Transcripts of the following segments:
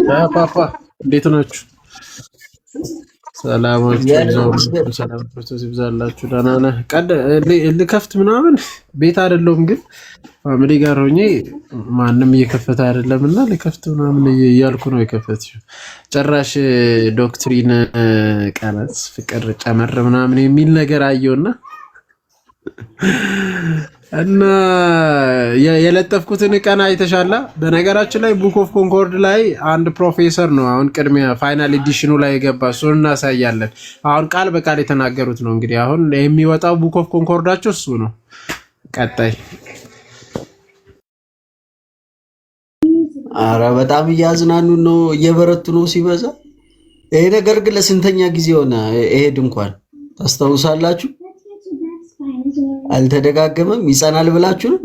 ፓፓ እንዴት ናችሁ? ሰላማችሁ ሰላማችሁ ይብዛላችሁ። ደህና ነህ? ልከፍት ምናምን ቤት አይደለሁም ግን ፋሚሊ ጋር ሆኜ ማንም እየከፈተ አይደለም እና ልከፍት ምናምን እያልኩ ነው የከፈትሽው። ጭራሽ ዶክትሪን ቀነስ ፍቅር ጨመር ምናምን የሚል ነገር አየውና እና የለጠፍኩትን ቀን አይተሻላ። በነገራችን ላይ ቡክ ኦፍ ኮንኮርድ ላይ አንድ ፕሮፌሰር ነው አሁን ቅድሚያ ፋይናል ኤዲሽኑ ላይ የገባ እሱን እናሳያለን። አሁን ቃል በቃል የተናገሩት ነው እንግዲህ አሁን የሚወጣው ቡክ ኦፍ ኮንኮርዳቸው እሱ ነው። ቀጣይ አረ በጣም እያዝናኑ ነው፣ እየበረቱ ነው ሲበዛ። ይሄ ነገር ግን ለስንተኛ ጊዜ ሆነ? ይሄ ድንኳን ታስታውሳላችሁ? አልተደጋገመም። ይጸናል ብላችሁ ነው?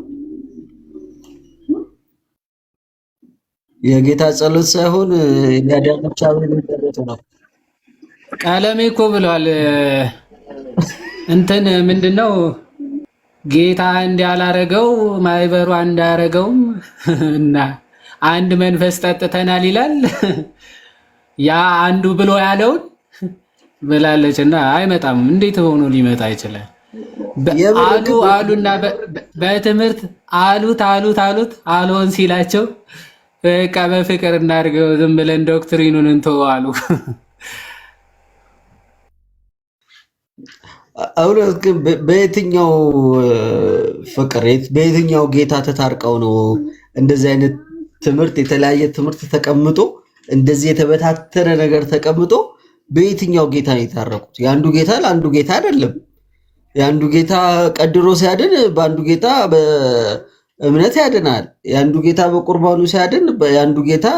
የጌታ ጸሎት ሳይሆን ያዳነቻ ጸሎት ነው። ቀለሜ እኮ ብለዋል። እንትን ምንድነው ጌታ እንዳላረገው ማይበሩ እንዳያረገውም እና አንድ መንፈስ ጠጥተናል ይላል። ያ አንዱ ብሎ ያለውን ብላለች እና አይመጣም። እንዴት ሆኖ ሊመጣ ይችላል? አሉና በትምህርት አሉት አልሆን ሲላቸው በቃ በፍቅር እናድርገው ዝም ብለን ዶክትሪኑን እንተው አሉ። እውነት ግን በየትኛው ፍቅር በየትኛው ጌታ ተታርቀው ነው እንደዚህ አይነት ትምህርት የተለያየ ትምህርት ተቀምጦ እንደዚህ የተበታተነ ነገር ተቀምጦ በየትኛው ጌታ ነው የታረቁት? የአንዱ ጌታ ለአንዱ ጌታ አይደለም። የአንዱ ጌታ ቀድሮ ሲያድን በአንዱ ጌታ በእምነት ያድናል። የአንዱ ጌታ በቁርባኑ ሲያድን የአንዱ ጌታ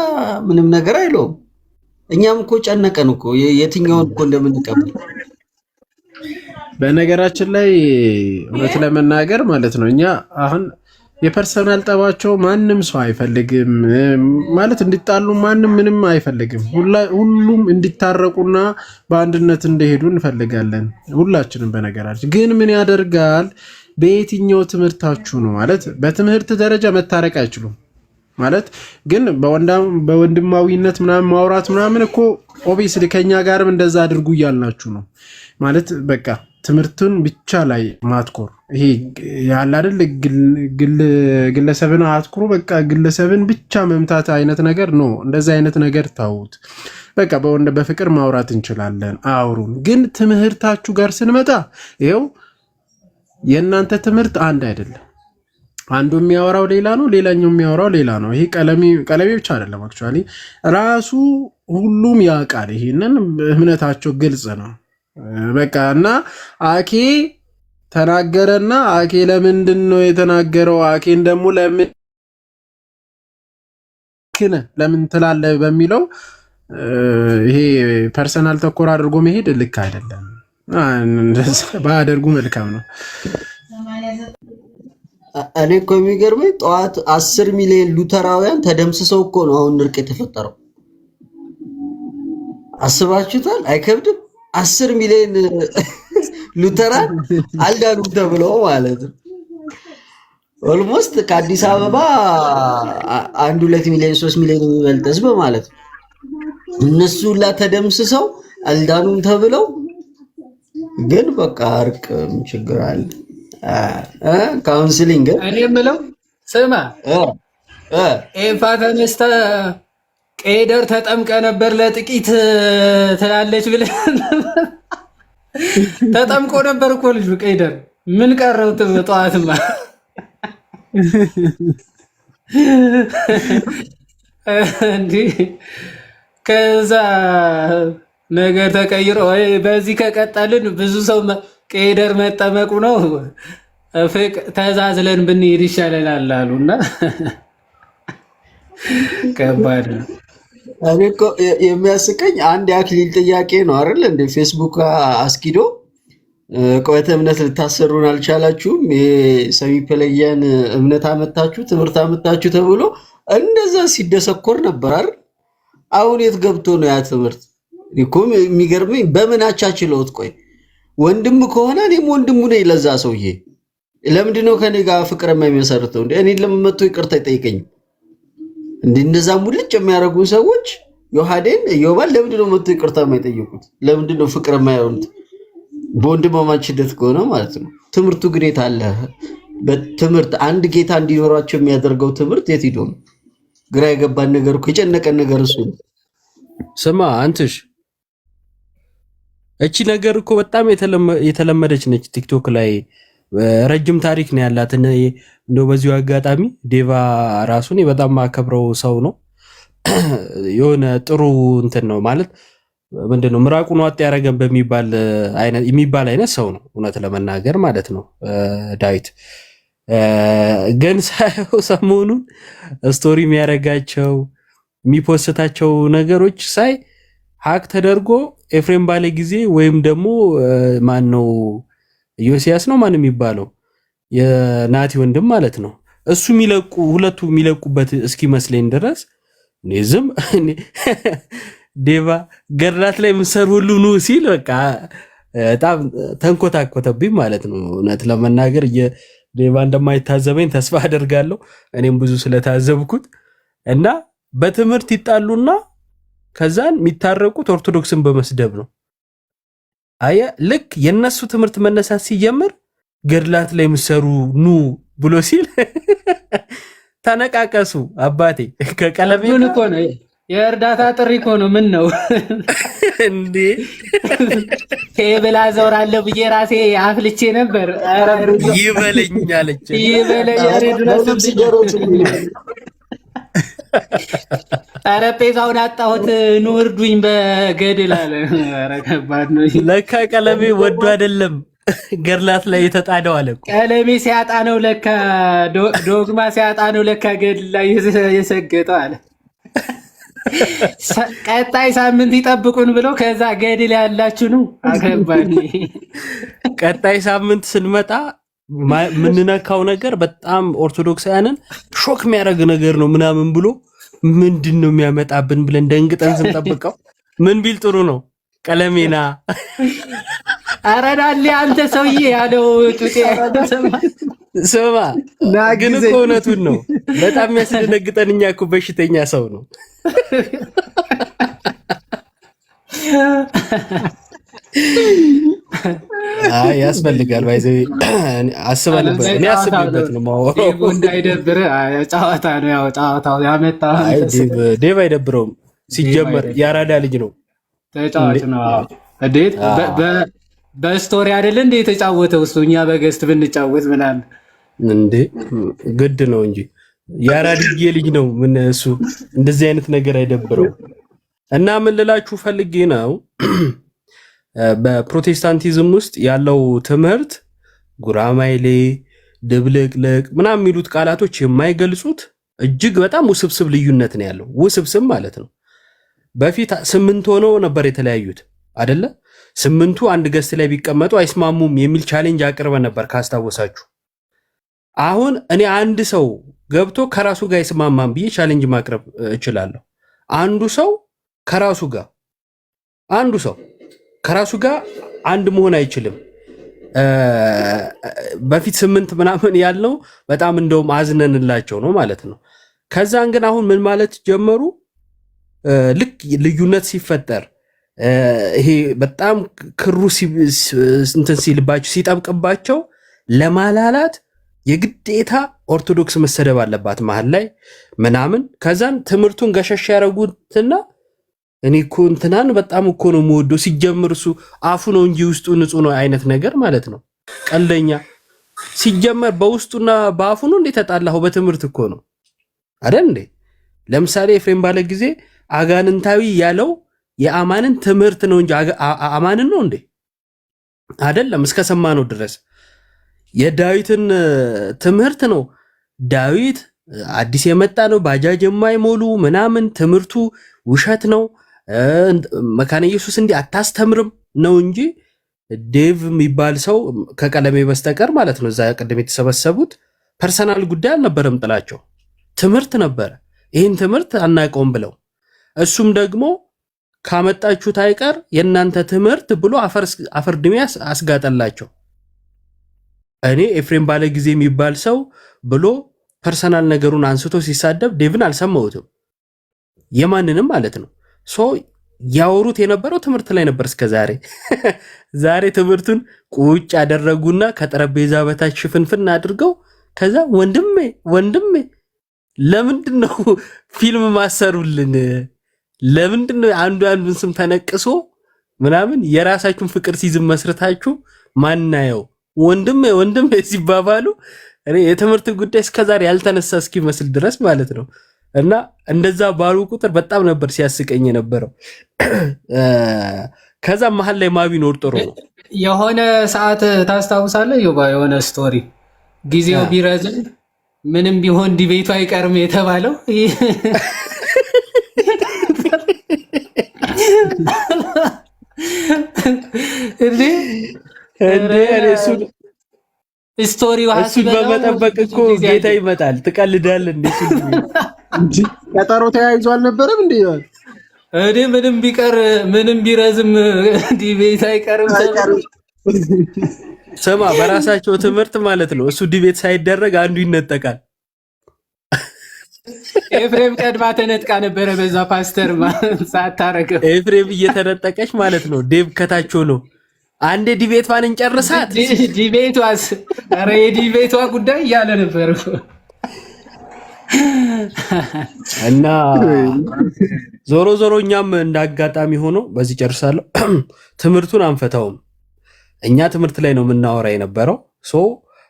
ምንም ነገር አይለውም። እኛም እኮ ጨነቀን እኮ የትኛውን እኮ እንደምንቀበል። በነገራችን ላይ እውነት ለመናገር ማለት ነው እኛ አሁን የፐርሰናል ጠባቸው ማንም ሰው አይፈልግም ማለት እንዲጣሉ ማንም ምንም አይፈልግም። ሁሉም እንዲታረቁና በአንድነት እንደሄዱ እንፈልጋለን ሁላችንም። በነገራችን ግን ምን ያደርጋል በየትኛው ትምህርታችሁ ነው ማለት በትምህርት ደረጃ መታረቅ አይችሉም ማለት ግን በወንድማዊነት ምናምን ማውራት ምናምን እኮ ኦብቪስሊ ከኛ ጋርም እንደዛ አድርጉ እያልናችሁ ነው ማለት በቃ ትምህርቱን ብቻ ላይ ማትኮር ይሄ ያለ አይደል ግለሰብን አትኩሩ በቃ ግለሰብን ብቻ መምታት አይነት ነገር ነው። እንደዛ አይነት ነገር ታውት በቃ በፍቅር ማውራት እንችላለን አውሩን። ግን ትምህርታችሁ ጋር ስንመጣ ይሄው የእናንተ ትምህርት አንድ አይደለም። አንዱ የሚያወራው ሌላ ነው፣ ሌላኛው የሚያወራው ሌላ ነው። ይሄ ቀለሜ ብቻ አይደለም አክቹአሊ ራሱ ሁሉም ያውቃል። ይሄንን እምነታቸው ግልጽ ነው በቃ እና አኬ ተናገረና አኬ ለምንድን ነው የተናገረው? አኬን ደግሞ ለምን ትላለህ በሚለው ይሄ ፐርሰናል ተኮር አድርጎ መሄድ ልክ አይደለም። ባያደርጉ መልካም ነው። እኔ እኮ የሚገርመኝ ጠዋት 10 ሚሊዮን ሉተራውያን ተደምስሰው እኮ ነው አሁን እርቅ የተፈጠረው። አስባችሁታል? አይከብድም? 10 ሚሊዮን ሉተራን አልዳኑም ተብለው ማለት ነው። ኦልሞስት ከአዲስ አበባ 1-2 ሚሊዮን 3 ሚሊዮን የሚበልጥ ህዝብ ማለት ነው። እነሱ ሁላ ተደምስሰው አልዳኑም ተብለው ግን በቃ እርቅ ችግር አለ። ካውንስሊንግ እኔ የምለው ስማ ኤፋ ተነስተ ቄደር ተጠምቀ ነበር ለጥቂት ትላለች ብለህ ተጠምቆ ነበር እኮ ልጁ ቄደር ምን ቀረው? ጠዋትማ እንዲህ ከዛ ነገር ተቀይሮ ወይ በዚህ ከቀጠልን ብዙ ሰው ቄደር መጠመቁ ነው ተዛዝለን ብንሄድ ይሻለናል አሉና ከባድ ነው። እኔ እኮ የሚያስቀኝ አንድ የአክሊል ጥያቄ ነው አይደል እንደ ፌስቡክ አስኪዶ ቆይተ እምነት ልታሰሩን አልቻላችሁም፣ የሰሚ ፕለየን እምነት አመጣችሁ ትምህርት አመጣችሁ ተብሎ እንደዛ ሲደሰኮር ነበር አይደል? አሁን የት ገብቶ ነው ያ ትምህርት? እኮ የሚገርመኝ በምን አቻችለውት? ቆይ ወንድም ከሆነ እኔም ወንድሙ ነኝ ለዛ ሰውዬ። ለምንድን ነው ከኔ ጋር ፍቅር የማይመሰርተው? እኔ ለምን መጥቶ ይቅርታ አይጠይቀኝም? እንደዛ ሙልጭ የሚያደርጉ ሰዎች ዮሐዴን ዮባል ለምንድን ነው መጥቶ ይቅርታ የማይጠይቁት? ለምንድን ነው ፍቅር የማይሆኑት? በወንድማማችነት ከሆነ ማለት ነው። ትምህርቱ ግዴታ አለ። በትምህርት አንድ ጌታ እንዲኖራቸው የሚያደርገው ትምህርት የት ሄዶ ነው? ግራ የገባን ነገር እኮ የጨነቀን ነገር እሱ ነው። ስማ አንትሽ እቺ ነገር እኮ በጣም የተለመደች ነች ቲክቶክ ላይ ረጅም ታሪክ ነው ያላት። እንደው በዚሁ አጋጣሚ ዴቫ ራሱን በጣም ማከብረው ሰው ነው። የሆነ ጥሩ እንትን ነው ማለት ምንድነው ምራቁን ዋጥ ያረገን የሚባል አይነት ሰው ነው እውነት ለመናገር ማለት ነው። ዳዊት ግን ሳይው ሰሞኑን ስቶሪ የሚያረጋቸው የሚፖስታቸው ነገሮች ሳይ ሀቅ ተደርጎ ኤፍሬም ባለ ጊዜ ወይም ደግሞ ማን ነው ዮሲያስ ነው ማን የሚባለው የናቲ ወንድም ማለት ነው እሱ የሚለቁ ሁለቱ የሚለቁበት እስኪመስለኝ ድረስ ዝም ዴቫ ገድላት ላይ ምሰር ሁሉ ኑ ሲል በቃ በጣም ተንኮታኮተብኝ ማለት ነው። እውነት ለመናገር ዴቫ እንደማይታዘበኝ ተስፋ አደርጋለሁ። እኔም ብዙ ስለታዘብኩት እና በትምህርት ይጣሉና ከዛን የሚታረቁት ኦርቶዶክስን በመስደብ ነው። አየ ልክ የነሱ ትምህርት መነሳት ሲጀምር ገድላት ላይ ምሰሩ ኑ ብሎ ሲል ተነቃቀሱ። አባቴ ከቀለሜ እኮ ነው የእርዳታ ጥሪ እኮ ነው። ምን ነው እንዴ ከብላ ዘውራለሁ ብዬ ራሴ አፍልቼ ነበር። ይበለኝ አለች ይበለኝ ጠረጴዛውን አጣሁት ኑ እርዱኝ በገድል አለ። ኧረ ከባድ ነው። ለካ ቀለሜ ወዶ አይደለም ገድላት ላይ የተጣደው አለ። ቀለሜ ሲያጣ ነው ለካ ዶግማ ሲያጣ ነው ለካ ገድል ላይ የሰገጠው አለ። ቀጣይ ሳምንት ይጠብቁን ብለው ከዛ ገድል ያላችሁ ነው አከባድ። ቀጣይ ሳምንት ስንመጣ ምንነካው ነገር በጣም ኦርቶዶክሳውያንን ሾክ የሚያደርግ ነገር ነው ምናምን ብሎ ምንድን ነው የሚያመጣብን ብለን ደንግጠን ስንጠብቀው ምን ቢል ጥሩ ነው ቀለሜና አረዳሊ አንተ ሰውዬ ያለው ጡጤ ስማ ግን እኮ እውነቱን ነው። በጣም የሚያስደነግጠን እኛ እኮ በሽተኛ ሰው ነው። አይ ያስፈልጋል ባይዘ አስበንበት እኔ አስቤበት ነው ማወራው። ዴቭ እንዳይደብር ጨዋታ ነው ያው ጨዋታው ያመጣው። አይ ዴቭ አይደብረውም ሲጀመር ያራዳ ልጅ ነው ተጫዋች ነው። እንዴት በስቶሪ አይደለ እንዴ የተጫወተው እሱ? እኛ በገስት ብንጫወት ምናምን እንዴ ግድ ነው እንጂ ያራድዬ ልጅ ነው። ምን እሱ እንደዚህ አይነት ነገር አይደብረው። እና ምን ልላችሁ ፈልጌ ነው በፕሮቴስታንቲዝም ውስጥ ያለው ትምህርት ጉራማይሌ፣ ድብልቅልቅ ምናምን የሚሉት ቃላቶች የማይገልጹት እጅግ በጣም ውስብስብ ልዩነት ነው ያለው። ውስብስብ ማለት ነው። በፊት 8 ሆነው ነበር የተለያዩት አይደለ? 8ቱ አንድ ገስት ላይ ቢቀመጡ አይስማሙም የሚል ቻሌንጅ አቅርበ ነበር ካስታወሳችሁ። አሁን እኔ አንድ ሰው ገብቶ ከራሱ ጋር አይስማማም ብዬ ቻሌንጅ ማቅረብ እችላለሁ። አንዱ ሰው ከራሱ ጋር አንድ መሆን አይችልም። በፊት 8 ምናምን ያለው በጣም እንደውም አዝነንላቸው ነው ማለት ነው። ከዛን ግን አሁን ምን ማለት ጀመሩ? ልክ ልዩነት ሲፈጠር ይሄ በጣም ክሩ እንትን ሲልባቸው ሲጠብቅባቸው ለማላላት የግዴታ ኦርቶዶክስ መሰደብ አለባት መሀል ላይ ምናምን። ከዛን ትምህርቱን ገሸሽ ያደረጉትና እኔ እኮ እንትናን በጣም እኮ ነው የምወደው ሲጀምር እሱ አፉ ነው እንጂ ውስጡ ንጹህ ነው አይነት ነገር ማለት ነው። ቀልደኛ ሲጀመር በውስጡና በአፉ ነው እንዴ ተጣላው? በትምህርት እኮ ነው አይደል እንዴ? ለምሳሌ ኤፍሬም ባለ ጊዜ አጋንንታዊ ያለው የአማንን ትምህርት ነው እንጂ አማንን ነው እንዴ? አይደለም። እስከሰማነው ድረስ የዳዊትን ትምህርት ነው። ዳዊት አዲስ የመጣ ነው፣ ባጃጅ የማይሞሉ ምናምን ትምህርቱ ውሸት ነው። መካነ ኢየሱስ እንዲህ አታስተምርም ነው እንጂ ዴቭ የሚባል ሰው ከቀለሜ በስተቀር ማለት ነው እዛ ቀደም የተሰበሰቡት ፐርሰናል ጉዳይ አልነበረም ጥላቸው፣ ትምህርት ነበረ። ይህን ትምህርት አናውቀውም ብለው እሱም ደግሞ ካመጣችሁት አይቀር የእናንተ ትምህርት ብሎ አፈር ድሜ አስጋጠላቸው። እኔ ኤፍሬም ባለ ጊዜ የሚባል ሰው ብሎ ፐርሰናል ነገሩን አንስቶ ሲሳደብ ዴቭን አልሰማሁትም፣ የማንንም ማለት ነው። ሶ ያወሩት የነበረው ትምህርት ላይ ነበር እስከዛሬ። ዛሬ ትምህርቱን ቁጭ ያደረጉና ከጠረጴዛ በታች ሽፍንፍን አድርገው ከዛ ወንድሜ ለምንድን ነው ፊልም ማሰሩልን? ለምንድን ነው አንዱን ስም ተነቅሶ ምናምን የራሳችሁን ፍቅር ሲዝም መስርታችሁ ማናየው? ወንድሜ ሲባባሉ እኔ የትምህርት ጉዳይ እስከዛሬ ያልተነሳ እስኪመስል ድረስ ማለት ነው። እና እንደዛ ባሉ ቁጥር በጣም ነበር ሲያስቀኝ የነበረው። ከዛ መሀል ላይ ማቢኖር ጥሩ ነው። የሆነ ሰዓት ታስታውሳለህ ዮባ? የሆነ ስቶሪ ጊዜው ቢረዝም ምንም ቢሆን ዲቤቱ አይቀርም የተባለው ስቶሪው እሱን በመጠበቅ እኮ ጌታ ይመጣል። ትቀልዳለህ እንዴ? ቀጠሮ ተያይዞ አልነበረም እንዴ? ምንም ቢረዝም ዲቤት አይቀርም። ስማ፣ በራሳቸው ትምህርት ማለት ነው እሱ ዲቤት ሳይደረግ አንዱ ይነጠቃል። ኤፍሬም ቀድማ ተነጥቃ ነበረ በዛ ፓስተር ሳታረገው ኤፍሬም እየተነጠቀች ማለት ነው። ዴብ ከታቸው ነው። አንዴ ዲቤቷን እንጨርሳት። ዲቤቷስ ኧረ የዲቤቷ ጉዳይ እያለ ነበር እና ዞሮ እኛም እንዳጋጣሚ ሆኖ በዚህ ጨርሳለሁ። ትምህርቱን አንፈታውም። እኛ ትምህርት ላይ ነው የምናወራ የነበረው።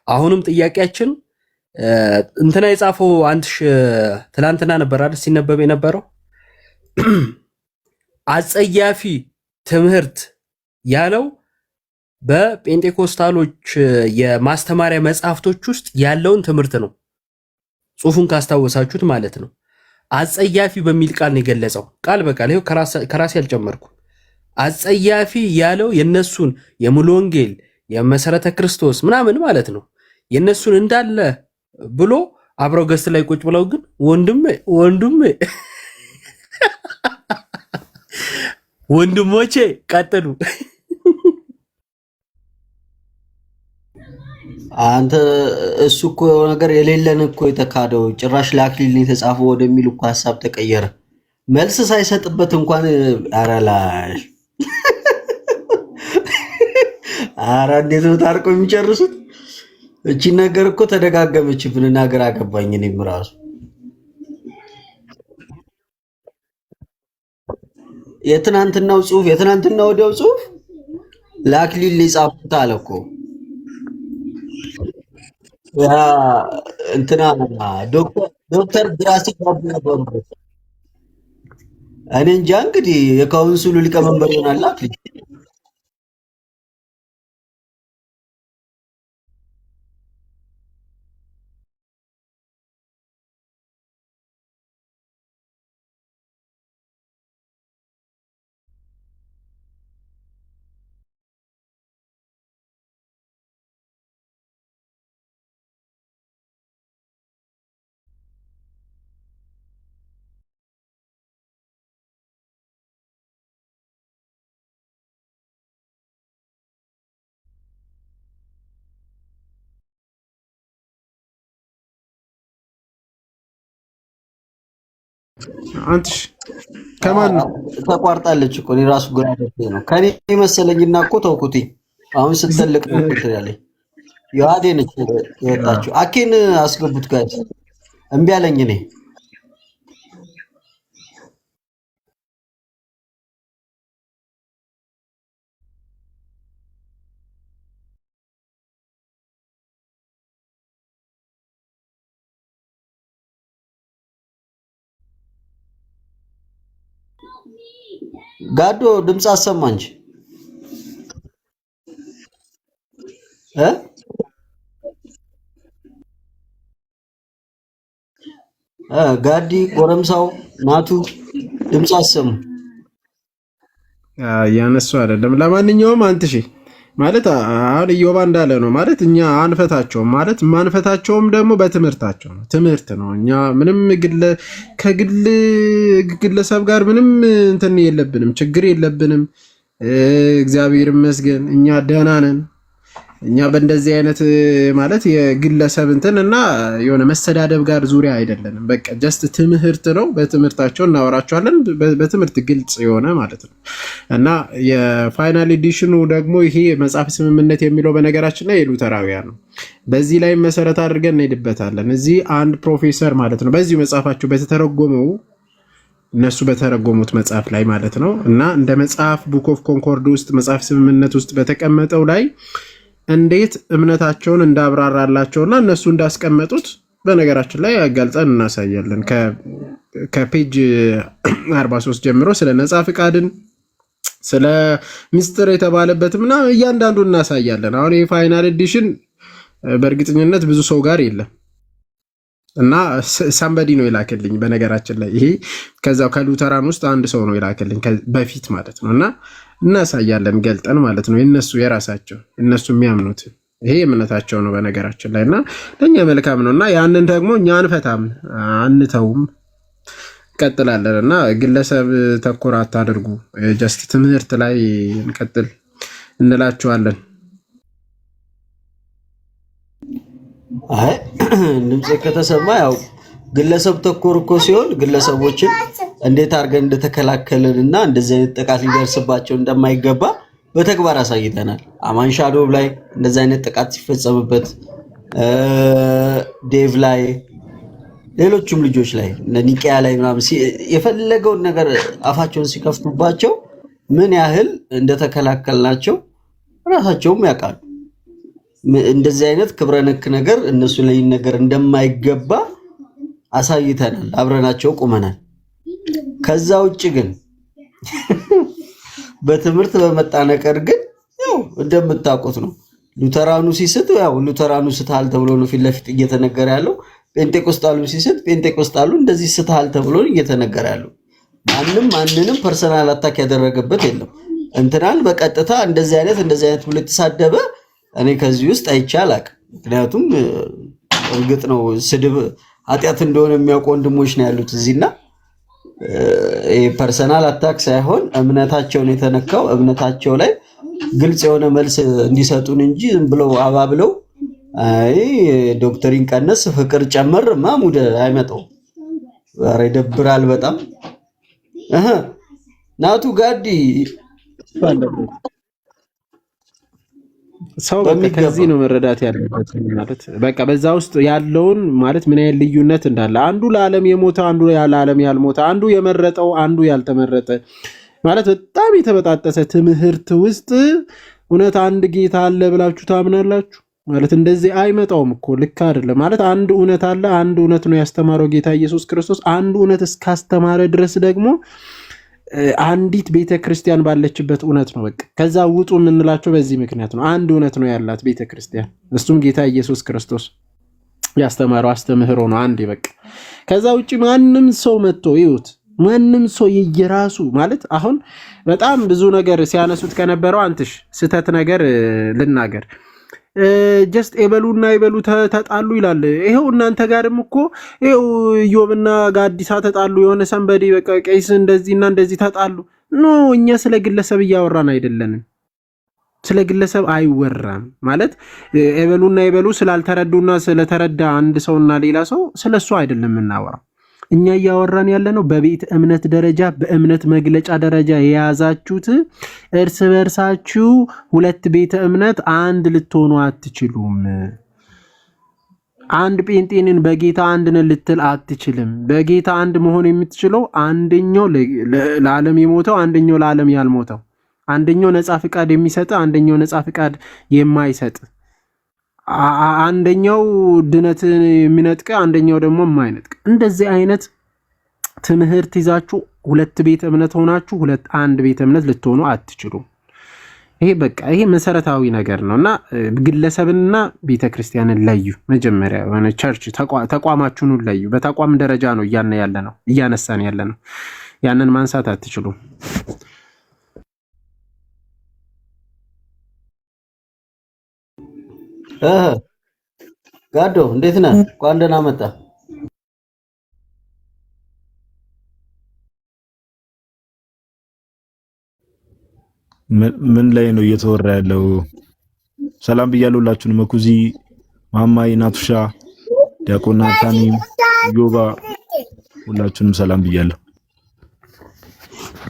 አሁንም ጥያቄያችን እንትና የጻፈው ትላንትና ነበር አይደል ሲነበብ የነበረው አጸያፊ ትምህርት ያለው በጴንጤኮስታሎች የማስተማሪያ መጽሐፍቶች ውስጥ ያለውን ትምህርት ነው። ጽሑፉን ካስታወሳችሁት ማለት ነው። አጸያፊ በሚል ቃል ነው የገለጸው። ቃል በቃል ይኸው ከራሴ ያልጨመርኩ። አጸያፊ ያለው የነሱን የሙሉ ወንጌል የመሰረተ ክርስቶስ ምናምን ማለት ነው የነሱን እንዳለ ብሎ አብረው ገስት ላይ ቁጭ ብለው ግን ወንድሞቼ ቀጥሉ። አንተ እሱ እኮ ነገር የሌለን እኮ የተካደው ጭራሽ ለአክሊል የተጻፈው ወደሚል እኮ ሀሳብ ተቀየረ። መልስ ሳይሰጥበት እንኳን አራላሽ እንዴት ነው ታርቀው የሚጨርሱት? እቺ ነገር እኮ ተደጋገመችብንና ግራ ገባኝ። እኔም ራሱ የትናንትናው ወዲያው ጽሑፍ ለአክሊል ሊጻፉት አለ እኮ ያ እንትና ዶክተር ግራሲ ጋር ነበር። እኔ እንጃ እንግዲህ የካውንስሉ ሊቀመንበር ይሆናል አክሊል። አንተሽ ከማን ነው ተቋርጣለች እኮ እኔ ራሱ ግራ ገብቶኝ ነው። ከኔ መሰለኝና እኮ ተውኩትኝ። አሁን ስትልቅ ነው እንትን ያለኝ ዮሐዴ ነች የወጣችው። አኬን አስገቡት ጋር እምቢ አለኝ። እኔ ጋዶ ድምፅ አሰማ እንጂ ጋዲ ጎረምሳው ናቱ ድምፅ አሰሙ። ያነሱ አይደለም። ለማንኛውም አንትሺ ማለት አሁን ኢዮባ እንዳለ ነው ማለት እኛ አንፈታቸውም ማለት ማንፈታቸውም ደግሞ በትምህርታቸው ነው። ትምህርት ነው። እኛ ምንም ከግለሰብ ጋር ምንም እንትን የለብንም፣ ችግር የለብንም። እግዚአብሔር ይመስገን እኛ ደህና ነን። እኛ በእንደዚህ አይነት ማለት የግለሰብ እንትን እና የሆነ መሰዳደብ ጋር ዙሪያ አይደለንም። በቃ ጀስት ትምህርት ነው። በትምህርታቸው እናወራቸዋለን። በትምህርት ግልጽ የሆነ ማለት ነው እና የፋይናል ኤዲሽኑ ደግሞ ይሄ መጽሐፍ ስምምነት የሚለው በነገራችን ላይ የሉተራውያን ነው። በዚህ ላይ መሰረት አድርገን እንሄድበታለን። እዚህ አንድ ፕሮፌሰር ማለት ነው በዚሁ መጽሐፋቸው በተተረጎመው እነሱ በተረጎሙት መጽሐፍ ላይ ማለት ነው እና እንደ መጽሐፍ ቡክ ኦፍ ኮንኮርድ ውስጥ መጽሐፍ ስምምነት ውስጥ በተቀመጠው ላይ እንዴት እምነታቸውን እንዳብራራላቸውና እነሱ እንዳስቀመጡት በነገራችን ላይ አጋልጸን እናሳያለን። ከፔጅ 43 ጀምሮ ስለ ነጻ ፍቃድን ስለ ሚስጥር የተባለበትም እና እያንዳንዱ እናሳያለን። አሁን የፋይናል ኤዲሽን በእርግጠኝነት ብዙ ሰው ጋር የለም እና ሳምበዲ ነው የላከልኝ። በነገራችን ላይ ይሄ ከዛው ከሉተራን ውስጥ አንድ ሰው ነው የላከልኝ በፊት ማለት ነው እና እናሳያለን ገልጠን ማለት ነው። የነሱ የራሳቸው እነሱ የሚያምኑት ይሄ እምነታቸው ነው በነገራችን ላይ እና ለኛ መልካም ነው እና ያንን ደግሞ እኛ አንፈታም አንተውም እንቀጥላለን እና ግለሰብ ተኮር አታድርጉ። ጀስት ትምህርት ላይ እንቀጥል እንላችኋለን። አይ ድምጽ ከተሰማ ያው ግለሰብ ተኮር እኮ ሲሆን ግለሰቦችን እንዴት አድርገን እንደተከላከልንና እንደዚህ አይነት ጥቃት ሊደርስባቸው እንደማይገባ በተግባር አሳይተናል። አማን ሻዶብ ላይ እንደዚህ አይነት ጥቃት ሲፈጸምበት፣ ዴቭ ላይ፣ ሌሎችም ልጆች ላይ ኒቂያ ላይ ምናምን የፈለገውን ነገር አፋቸውን ሲከፍቱባቸው ምን ያህል እንደተከላከልናቸው ራሳቸውም ያውቃሉ። እንደዚህ አይነት ክብረ ነክ ነገር እነሱ ላይ ነገር እንደማይገባ አሳይተናል። አብረናቸው ቁመናል። ከዛ ውጭ ግን በትምህርት በመጣ ነገር ግን ያው እንደምታውቁት ነው። ሉተራኑ ሲስት ያው ሉተራኑ ስተሃል ተብሎ ነው ፊት ለፊት እየተነገረ ያለው። ጴንጤቆስጣሉ ሲስት ጴንጤቆስጣሉ እንደዚህ ስተሃል ተብሎ ነው እየተነገረ ያለው። ማንንም ፐርሰናል አታክ ያደረገበት የለም። እንትናን በቀጥታ እንደዚህ አይነት ብሎ የተሳደበ እኔ ከዚህ ውስጥ አይቼ አላቅም። ምክንያቱም እርግጥ ነው ስድብ ኃጢአት እንደሆነ የሚያውቁ ወንድሞች ነው ያሉት እዚህና ፐርሰናል አታክ ሳይሆን እምነታቸውን የተነካው እምነታቸው ላይ ግልጽ የሆነ መልስ እንዲሰጡን እንጂ ዝም ብለው አባብለው አይ ዶክተሪን ቀነስ ፍቅር ጨመር ማሙደ አይመጣው። ኧረ ይደብራል በጣም ናቱ ጋዲ ሰው በቃ ከዚህ ነው መረዳት ያለበት ማለት በቃ በዛ ውስጥ ያለውን ማለት ምን ያህል ልዩነት እንዳለ አንዱ ለዓለም የሞተ አንዱ ለዓለም ያልሞተ አንዱ የመረጠው አንዱ ያልተመረጠ ማለት በጣም የተበጣጠሰ ትምህርት ውስጥ እውነት አንድ ጌታ አለ ብላችሁ ታምናላችሁ ማለት እንደዚህ አይመጣውም እኮ ልክ አይደለም ማለት አንድ እውነት አለ አንድ እውነት ነው ያስተማረው ጌታ ኢየሱስ ክርስቶስ አንዱ እውነት እስካስተማረ ድረስ ደግሞ አንዲት ቤተክርስቲያን ባለችበት እውነት ነው በቃ ከዛ ውጡ የምንላቸው በዚህ ምክንያት ነው አንድ እውነት ነው ያላት ቤተክርስቲያን እሱም ጌታ ኢየሱስ ክርስቶስ ያስተማረው አስተምህሮ ነው አንድ በቃ ከዛ ውጪ ማንም ሰው መጥቶ ይውት ማንም ሰው የየራሱ ማለት አሁን በጣም ብዙ ነገር ሲያነሱት ከነበረው አንትሽ ስተት ነገር ልናገር ጀስት ኤበሉና ኤበሉ ተጣሉ ይላል ይሄው እናንተ ጋርም እኮ ይሄው ዮብና ጋዲሳ ተጣሉ የሆነ ሰንበዲ በቃ ቀይስ እንደዚህና እንደዚህ ተጣሉ ኖ እኛ ስለ ግለሰብ እያወራን አይደለንም ስለ ግለሰብ አይወራም ማለት ኤበሉና ኤበሉ ስላልተረዱና ስለተረዳ አንድ ሰውና ሌላ ሰው ስለሱ አይደለም እናወራው እኛ እያወራን ያለነው በቤት እምነት ደረጃ በእምነት መግለጫ ደረጃ የያዛችሁት እርስ በርሳችሁ ሁለት ቤተ እምነት አንድ ልትሆኑ አትችሉም አንድ ጴንጤንን በጌታ አንድ ነን ልትል አትችልም በጌታ አንድ መሆን የምትችለው አንደኛው ለዓለም የሞተው አንደኛው ለዓለም ያልሞተው አንደኛው ነፃ ፍቃድ የሚሰጥ አንደኛው ነፃ ፍቃድ የማይሰጥ አንደኛው ድነትን የሚነጥቅ አንደኛው ደግሞ የማይነጥቅ እንደዚህ አይነት ትምህርት ይዛችሁ ሁለት ቤተ እምነት ሆናችሁ ሁለት አንድ ቤተ እምነት ልትሆኑ አትችሉም ይሄ በቃ ይሄ መሰረታዊ ነገር ነውና ግለሰብንና ቤተክርስቲያንን ለዩ መጀመሪያ የሆነ ቸርች ተቋማችሁን ለዩ በተቋም ደረጃ ነው እያነሳን ያለ ነው ያንን ማንሳት አትችሉም ጋዶ እንዴት ነህ? እንኳን ደህና መጣ። ምን ላይ ነው እየተወራ ያለው? ሰላም ብያለሁ ሁላችሁንም። መኩዚ፣ ማማይ፣ ናቱሻ፣ ዲያቆን ናታኒም፣ ዮባ ሁላችሁንም ሰላም ብያለሁ።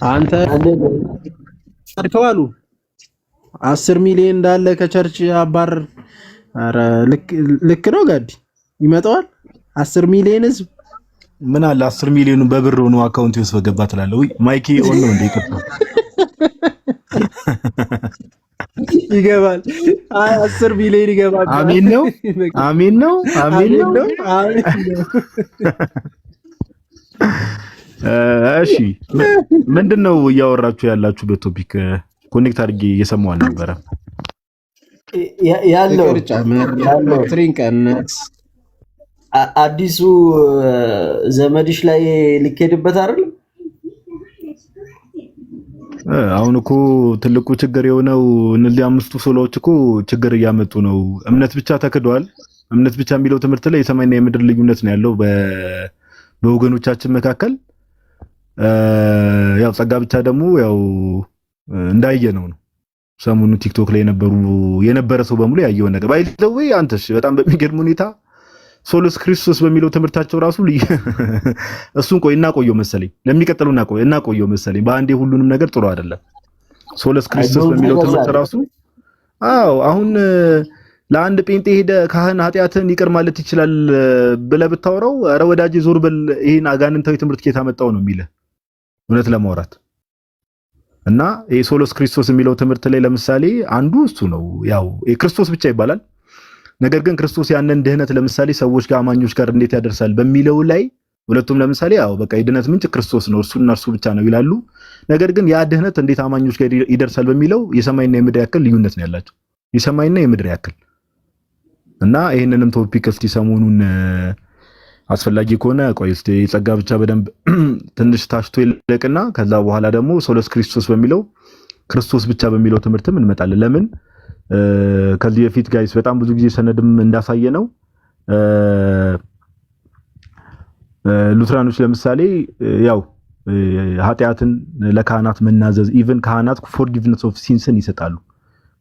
አንተ አድከዋሉ 10 ሚሊዮን እንዳለ ከቸርች አባር። ኧረ ልክ ነው ጋዲ ይመጣዋል 10 ሚሊዮን ህዝብ። ምን አለ 10 ሚሊዮኑ በብር ሆኖ አካውንት ውስጥ በገባ ትላለህ ወይ? ማይኪ ኦን ነው እንደ ይቀጥላል ይገባል 10 ሚሊዮን ይገባል። አሜን ነው አሜን ነው አሜን ነው። እሺ ምንድነው እያወራችሁ ያላችሁበት ቶፒክ? ኮኔክት አድርጌ እየሰማሁ አልነበረ ያለው ትሪንቀነስ አዲሱ ዘመድሽ ላይ ሊኬድበት አይደል? አሁን እኮ ትልቁ ችግር የሆነው እነዚህ አምስቱ ሶሎዎች እኮ ችግር እያመጡ ነው። እምነት ብቻ ተክዷል። እምነት ብቻ የሚለው ትምህርት ላይ የሰማይና የምድር ልዩነት ነው ያለው በወገኖቻችን መካከል። ያው ጸጋ ብቻ ደግሞ ያው እንዳየነው ነው። ሰሞኑ ቲክቶክ ላይ የነበረ ሰው በሙሉ ያየው ነገር ባይዘው አንተሽ በጣም በሚገርም ሁኔታ ሶሎስ ክርስቶስ በሚለው ትምህርታቸው ራሱ እሱን እናቆየው መሰለኝ ለሚቀጥለው እናቆየው መሰለኝ። በአንዴ ሁሉንም ነገር ጥሩ አይደለም። ሶሎስ ክርስቶስ በሚለው ትምህርት ራሱ አሁን ለአንድ ጴንጤ ሄደ ካህን ኃጢአትን ይቅር ማለት ይችላል ብለህ ብታወራው ኧረ ወዳጄ ዞር በል ይሄን አጋንንታዊ ትምህርት ከየት አመጣው ነው የሚልህ እውነት ለማውራት እና የሶሎስ ክርስቶስ የሚለው ትምህርት ላይ ለምሳሌ አንዱ እሱ ነው። ያው ክርስቶስ ብቻ ይባላል። ነገር ግን ክርስቶስ ያንን ድህነት ለምሳሌ ሰዎች ጋር አማኞች ጋር እንዴት ያደርሳል በሚለው ላይ ሁለቱም ለምሳሌ በቃ የድህነት ምንጭ ክርስቶስ ነው እርሱና እርሱ ብቻ ነው ይላሉ። ነገር ግን ያ ድህነት እንዴት አማኞች ጋር ይደርሳል በሚለው የሰማይና የምድር ያክል ልዩነት ነው ያላቸው። የሰማይና የምድር ያክል እና ይሄንንም ቶፒክ እስቲ ሰሞኑን አስፈላጊ ከሆነ ቆይ እስቲ ጸጋ ብቻ በደንብ ትንሽ ታሽቶ ይለቅና ከዛ በኋላ ደግሞ ሶሎስ ክርስቶስ በሚለው ክርስቶስ ብቻ በሚለው ትምህርትም እንመጣለን። ለምን ከዚህ በፊት ጋይስ በጣም ብዙ ጊዜ ሰነድም እንዳሳየ ነው ሉትራኖች ለምሳሌ ያው ኃጢአትን ለካህናት መናዘዝ ኢቭን ካህናት ፎርጊቭነስ ኦፍ ሲንስን ይሰጣሉ።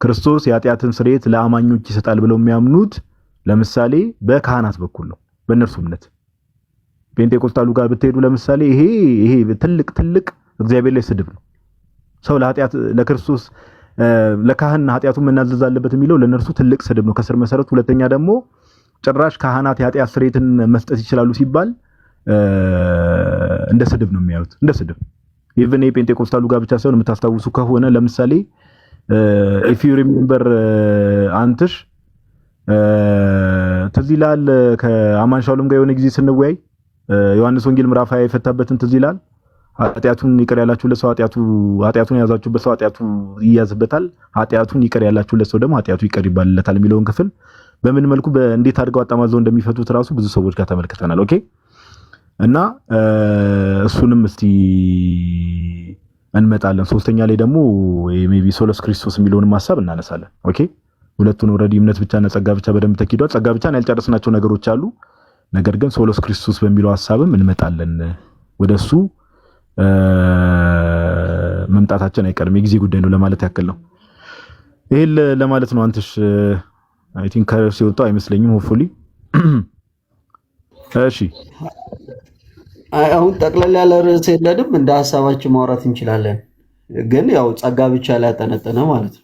ክርስቶስ የኃጢአትን ስርየት ለአማኞች ይሰጣል ብለው የሚያምኑት ለምሳሌ በካህናት በኩል ነው በእነርሱ እምነት። ፔንቴኮስታሉ ጋር ብትሄዱ ለምሳሌ ይሄ ትልቅ እግዚአብሔር ላይ ስድብ ነው። ሰው ለክርስቶስ ለካህን ኃጢአቱን መናዘዝ አለበት የሚለው ለነርሱ ትልቅ ስድብ ነው ከስር መሰረቱ። ሁለተኛ ደግሞ ጭራሽ ካህናት የኃጢአት ስርየትን መስጠት ይችላሉ ሲባል እንደ ስድብ ነው የሚያዩት፣ እንደ ስድብ። ኢቭን የፔንቴኮስታሉ ጋር ብቻ ሳይሆን የምታስታውሱ ከሆነ ለምሳሌ if you remember አንትሽ ትዝ ይላል ከአማን ሻሎም ጋር የሆነ ጊዜ ስንወያይ ዮሐንስ ወንጌል ምዕራፍ 20 የፈታበትን ትዝ ይላል። ኃጢአቱን ይቅር ያላችሁለት ሰው ኃጢአቱን ያዛችሁበት ሰው ኃጢአቱ ይያዝበታል፣ ኃጢአቱን ይቅር ያላችሁለት ሰው ደግሞ ኃጢአቱ ይቅር ይባልለታል የሚለውን ክፍል በምን መልኩ እንዴት አድርገው አጣማዘው እንደሚፈቱት ራሱ ብዙ ሰዎች ጋር ተመልክተናል። ኦኬ እና እሱንም እስቲ እንመጣለን። ሶስተኛ ላይ ደግሞ ሜቢ ሶሎስ ክርስቶስ የሚለውንም ሐሳብ እናነሳለን። ኦኬ ሁለቱን ኦሬዲ እምነት ብቻ እና ጸጋ ብቻ በደንብ ተኪዷል። ጸጋ ብቻ ነው ያልጨረስናቸው ነገሮች አሉ። ነገር ግን ሶሎስ ክርስቶስ በሚለው ሐሳብም እንመጣለን። ወደሱ መምጣታችን አይቀርም፣ የጊዜ ጉዳይ ነው ለማለት ያክል ነው። ይሄን ለማለት ነው። አንተሽ አይ ቲንክ ከርስ ይወጣው አይመስለኝም ሆፕፉሊ። እሺ አሁን ጠቅላላ ያለ ርዕስ የለንም፣ እንደ ሐሳባችን ማውራት እንችላለን። ግን ያው ጸጋ ብቻ ላይ ያጠነጠነ ማለት ነው።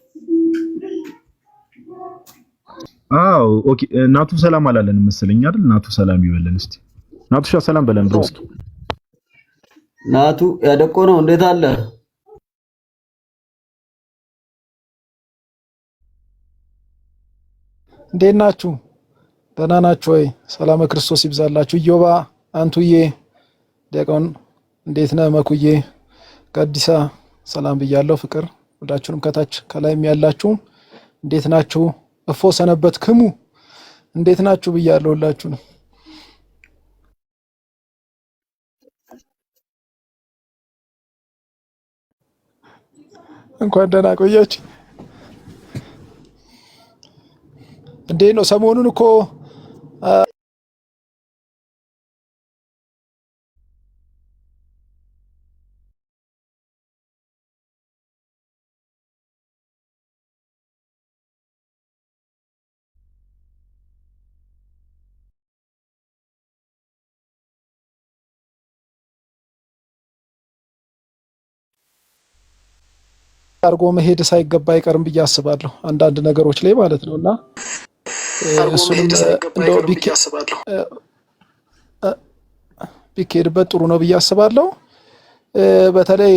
አዎ ኦኬ። ናቱ ሰላም አላለን መሰለኝ አይደል? ናቱ ሰላም ይበለን እስቲ። ናቱሻ ሰላም በለን ብሮ እስኪ። ናቱ ያደቆ ነው። እንዴት አለ? እንዴት ናችሁ? ደህና ናችሁ ወይ? ሰላም ክርስቶስ ይብዛላችሁ። ኢዮባ አንቱዬ፣ ዲያቆን እንዴት ነህ? መኩዬ፣ ቀዲሳ ሰላም ብያለሁ። ፍቅር ሁላችሁንም ከታች ከላይም ያላችሁ እንዴት ናችሁ? እፎ ሰነበት ክሙ እንዴት ናችሁ ብያለሁ ሁላችሁንም። እንኳን ደህና ቆያችሁ። እንዴት ነው ሰሞኑን እኮ አርጎ መሄድ ሳይገባ አይቀርም ብዬ አስባለሁ። አንዳንድ ነገሮች ላይ ማለት ነውና እሱንም እንደው ቢኬድበት ጥሩ ነው ብዬ አስባለሁ። በተለይ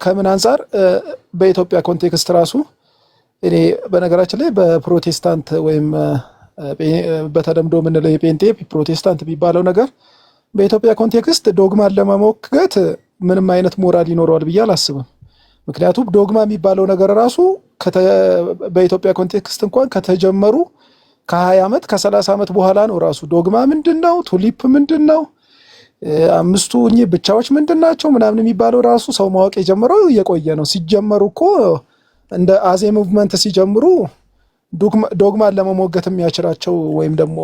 ከምን አንፃር በኢትዮጵያ ኮንቴክስት ራሱ እኔ በነገራችን ላይ በፕሮቴስታንት ወይም በተለምዶ የምንለው የጴንጤ ፕሮቴስታንት የሚባለው ነገር በኢትዮጵያ ኮንቴክስት ዶግማን ለመሞገት ምንም አይነት ሞራል ይኖረዋል ብዬ አላስብም። ምክንያቱም ዶግማ የሚባለው ነገር ራሱ በኢትዮጵያ ኮንቴክስት እንኳን ከተጀመሩ ከ20 ዓመት ከ30 ዓመት በኋላ ነው። ራሱ ዶግማ ምንድነው? ቱሊፕ ምንድነው? አምስቱ ብቻዎች ምንድናቸው? ምናምን የሚባለው ራሱ ሰው ማወቅ የጀመረው እየቆየ ነው። ሲጀመሩ እኮ እንደ አዜ ሙቭመንት ሲጀምሩ ዶግማን ለመሞገት የሚያችላቸው ወይም ደግሞ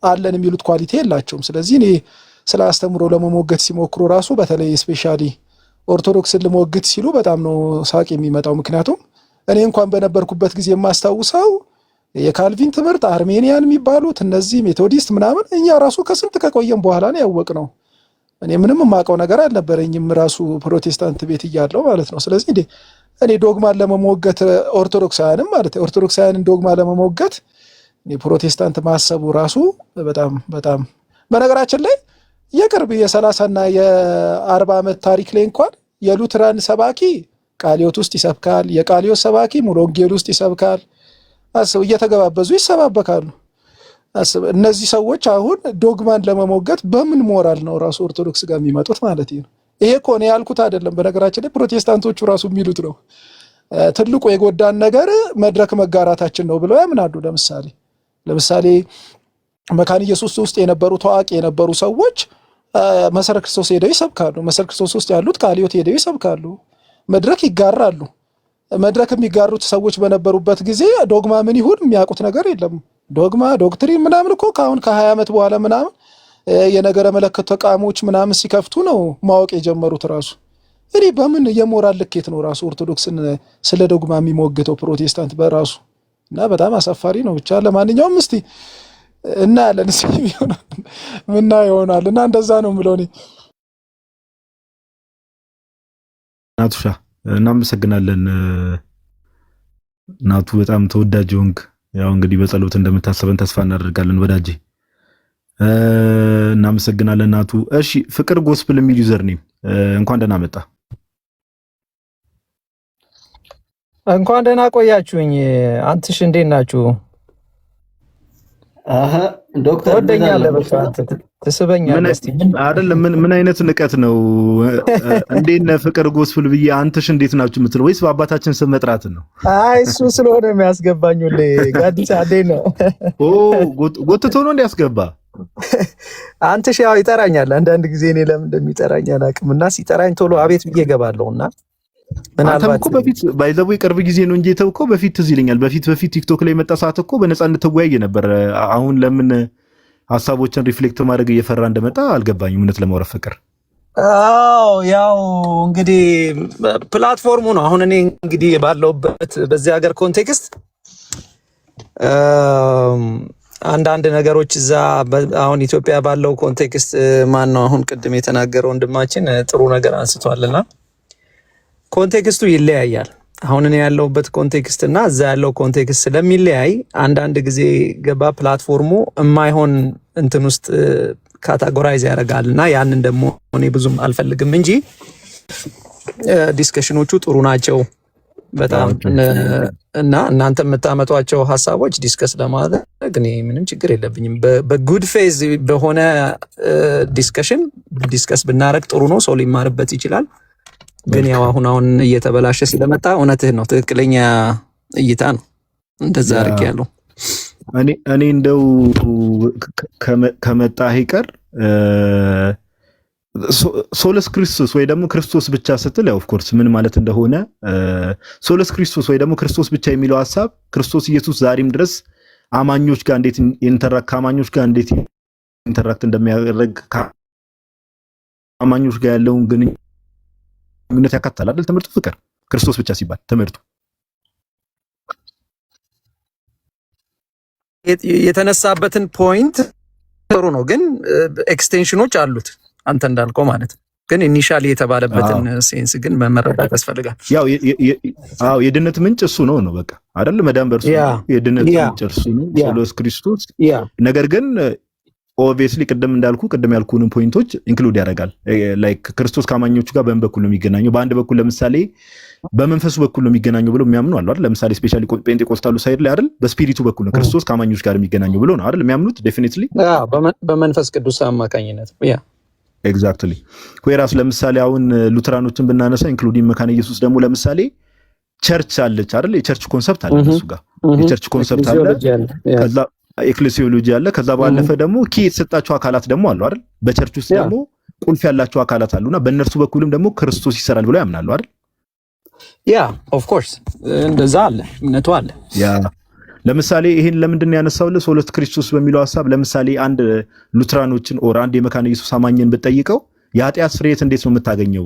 አለን የሚሉት ኳሊቲ የላቸውም። ስለዚህ እኔ ስለ አስተምሮ ለመሞገት ሲሞክሩ ራሱ በተለይ ስፔሻሊ ኦርቶዶክስን ልሞግት ሲሉ በጣም ነው ሳቅ የሚመጣው። ምክንያቱም እኔ እንኳን በነበርኩበት ጊዜ የማስታውሰው የካልቪን ትምህርት አርሜኒያን የሚባሉት እነዚህ ሜቶዲስት ምናምን እኛ ራሱ ከስንት ከቆየም በኋላ ነው ያወቅነው። እኔ ምንም የማውቀው ነገር አልነበረኝም ራሱ ፕሮቴስታንት ቤት እያለሁ ማለት ነው። ስለዚህ እኔ ዶግማን ለመሞገት ኦርቶዶክሳውያንም ማለት ኦርቶዶክሳውያንን ዶግማ ለመሞገት እኔ ፕሮቴስታንት ማሰቡ ራሱ በጣም በጣም በነገራችን ላይ የቅርብ የ30 እና የ40 ዓመት ታሪክ ላይ እንኳን የሉትራን ሰባኪ ቃሊዮት ውስጥ ይሰብካል፣ የቃሊዮት ሰባኪ ሙሉ ወንጌል ውስጥ ይሰብካል። አስብ፣ እየተገባበዙ ይሰባበካሉ። አስብ፣ እነዚህ ሰዎች አሁን ዶግማን ለመሞገት በምን ሞራል ነው ራሱ ኦርቶዶክስ ጋር የሚመጡት ማለት ነው? ይሄ እኮ ነው ያልኩት አይደለም። በነገራችን ላይ ፕሮቴስታንቶቹ ራሱ የሚሉት ነው። ትልቁ የጎዳን ነገር መድረክ መጋራታችን ነው ብለው ያምናሉ። ለምሳሌ መካነ ኢየሱስ ውስጥ የነበሩ ታዋቂ የነበሩ ሰዎች መሰረ ክርስቶስ ሄደው ይሰብካሉ። መሰረ ክርስቶስ ውስጥ ያሉት ቃሊዮት ሄደው ይሰብካሉ። መድረክ ይጋራሉ። መድረክ የሚጋሩት ሰዎች በነበሩበት ጊዜ ዶግማ ምን ይሁን የሚያውቁት ነገር የለም። ዶግማ ዶክትሪን ምናምን እኮ ከአሁን ከ20 ዓመት በኋላ ምናምን የነገረ መለኮት ተቋሞች ምናምን ሲከፍቱ ነው ማወቅ የጀመሩት ራሱ። እኔ በምን የሞራል ልኬት ነው ራሱ ኦርቶዶክስን ስለ ዶግማ የሚሞግተው ፕሮቴስታንት በራሱ? እና በጣም አሳፋሪ ነው። ብቻ ለማንኛውም እስቲ እናያለን ምና ይሆናል እና እንደዛ ነው የምለው እኔ። ናቱሻ እናመሰግናለን። ናቱ በጣም ተወዳጅ ሆንክ። ያው እንግዲህ በጸሎት እንደምታስበን ተስፋ እናደርጋለን ወዳጄ። እናመሰግናለን ናቱ። እሺ ፍቅር ጎስፕል የሚል ዩዘር ኔም እንኳን ደህና መጣ። እንኳን ደህና ቆያችሁኝ። አንተሽ እንዴት ናችሁ? ዶክተር ወደኛለህ በቃ ትስበኛለህ። እስቲ አይደለም ምን አይነት ንቀት ነው? እንዴት ነህ ፍቅር ጎስፕል ብዬ አንተሽ እንዴት ናችሁ የምትለው ወይስ በአባታችን ስም መጥራት ነው? አይ እሱ ስለሆነ የሚያስገባኝ ሁሌ ጋዲሳ እንዴት ነው? ኦ ጎትቶ ነው እንዲያስገባ። አንተሽ ያው ይጠራኛል አንዳንድ ጊዜ። እኔ ለምን እንደሚጠራኝ አላውቅም፣ እና ሲጠራኝ ቶሎ አቤት ብዬ እገባለሁና አንተም እኮ በፊት ባይዘው ቅርብ ጊዜ ነው እንጂ የተውከው በፊት ትዝ ይለኛል። በፊት ቲክቶክ ላይ መጣ ሰዓት እኮ በነፃነት ተወያየ ነበር። አሁን ለምን ሀሳቦችን ሪፍሌክት ማድረግ እየፈራ እንደመጣ አልገባኝም። እውነት ለማውራት ፍቅር አዎ ያው እንግዲህ ፕላትፎርሙ ነው። አሁን እኔ እንግዲህ ባለውበት በዚህ ሀገር ኮንቴክስት አንዳንድ ነገሮች እዛ አሁን ኢትዮጵያ ባለው ኮንቴክስት ማን ነው አሁን ቅድም የተናገረው ወንድማችን ጥሩ ነገር አንስቷልና ኮንቴክስቱ ይለያያል። አሁን እኔ ያለውበት ኮንቴክስት እና እዛ ያለው ኮንቴክስት ስለሚለያይ አንዳንድ ጊዜ ገባ ፕላትፎርሙ የማይሆን እንትን ውስጥ ካታጎራይዝ ያደርጋልና ያንን ደግሞ እኔ ብዙም አልፈልግም እንጂ ዲስከሽኖቹ ጥሩ ናቸው በጣም እና እናንተ የምታመጧቸው ሀሳቦች ዲስከስ ለማድረግ እኔ ምንም ችግር የለብኝም። በጉድ ፌዝ በሆነ ዲስከሽን ዲስከስ ብናረግ ጥሩ ነው፣ ሰው ሊማርበት ይችላል። ግን ያው አሁን እየተበላሸ ስለመጣ እውነትህ ነው፣ ትክክለኛ እይታ ነው። እንደዛ አድርግ ያለው እኔ እንደው ከመጣ ይቀር ሶለስ ክርስቶስ ወይ ደግሞ ክርስቶስ ብቻ ስትል ያው ኦፍ ኮርስ ምን ማለት እንደሆነ ሶለስ ክርስቶስ ወይ ደግሞ ክርስቶስ ብቻ የሚለው ሐሳብ ክርስቶስ ኢየሱስ ዛሬም ድረስ አማኞች ጋር እንዴት ኢንተራክት እንደሚያደርግ አማኞች ጋር ያለውን ግንኙነት ያካትታል አይደል? ትምህርቱ ፍቅር ክርስቶስ ብቻ ሲባል ትምህርቱ የተነሳበትን ፖይንት ጥሩ ነው፣ ግን ኤክስቴንሽኖች አሉት አንተ እንዳልከው ማለት ነው። ግን ኢኒሻሊ የተባለበትን ሴንስ ግን መረዳት ያስፈልጋል። ያው የድነት ምንጭ እሱ ነው በቃ አይደል? መዳን በእርሱ ነው። የድነት ምንጭ እርሱ ነው ኢየሱስ ክርስቶስ። ነገር ግን ኦብቪየስሊ ቅድም ያልኩንን ፖይንቶች ኢንክሉድ ያደርጋል። ላይክ ክርስቶስ ከአማኞቹ ጋር በምን በኩል ነው የሚገናኘው? በአንድ በኩል ለምሳሌ በመንፈሱ በኩል ነው የሚገናኘው ብለው የሚያምኑ አሉ አይደል? ለምሳሌ ስፔሻሊ ጴንጤቆስታሉ ሳይድ ላይ አይደል? በስፒሪቱ በኩል ነው ክርስቶስ ከአማኞች ጋር የሚገናኘው ብለው ነው አይደል የሚያምኑት? ዴፊኒትሊ በመንፈስ ቅዱስ አማካኝነት ኤግዛክትሊ። ወይራስ ለምሳሌ አሁን ሉተራኖችን ብናነሳ ኢንክሉዲንግ መካነ ኢየሱስ ደግሞ ለምሳሌ ቸርች አለች አይደል? የቸርች ኮንሰፕት አለ እሱ ጋር የቸርች ኮንሰፕት አለ። ከዛ ኤክሌሲዮሎጂ አለ። ከዛ ባለፈ ደግሞ ኪ የተሰጣቸው አካላት ደግሞ አሉ አይደል? በቸርች ውስጥ ደግሞ ቁልፍ ያላቸው አካላት አሉና በእነርሱ በኩልም ደግሞ ክርስቶስ ይሰራል ብለው ያምናሉ አይደል? ኦፍ ኮርስ እንደዛ አለ፣ እምነቱ አለ። ለምሳሌ ይሄን ለምንድን ነው ያነሳውልህ? ሶሎስ ክርስቶስ በሚለው ሐሳብ ለምሳሌ አንድ ሉትራኖችን ኦር አንድ የመካነ ኢየሱስ አማኝን ብትጠይቀው የኃጢአት ስርየት እንዴት ነው የምታገኘው?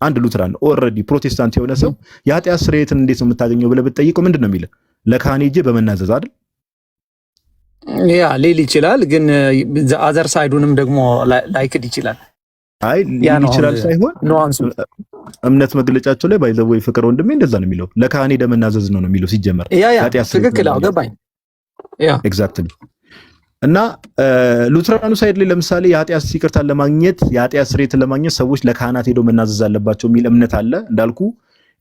አንድ ሉትራን ኦልሬዲ ፕሮቴስታንት የሆነ ሰው የኃጢአት ስርየትን እንዴት ነው የምታገኘው ብለህ ብትጠይቀው ምንድን ነው የሚልህ? ለካህኔ ሄጄ በመናዘዝ አይደል? ሊል ይችላል፣ ግን አዘር ሳይዱንም ደግሞ ላይክድ ይችላል። አይ ሊል ይችላል ሳይሆን እምነት መግለጫቸው ላይ ባይዘው ፍቅር ወንድሜ እንደዛ ነው የሚለው። ለካህኔ ደመናዘዝ ነው የሚለው ሲጀመር። ትክክል ገባኝ። ኤግዛክትሊ። እና ሉትራኑ ሳይድ ላይ ለምሳሌ የኃጢአት ይቅርታን ለማግኘት የኃጢአት ስርየትን ለማግኘት ሰዎች ለካህናት ሄደው መናዘዝ አለባቸው የሚል እምነት አለ። እንዳልኩ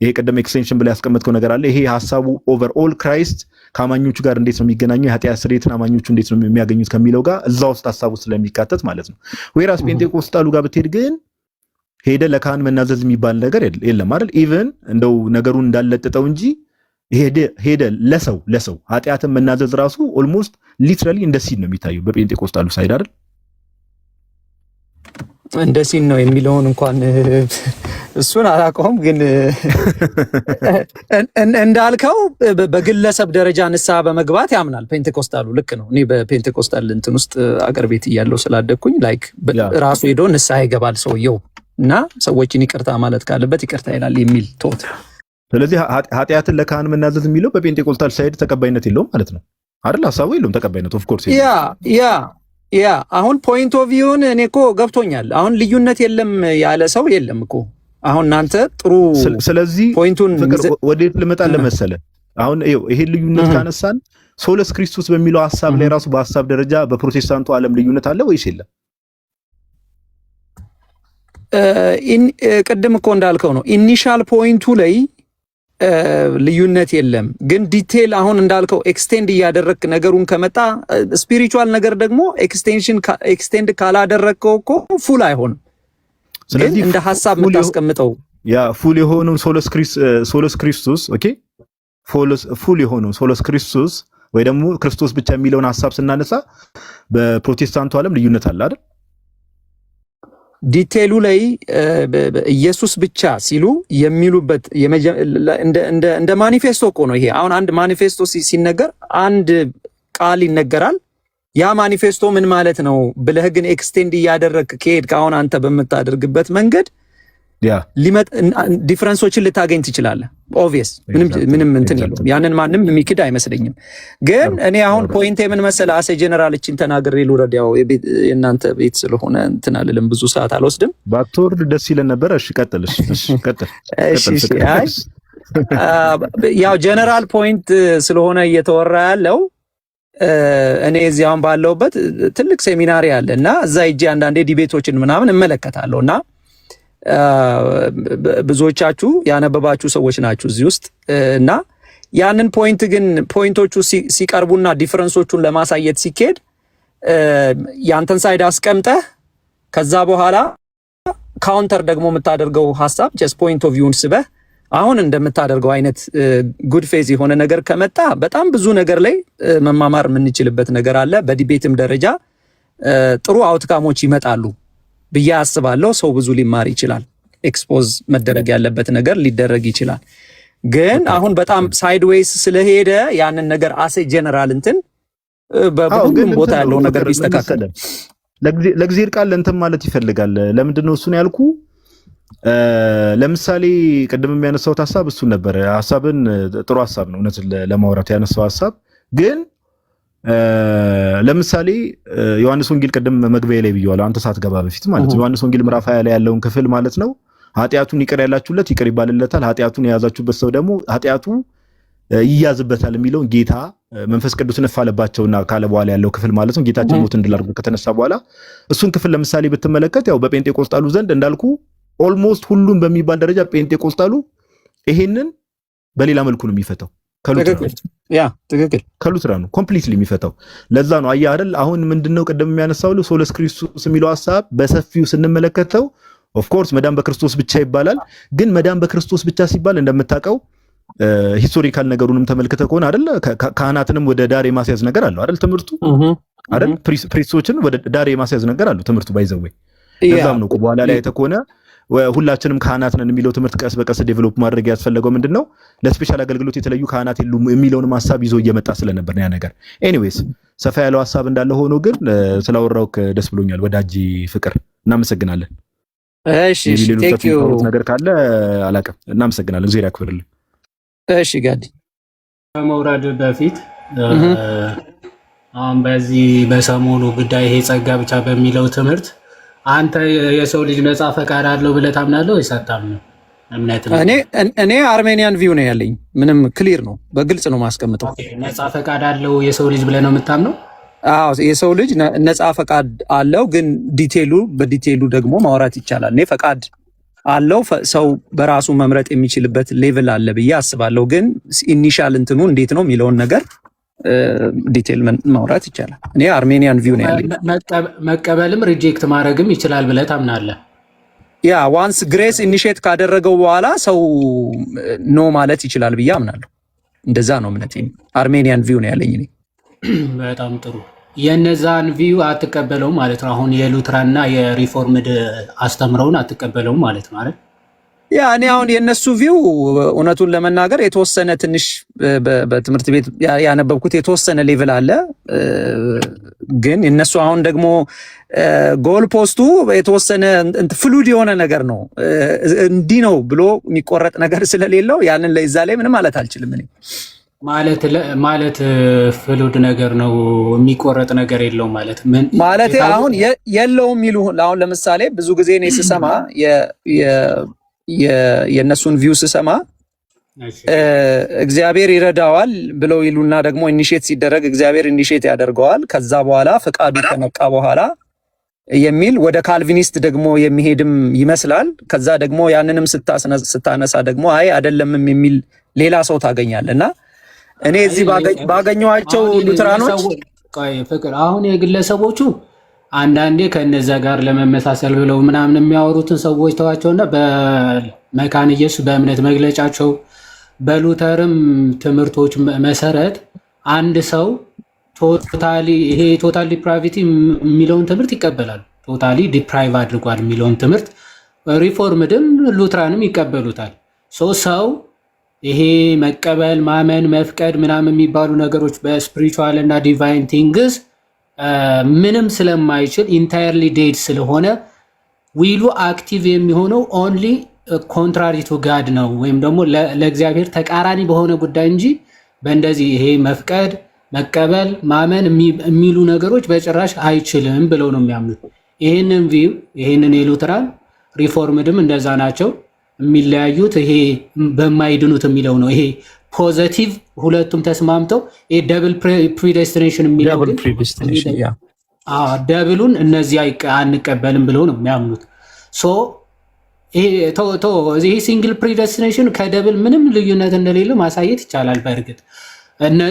ይሄ ቀደም ኤክስቴንሽን ብላ ያስቀመጥከው ነገር አለ። ይሄ ሐሳቡ ኦቨርኦል ክራይስት ከአማኞቹ ጋር እንዴት ነው የሚገናኘው፣ የኃጢአት ስርየትን አማኞቹ እንዴት ነው የሚያገኙት ከሚለው ጋር እዛ ውስጥ ሐሳቡ ስለሚካተት ማለት ነው። ወይራስ ጴንጤቆስጣሉ ጋር ብትሄድ ግን ሄደ ለካህን መናዘዝ የሚባል ነገር የለም አይደል? ኢቭን እንደው ነገሩን እንዳለጠጠው እንጂ ሄደ ለሰው ኃጢአትን መናዘዝ ራሱ ኦልሞስት ሊትራሊ እንደ ሲን ነው የሚታየው በጴንጤቆስጣሉ ሳይድ አይደል? እንደ ሲን ነው የሚለውን እንኳን እሱን አላውቀውም፣ ግን እንዳልከው በግለሰብ ደረጃ ንስሐ በመግባት ያምናል ፔንቴኮስታሉ። ልክ ነው። እኔ በፔንቴኮስታል እንትን ውስጥ አገር ቤት እያለሁ ስላደግኩኝ ላይክ ራሱ ሄዶ ንስሐ ይገባል ሰውየው እና ሰዎችን ይቅርታ ማለት ካለበት ይቅርታ ይላል የሚል ቶት። ስለዚህ ኃጢአትን ለካህን መናዘዝ የሚለው በፔንቴኮስታል ሳይድ ተቀባይነት የለውም ማለት ነው አይደል? ሐሳቡ የለውም ተቀባይነት። ኦፍ ኮርስ አሁን ፖይንት ኦፍ ቪውን እኔ እኮ ገብቶኛል። አሁን ልዩነት የለም ያለ ሰው የለም እኮ። አሁን እናንተ ጥሩ ስለዚህ ፖይንቱን ወዴት ልመጣልህ መሰለህ? አሁን ይሄን ልዩነት ካነሳን ሶለስ ክርስቶስ በሚለው ሐሳብ ላይ ራሱ በሐሳብ ደረጃ በፕሮቴስታንቱ ዓለም ልዩነት አለ ወይስ የለም? ቅድም እኮ እንዳልከው ነው ኢኒሻል ፖይንቱ ላይ ልዩነት የለም፣ ግን ዲቴል አሁን እንዳልከው ኤክስቴንድ እያደረግክ ነገሩን ከመጣ ስፒሪቹዋል ነገር ደግሞ ኤክስቴንድ ካላደረግከው እኮ ፉል አይሆንም። ስለዚህ እንደ ሐሳብ የምታስቀምጠው ፉል የሆነው ሶሎስ ክርስቶስ ኦኬ፣ ፉል የሆነው ሶሎስ ክርስቶስ ወይ ደግሞ ክርስቶስ ብቻ የሚለውን ሐሳብ ስናነሳ በፕሮቴስታንቱ ዓለም ልዩነት አለ አይደል? ዲቴሉ ላይ ኢየሱስ ብቻ ሲሉ የሚሉበት እንደ ማኒፌስቶ እኮ ነው ይሄ። አሁን አንድ ማኒፌስቶ ሲነገር አንድ ቃል ይነገራል። ያ ማኒፌስቶ ምን ማለት ነው ብለህ ግን ኤክስቴንድ እያደረግክ ከሄድክ አሁን አንተ በምታደርግበት መንገድ ዲፍረንሶችን ልታገኝ ትችላለህ። ኦብቪየስ ምንም እንትን የለውም። ያንን ማንም የሚክድ አይመስለኝም። ግን እኔ አሁን ፖይንት ምን መሰለህ አሴ ጀነራልችን ተናግሬ ልውረድ። ያው የእናንተ ቤት ስለሆነ እንትን አልልም፣ ብዙ ሰዓት አልወስድም። ባትወርድ ደስ ይለን ነበር። እሺ ቀጥል። ያው ጀነራል ፖይንት ስለሆነ እየተወራ ያለው እኔ እዚህ አሁን ባለሁበት ትልቅ ሴሚናሪ አለ እና እዛ ሂጄ አንዳንዴ ዲቤቶችን ምናምን እመለከታለሁ እና ብዙዎቻችሁ ያነበባችሁ ሰዎች ናችሁ እዚህ ውስጥ እና ያንን ፖይንት ግን ፖይንቶቹ ሲቀርቡና ዲፈረንሶቹን ለማሳየት ሲኬድ ያንተን ሳይድ አስቀምጠህ ከዛ በኋላ ካውንተር ደግሞ የምታደርገው ሐሳብ ጀስት ፖይንት ኦፍ ቪውን ስበህ አሁን እንደምታደርገው አይነት ጉድ ፌዝ የሆነ ነገር ከመጣ በጣም ብዙ ነገር ላይ መማማር የምንችልበት ነገር አለ። በዲቤትም ደረጃ ጥሩ አውትካሞች ይመጣሉ ብዬ አስባለሁ። ሰው ብዙ ሊማር ይችላል። ኤክስፖዝ መደረግ ያለበት ነገር ሊደረግ ይችላል። ግን አሁን በጣም ሳይድዌይስ ስለሄደ ያንን ነገር አሴ ጀነራል እንትን በሁሉም ቦታ ያለው ነገር ቢስተካከል ለእግዚአብሔር ቃል እንትን ማለት ይፈልጋል። ለምንድን ነው እሱን ያልኩ? ለምሳሌ ቅድም የሚያነሳውት ሐሳብ እሱን ነበር። ሐሳብን ጥሩ ሐሳብ ነው እውነት ለማውራት ያነሳው ሐሳብ ግን ለምሳሌ ዮሐንስ ወንጌል ቀደም መግቢያ ላይ ብየዋለሁ፣ አንተ ሳትገባ በፊት ማለት ነው። ዮሐንስ ወንጌል ምዕራፍ 20 ላይ ያለውን ክፍል ማለት ነው። ኃጢአቱን ይቅር ያላችሁለት ይቅር ይባልለታል፣ ኃጢአቱን የያዛችሁበት ሰው ደግሞ ኃጢአቱ ይያዝበታል የሚለውን ጌታ መንፈስ ቅዱስ ነፋለባቸውና ካለ በኋላ ያለው ክፍል ማለት ነው። ጌታችን ሞት እንድል አድርጎ ከተነሳ በኋላ እሱን ክፍል ለምሳሌ ብትመለከት ያው በጴንጤቆስጣሉ ዘንድ እንዳልኩ ኦልሞስት ሁሉም በሚባል ደረጃ ጴንጤቆስጣሉ ይሄንን በሌላ መልኩ ነው የሚፈታው። ከሉትራኑ ኮምፕሊትሊ የሚፈታው ለዛ ነው። አየህ አይደል? አሁን ምንድነው ቀደም የሚያነሳው ሶለስ ክርስቶስ የሚለው ሐሳብ በሰፊው ስንመለከተው ኦፍ ኮርስ መዳን በክርስቶስ ብቻ ይባላል። ግን መዳን በክርስቶስ ብቻ ሲባል እንደምታውቀው ሂስቶሪካል ነገሩንም ተመልክተ ከሆነ አይደል ካህናትንም ወደ ዳር የማስያዝ ነገር አለው አይደል ትምህርቱ አይደል ፕሪስቶችን ወደ ዳር የማስያዝ ነገር አለው ትምህርቱ ባይዘው። ለዛም ነው በኋላ ላይ ተኮነ ሁላችንም ካህናት ነን የሚለው ትምህርት ቀስ በቀስ ዴቨሎፕ ማድረግ ያስፈልገው ምንድነው ለስፔሻል አገልግሎት የተለዩ ካህናት የሉም የሚለውን ሐሳብ ይዞ እየመጣ ስለነበር ነው ያ ነገር። ኤኒዌይስ ሰፋ ያለው ሐሳብ እንዳለ ሆኖ ግን ስላወራው ደስ ብሎኛል ወዳጅ ፍቅር፣ እናመሰግናለን። እሺ ቴንክ ዩ ነገር ካለ አላቀም፣ እናመሰግናለን። እግዚአብሔር ያክብርልን። እሺ ጋዲ ከመውረድ በፊት አሁን በዚህ በሰሞኑ ጉዳይ ይሄ ጸጋ ብቻ በሚለው ትምህርት አንተ የሰው ልጅ ነፃ ፈቃድ አለው ብለህ ታምናለህ ወይስ አታምንም? እኔ አርሜኒያን ቪው ነው ያለኝ። ምንም ክሊር ነው፣ በግልጽ ነው ማስቀምጠው። ነፃ ፈቃድ አለው የሰው ልጅ ብለህ ነው የምታምነው? አዎ የሰው ልጅ ነፃ ፈቃድ አለው፣ ግን በዲቴሉ ደግሞ ማውራት ይቻላል። እኔ ፈቃድ አለው ሰው በራሱ መምረጥ የሚችልበት ሌቭል አለ ብዬ አስባለሁ። ግን ኢኒሻል እንትኑ እንዴት ነው የሚለውን ነገር ዲቴል ማውራት ይቻላል። እኔ አርሜኒያን ቪው ነው ያለኝ። መቀበልም ሪጀክት ማድረግም ይችላል ብለህ ታምናለህ? ያ ዋንስ ግሬስ ኢኒሼት ካደረገው በኋላ ሰው ኖ ማለት ይችላል ብዬ አምናለሁ። እንደዛ ነው እምነቴ። አርሜኒያን ቪው ነው ያለኝ እኔ። በጣም ጥሩ። የነዛን ቪው አትቀበለውም ማለት ነው። አሁን የሉትራንና የሪፎርምድ አስተምረውን አትቀበለውም ማለት ነው አይደል? ያ እኔ አሁን የነሱ ቪው እውነቱን ለመናገር የተወሰነ ትንሽ በትምህርት ቤት ያነበብኩት የተወሰነ ሌቭል አለ። ግን የነሱ አሁን ደግሞ ጎል ፖስቱ የተወሰነ ፍሉድ የሆነ ነገር ነው። እንዲህ ነው ብሎ የሚቆረጥ ነገር ስለሌለው ያንን ለዛ ላይ ምንም ማለት አልችልም እኔ። ማለት ፍሉድ ነገር ነው የሚቆረጥ ነገር የለውም ማለት ምን ማለት አሁን የለውም የሚሉ አሁን ለምሳሌ ብዙ ጊዜ እኔ ስሰማ የነሱን ቪው ስሰማ እግዚአብሔር ይረዳዋል ብለው ይሉና ደግሞ ኢኒሼት ሲደረግ እግዚአብሔር ኢኒሼት ያደርገዋል ከዛ በኋላ ፈቃዱ ከነቃ በኋላ የሚል ወደ ካልቪኒስት ደግሞ የሚሄድም ይመስላል። ከዛ ደግሞ ያንንም ስታነሳ ደግሞ አይ አይደለምም የሚል ሌላ ሰው ታገኛለና እኔ እዚህ ባገኘዋቸው ሉትራኖች ፍቅር አሁን የግለሰቦቹ አንዳንዴ ከነዛ ጋር ለመመሳሰል ብለው ምናምን የሚያወሩትን ሰዎች ተዋቸውና በመካነ ኢየሱስ በእምነት መግለጫቸው በሉተርም ትምህርቶች መሰረት አንድ ሰው ቶታሊ ዲፕራይቪቲ የሚለውን ትምህርት ይቀበላል። ቶታሊ ዲፕራይቭ አድርጓል የሚለውን ትምህርት ሪፎርምድም ሉትራንም ይቀበሉታል። ሰው ይሄ መቀበል፣ ማመን፣ መፍቀድ ምናምን የሚባሉ ነገሮች በስፒሪቹዋል እና ዲቫይን ቲንግስ ምንም ስለማይችል ኢንታየርሊ ዴድ ስለሆነ ዊሉ አክቲቭ የሚሆነው ኦንሊ ኮንትራሪ ቱ ጋድ ነው ወይም ደግሞ ለእግዚአብሔር ተቃራኒ በሆነ ጉዳይ እንጂ በእንደዚህ ይሄ መፍቀድ፣ መቀበል፣ ማመን የሚሉ ነገሮች በጭራሽ አይችልም ብለው ነው የሚያምኑት። ይህንን ቪው ይህንን የሉትራን ሪፎርምድም እንደዛ ናቸው። የሚለያዩት ይሄ በማይድኑት የሚለው ነው። ይሄ ፖዘቲቭ ሁለቱም ተስማምተው ይሄ ደብል ፕሪዴስቲኔሽን የሚለው ደብሉን እነዚህ አንቀበልም ብለው ነው የሚያምኑት። ይሄ ሲንግል ፕሪዴስቲኔሽን ከደብል ምንም ልዩነት እንደሌለው ማሳየት ይቻላል። በእርግጥ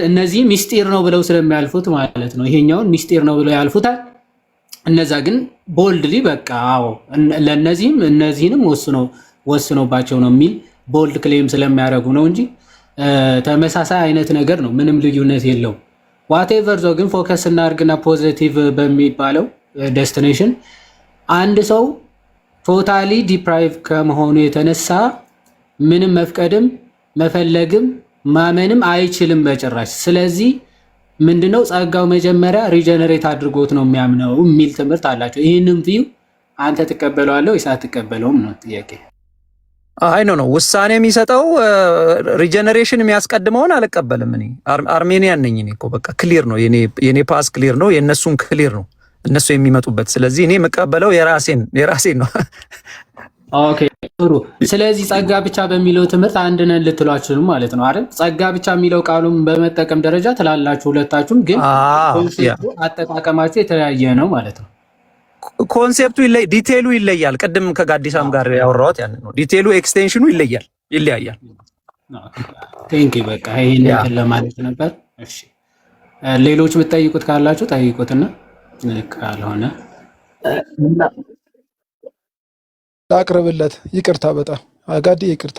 እነዚህ ሚስጢር ነው ብለው ስለሚያልፉት ማለት ነው። ይሄኛውን ሚስጢር ነው ብለው ያልፉታል። እነዛ ግን ቦልድሊ በቃ ለእነዚህም እነዚህንም ወስኖባቸው ነው የሚል ቦልድ ክሌም ስለሚያደርጉ ነው እንጂ ተመሳሳይ አይነት ነገር ነው። ምንም ልዩነት የለው። ዋቴቨር ዞ ግን ፎከስ እናድርግና ፖዚቲቭ በሚባለው ዴስቲኔሽን አንድ ሰው ቶታሊ ዲፕራይቭ ከመሆኑ የተነሳ ምንም መፍቀድም መፈለግም ማመንም አይችልም በጭራሽ። ስለዚህ ምንድነው ጸጋው መጀመሪያ ሪጀነሬት አድርጎት ነው የሚያምነው የሚል ትምህርት አላቸው። ይህንም ቪው አንተ ትቀበለዋለህ ወይስ አትቀበለውም ነው ጥያቄ። አይ ነው ውሳኔ የሚሰጠው ሪጀነሬሽን የሚያስቀድመውን አልቀበልም። እኔ አርሜኒያን ነኝ። እኔ እኮ በቃ ክሊር ነው የኔ ፓስ ክሊር ነው፣ የነሱም ክሊር ነው እነሱ የሚመጡበት። ስለዚህ እኔ የምቀበለው የራሴን ነው። ኦኬ ጥሩ። ስለዚህ ጸጋ ብቻ በሚለው ትምህርት አንድ ነን ልትሏችሁ ማለት ነው አይደል? ጸጋ ብቻ የሚለው ቃሉን በመጠቀም ደረጃ ትላላችሁ ሁለታችሁም፣ ግን አጠቃቀማችሁ የተለያየ ነው ማለት ነው። ኮንሴፕቱ ዲቴይሉ ይለያል። ቅድም ከጋዲሳም ጋር ያወራሁት ያን ነው። ዲቴይሉ ኤክስቴንሽኑ ይለያያል። ቴንክ ዩ በቃ ይሄን ለማለት ነበር። እሺ ሌሎች የምትጠይቁት ካላችሁ ጠይቁትና ካልሆነ ላቅርብለት። ይቅርታ በጣም አጋዲ ይቅርታ።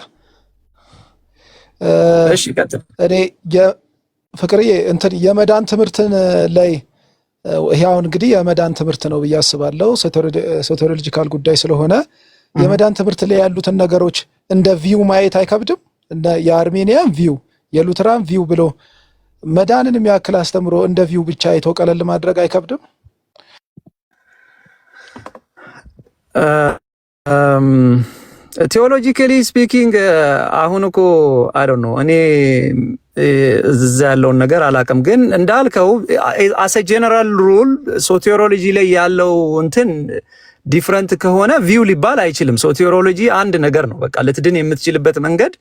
እሺ ቀጥል። እኔ ፍቅርዬ እንትን የመዳን ትምህርትን ላይ ይሄ አሁን እንግዲህ የመዳን ትምህርት ነው ብዬ አስባለሁ። ሶቴሮሎጂካል ጉዳይ ስለሆነ የመዳን ትምህርት ላይ ያሉትን ነገሮች እንደ ቪው ማየት አይከብድም? እንደ የአርሜኒያን ቪው የሉትራን ቪው ብሎ መዳንን የሚያክል አስተምሮ እንደ ቪው ብቻ አይቶ ቀለል ማድረግ አይከብድም? ቴዎሎጂካሊ ስፒኪንግ አሁን እኮ አይ ዶንት ኖ እኔ እዛ ያለውን ነገር አላውቅም፣ ግን እንዳልከው አስ ጀነራል ሩል ሶቴሮሎጂ ላይ ያለው እንትን ዲፍረንት ከሆነ ቪው ሊባል አይችልም። ሶቴሮሎጂ አንድ ነገር ነው። በቃ ልትድን የምትችልበት መንገድ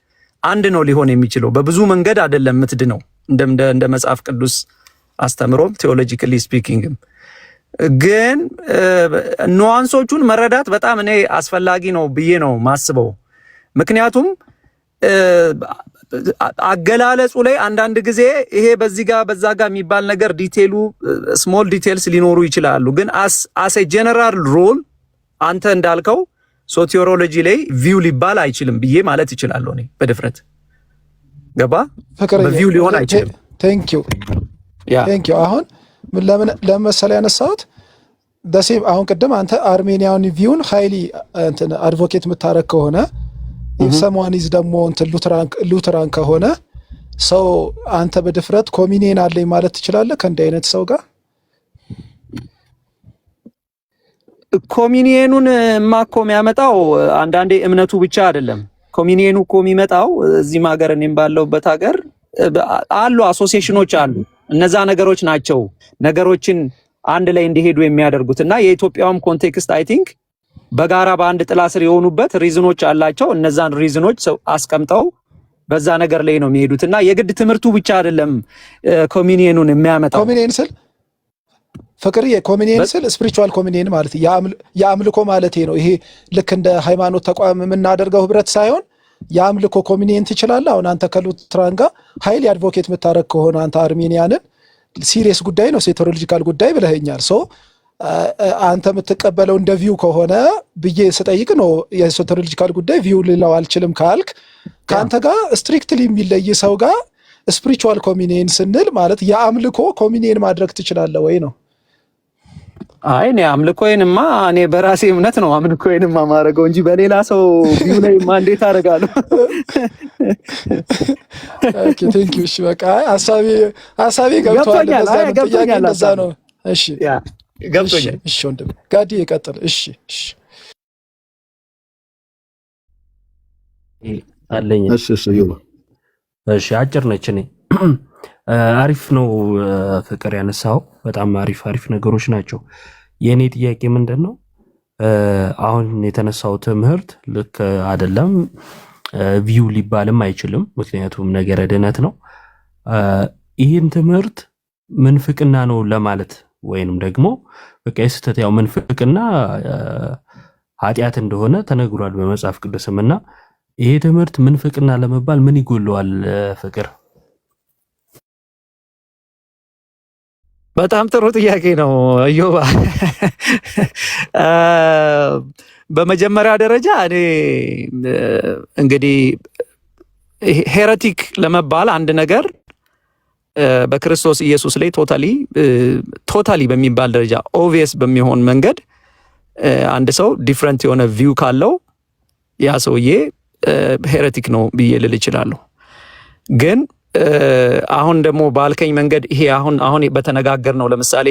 አንድ ነው ሊሆን የሚችለው። በብዙ መንገድ አይደለም የምትድነው እንደ መጽሐፍ ቅዱስ አስተምሮም ቴዎሎጂካሊ ስፒኪንግም። ግን ኑዋንሶቹን መረዳት በጣም እኔ አስፈላጊ ነው ብዬ ነው ማስበው። ምክንያቱም አገላለጹ ላይ አንዳንድ ጊዜ ይሄ በዚህ ጋር በዛ ጋር የሚባል ነገር ዲቴሉ ስሞል ዲቴልስ ሊኖሩ ይችላሉ። ግን አስ ጀነራል ሩል አንተ እንዳልከው ሶቴሮሎጂ ላይ ቪው ሊባል አይችልም ብዬ ማለት ይችላለሁ እኔ በድፍረት። ገባ? በቪው ሊሆን አይችልም። ቴንክ ዩ አሁን ለምን መሰለ ያነሳሁት ደሴም አሁን ቅድም አንተ አርሜኒያን ቪውን ሃይሊ እንትን አድቮኬት የምታረግ ከሆነ ሰሞኒዝ ደግሞ እንትን ሉትራን ከሆነ ሰው አንተ በድፍረት ኮሚኒየን አለኝ ማለት ትችላለህ ከእንዲህ አይነት ሰው ጋር? ኮሚኒየኑን ማኮ የሚያመጣው አንዳንዴ እምነቱ ብቻ አይደለም። ኮሚኒየኑ እኮ የሚመጣው እዚህም ሀገር እኔም ባለሁበት ሀገር አሉ አሶሲዬሽኖች አሉ። እነዛ ነገሮች ናቸው ነገሮችን አንድ ላይ እንዲሄዱ የሚያደርጉት እና የኢትዮጵያውም ኮንቴክስት አይ ቲንክ በጋራ በአንድ ጥላ ስር የሆኑበት ሪዝኖች አላቸው። እነዛን ሪዝኖች አስቀምጠው በዛ ነገር ላይ ነው የሚሄዱት እና የግድ ትምህርቱ ብቻ አይደለም ኮሚኒየኑን የሚያመጣው። ኮሚኒየን ስል ፍቅርዬ ኮሚኒየን ስል ስፒሪቹዋል ኮሚኒየን ማለት የአምልኮ ማለት ነው። ይሄ ልክ እንደ ሃይማኖት ተቋም የምናደርገው ህብረት ሳይሆን የአምልኮ ኮሚኒየን ትችላለህ። አሁን አንተ ከሉትራን ጋር ሃይሊ አድቮኬት የምታረግ ከሆነ አንተ አርሜኒያንን ሲሪየስ ጉዳይ ነው ሴቶሎጂካል ጉዳይ ብለኸኛል። ሶ አንተ የምትቀበለው እንደ ቪው ከሆነ ብዬ ስጠይቅ ነው የሴቶሎጂካል ጉዳይ ቪው ልለው አልችልም ካልክ ከአንተ ጋር ስትሪክትሊ የሚለይ ሰው ጋር ስፒሪቹዋል ኮሚኒየን ስንል ማለት የአምልኮ ኮሚኒየን ማድረግ ትችላለህ ወይ ነው? አይ እኔ አምልኮዬንማ እኔ በራሴ እምነት ነው አምልኮዬንማ ማረገው እንጂ በሌላ ሰው ቪው ላይ እንዴት አደርጋለሁ? ኦኬ ቴንክ ዩ። እሺ በቃ ሐሳቤ ገብቷል። እንደዛ ነው። እሺ ገብቶኛል። እሺ ወንድም ጋዲ ይቀጥል። እሺ አለኝ። እሺ አጭር ነች። እኔ አሪፍ ነው ፍቅር ያነሳው በጣም አሪፍ ነገሮች ናቸው። የእኔ ጥያቄ ምንድን ነው አሁን የተነሳው ትምህርት ልክ አይደለም፣ ቪው ሊባልም አይችልም፣ ምክንያቱም ነገረ ድነት ነው። ይህን ትምህርት ምንፍቅና ነው ለማለት ወይንም ደግሞ በቃ የስተት ያው ምንፍቅና ኃጢአት እንደሆነ ተነግሯል በመጽሐፍ ቅዱስም እና ይሄ ትምህርት ምንፍቅና ለመባል ምን ይጎለዋል ፍቅር? በጣም ጥሩ ጥያቄ ነው እዮባ። በመጀመሪያ ደረጃ እኔ እንግዲህ ሄረቲክ ለመባል አንድ ነገር በክርስቶስ ኢየሱስ ላይ ቶታሊ በሚባል ደረጃ ኦብቪየስ በሚሆን መንገድ አንድ ሰው ዲፍረንት የሆነ ቪው ካለው ያ ሰውዬ ሄረቲክ ነው ብዬ ልል እችላለሁ። ግን አሁን ደግሞ ባልከኝ መንገድ ይሄ አሁን በተነጋገር ነው ለምሳሌ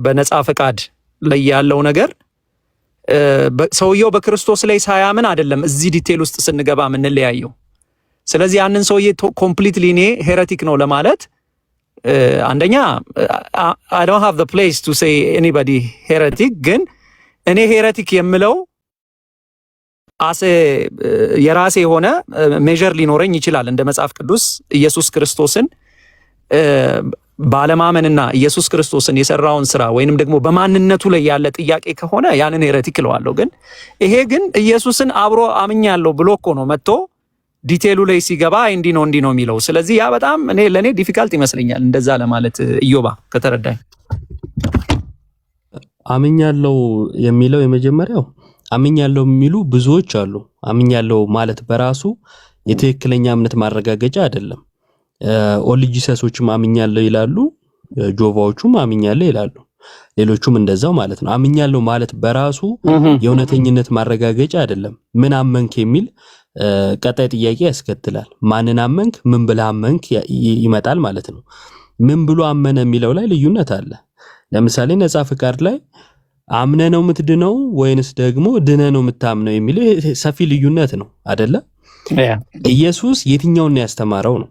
በነፃ ፈቃድ ላይ ያለው ነገር ሰውየው በክርስቶስ ላይ ሳያምን አይደለም እዚህ ዲቴል ውስጥ ስንገባ የምንለያየው። ስለዚህ ያንን ሰውዬ ኮምፕሊትሊ እኔ ሄረቲክ ነው ለማለት አንደኛ I don't have the place to say anybody heretic ግን እኔ ሄረቲክ የምለው የራሴ የሆነ ሜጀር ሊኖረኝ ይችላል። እንደ መጽሐፍ ቅዱስ ኢየሱስ ክርስቶስን ባለማመንና ኢየሱስ ክርስቶስን የሰራውን ስራ ወይንም ደግሞ በማንነቱ ላይ ያለ ጥያቄ ከሆነ ያንን ሄረቲክ እለዋለሁ። ግን ይሄ ግን ኢየሱስን አብሮ አምኛለሁ ብሎ እኮ ነው መጥቶ ዲቴሉ ላይ ሲገባ እንዲህ ነው የሚለው። ስለዚህ ያ በጣም ለኔ ዲፊካልት ይመስለኛል እንደዛ ለማለት። ኢዮባ ከተረዳኝ አምኛለሁ የሚለው የመጀመሪያው አምኛለሁ የሚሉ ብዙዎች አሉ። አምኛለሁ ማለት በራሱ የትክክለኛ እምነት ማረጋገጫ አይደለም። ኦል ጂሰሶችም አምኛለሁ ይላሉ፣ ጆቫዎቹም አምኛለሁ ይላሉ፣ ሌሎቹም እንደዛው ማለት ነው። አምኛለሁ ማለት በራሱ የእውነተኝነት ማረጋገጫ አይደለም። ምን አመንክ የሚል ቀጣይ ጥያቄ ያስከትላል። ማንን አመንክ፣ ምን ብለህ አመንክ ይመጣል ማለት ነው። ምን ብሎ አመነ የሚለው ላይ ልዩነት አለ። ለምሳሌ ነፃ ፍቃድ ላይ አምነ ነው የምትድነው ወይንስ ደግሞ ድነ ነው የምታምነው የሚለው ሰፊ ልዩነት ነው አይደለ? ኢየሱስ የትኛውን ነው ያስተማረው ነው።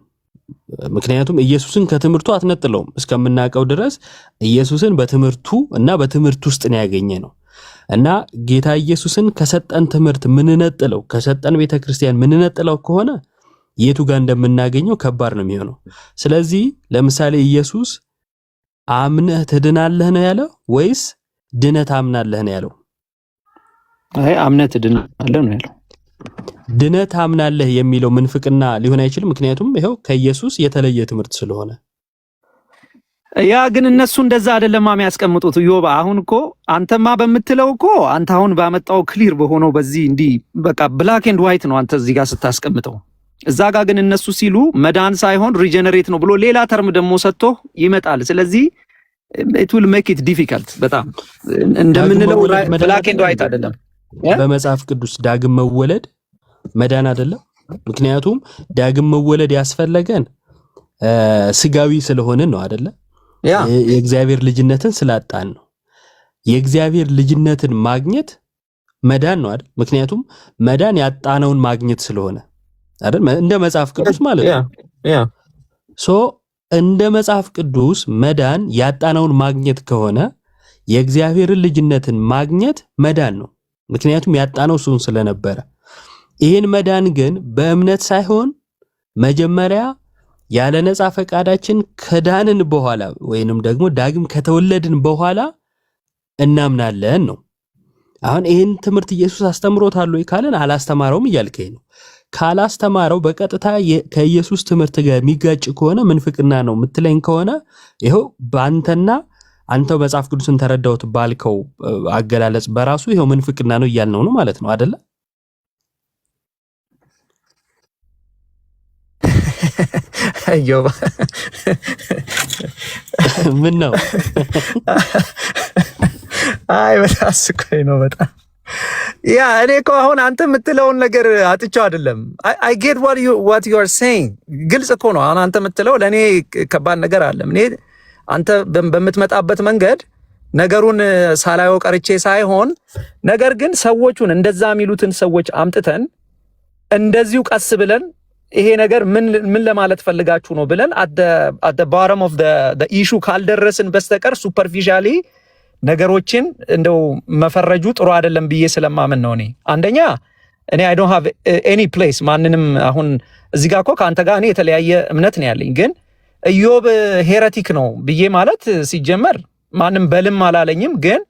ምክንያቱም ኢየሱስን ከትምህርቱ አትነጥለውም። እስከምናውቀው ድረስ ኢየሱስን በትምህርቱ እና በትምህርት ውስጥ ነው ያገኘ ነው። እና ጌታ ኢየሱስን ከሰጠን ትምህርት ምንነጥለው ከሰጠን ቤተክርስቲያን ምንነጥለው ከሆነ የቱ ጋር እንደምናገኘው ከባድ ነው የሚሆነው። ስለዚህ ለምሳሌ ኢየሱስ አምነህ ትድናለህ ነው ያለው ወይስ ድነህ ታምናለህ ነው ያለው? አይ አምነህ ትድናለህ ነው ያለው። ድነህ ታምናለህ የሚለው ምንፍቅና ሊሆን አይችልም። ምክንያቱም ይሄው ከኢየሱስ የተለየ ትምህርት ስለሆነ። ያ ግን እነሱ እንደዛ አይደለም የሚያስቀምጡት። ዮባ አሁን እኮ አንተማ በምትለው እኮ አንተ አሁን ባመጣው ክሊር በሆነው በዚህ እንዲህ በቃ ብላክ ኤንድ ዋይት ነው አንተ እዚህ ጋር ስታስቀምጠው። እዛ ጋር ግን እነሱ ሲሉ መዳን ሳይሆን ሪጀነሬት ነው ብሎ ሌላ ተርም ደግሞ ሰጥቶ ይመጣል። ስለዚህ it will make it difficult በጣም እንደምንለው ብላክ ኤንድ ዋይት አይደለም። በመጽሐፍ ቅዱስ ዳግም መወለድ መዳን አይደለም። ምክንያቱም ዳግም መወለድ ያስፈለገን ስጋዊ ስለሆነ ነው አይደለ? የእግዚአብሔር ልጅነትን ስላጣን ነው። የእግዚአብሔር ልጅነትን ማግኘት መዳን ነው አይደል? ምክንያቱም መዳን ያጣነውን ማግኘት ስለሆነ አይደል? እንደ መጽሐፍ ቅዱስ ማለት ነው። ሶ እንደ መጽሐፍ ቅዱስ መዳን ያጣነውን ማግኘት ከሆነ የእግዚአብሔርን ልጅነትን ማግኘት መዳን ነው። ምክንያቱም ያጣነው እሱን ስለነበረ። ይህን መዳን ግን በእምነት ሳይሆን መጀመሪያ ያለ ነፃ ፈቃዳችን ከዳንን በኋላ ወይንም ደግሞ ዳግም ከተወለድን በኋላ እናምናለን ነው። አሁን ይህን ትምህርት ኢየሱስ አስተምሮታል ወይ ካለን አላስተማረውም እያልከኝ ነው። ካላስተማረው በቀጥታ ከኢየሱስ ትምህርት ጋር የሚጋጭ ከሆነ ምንፍቅና ነው የምትለኝ ከሆነ ይሄው በአንተና አንተው መጽሐፍ ቅዱስን ተረዳውት ባልከው አገላለጽ በራሱ ይሄው ምንፍቅና ነው እያልነው ነው ማለት ነው አይደለ? አየው ምን ነው? አይ በጣም አስቆይ ነው በጣም ያ እኔ እኮ አሁን አንተ የምትለውን ነገር አጥቻው አይደለም። I get what you are saying ግልጽ እኮ ነው። አሁን አንተ የምትለው ለኔ ከባድ ነገር አለ። እኔ አንተ በምትመጣበት መንገድ ነገሩን ሳላየው ቀርቼ ሳይሆን ነገር ግን ሰዎቹን እንደዛ የሚሉትን ሰዎች አምጥተን እንደዚሁ ቀስ ብለን ይሄ ነገር ምን ለማለት ፈልጋችሁ ነው ብለን at the bottom of the issue ካልደረስን በስተቀር ሱፐርፊሻሊ ነገሮችን እንደው መፈረጁ ጥሩ አይደለም ብዬ ስለማመን ነው። አንደኛ እኔ I don't have any place ማንንም አሁን እዚህ ጋር እኮ ካንተ ጋር እኔ የተለያየ እምነት ነው ያለኝ። ግን ኢዮብ ሄረቲክ ነው ብዬ ማለት ሲጀመር ማንም በልም አላለኝም። ግን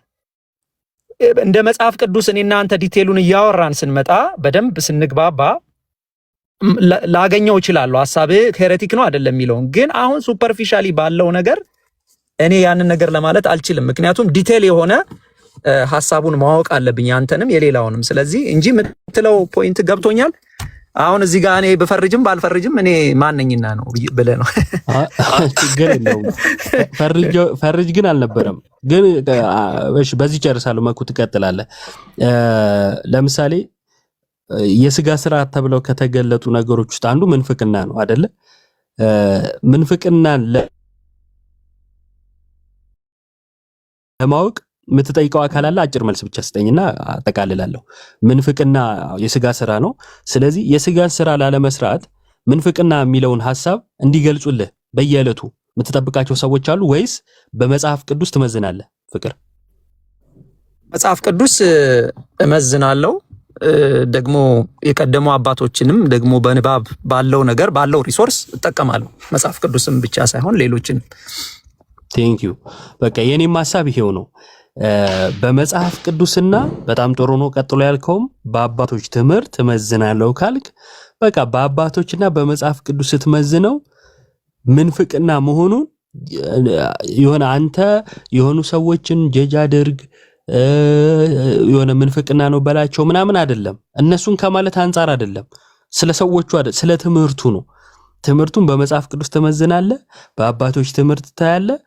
እንደ መጽሐፍ ቅዱስ እኔና አንተ ዲቴሉን እያወራን ስንመጣ በደንብ ስንግባባ ላገኘው እችላለሁ ሐሳብህ ሄረቲክ ነው አይደለም የሚለውን። ግን አሁን ሱፐርፊሻሊ ባለው ነገር እኔ ያንን ነገር ለማለት አልችልም። ምክንያቱም ዲቴል የሆነ ሐሳቡን ማወቅ አለብኝ አንተንም የሌላውንም። ስለዚህ እንጂ የምትለው ፖይንት ገብቶኛል። አሁን እዚህ ጋር እኔ በፈርጅም ባልፈርጅም እኔ ማንነኝና ነው ብለህ ነው። ችግር የለውም። ፈርጅ ግን አልነበረም። ግን እሺ በዚህ ጨርሳለሁ። መኩ ትቀጥላለህ። ለምሳሌ የስጋ ስርዓት ተብለው ከተገለጡ ነገሮች ውስጥ አንዱ ምንፍቅና ነው አይደለ? ምንፍቅናን ለማወቅ የምትጠይቀው አካል አለ። አጭር መልስ ብቻ ስጠኝና አጠቃልላለሁ። ምንፍቅና የስጋ ስራ ነው። ስለዚህ የስጋን ስራ ላለመስራት ምንፍቅና የሚለውን ሐሳብ እንዲገልጹልህ በየዕለቱ የምትጠብቃቸው ሰዎች አሉ ወይስ በመጽሐፍ ቅዱስ ትመዝናለህ? ፍቅር መጽሐፍ ቅዱስ እመዝናለሁ። ደግሞ የቀደሙ አባቶችንም ደግሞ በንባብ ባለው ነገር ባለው ሪሶርስ እጠቀማለሁ። መጽሐፍ ቅዱስም ብቻ ሳይሆን ሌሎችን። ቴንክ ዩ። በቃ የኔም ሐሳብ ይሄው ነው። በመጽሐፍ ቅዱስና በጣም ጥሩ ነው። ቀጥሎ ያልከውም በአባቶች ትምህርት እመዝናለሁ ካልክ በቃ በአባቶችና በመጽሐፍ ቅዱስ ስትመዝነው ምንፍቅና መሆኑን የሆነ አንተ የሆኑ ሰዎችን ጀጅ አድርግ የሆነ ምንፍቅና ነው በላቸው ምናምን አይደለም። እነሱን ከማለት አንፃር አይደለም፣ ስለ ሰዎቹ አይደለም፣ ስለ ትምህርቱ ነው። ትምህርቱን በመጽሐፍ ቅዱስ ትመዝናለህ፣ በአባቶች ትምህርት ታያለህ።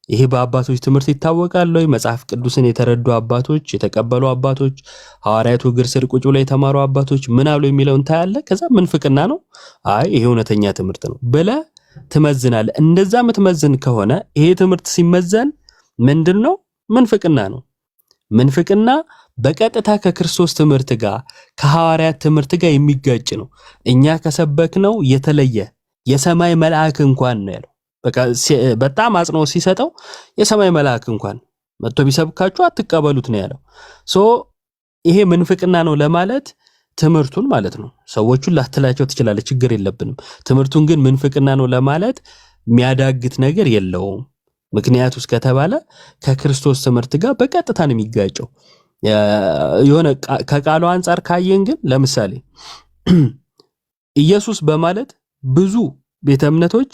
ይሄ በአባቶች ትምህርት ይታወቃል ወይ? መጽሐፍ ቅዱስን የተረዱ አባቶች፣ የተቀበሉ አባቶች፣ ሐዋርያቱ እግር ስር ቁጭ ብለው የተማሩ አባቶች ምን አሉ የሚለውን ታያለህ። ከዛ ምንፍቅና ነው፣ አይ ይሄ እውነተኛ ትምህርት ነው ብለህ ትመዝናለህ። እንደዛ የምትመዝን ከሆነ ይሄ ትምህርት ሲመዘን ምንድነው? ምንፍቅና ነው። ምንፍቅና በቀጥታ ከክርስቶስ ትምህርት ጋር ከሐዋርያት ትምህርት ጋር የሚጋጭ ነው። እኛ ከሰበክነው የተለየ የሰማይ መልአክ እንኳን ነው ያለው። በቃ በጣም አጽንኦት ሲሰጠው የሰማይ መልአክ እንኳን መጥቶ ቢሰብካችሁ አትቀበሉት ነው ያለው። ሶ ይሄ ምንፍቅና ነው ለማለት ትምህርቱን ማለት ነው። ሰዎቹን ላትላቸው ትችላለህ፣ ችግር የለብንም። ትምህርቱን ግን ምንፍቅና ነው ለማለት የሚያዳግት ነገር የለውም። ምክንያቱስ ከተባለ ከክርስቶስ ትምህርት ጋር በቀጥታ ነው የሚጋጨው። የሆነ ከቃሉ አንፃር ካየን ግን ለምሳሌ ኢየሱስ በማለት ብዙ ቤተ እምነቶች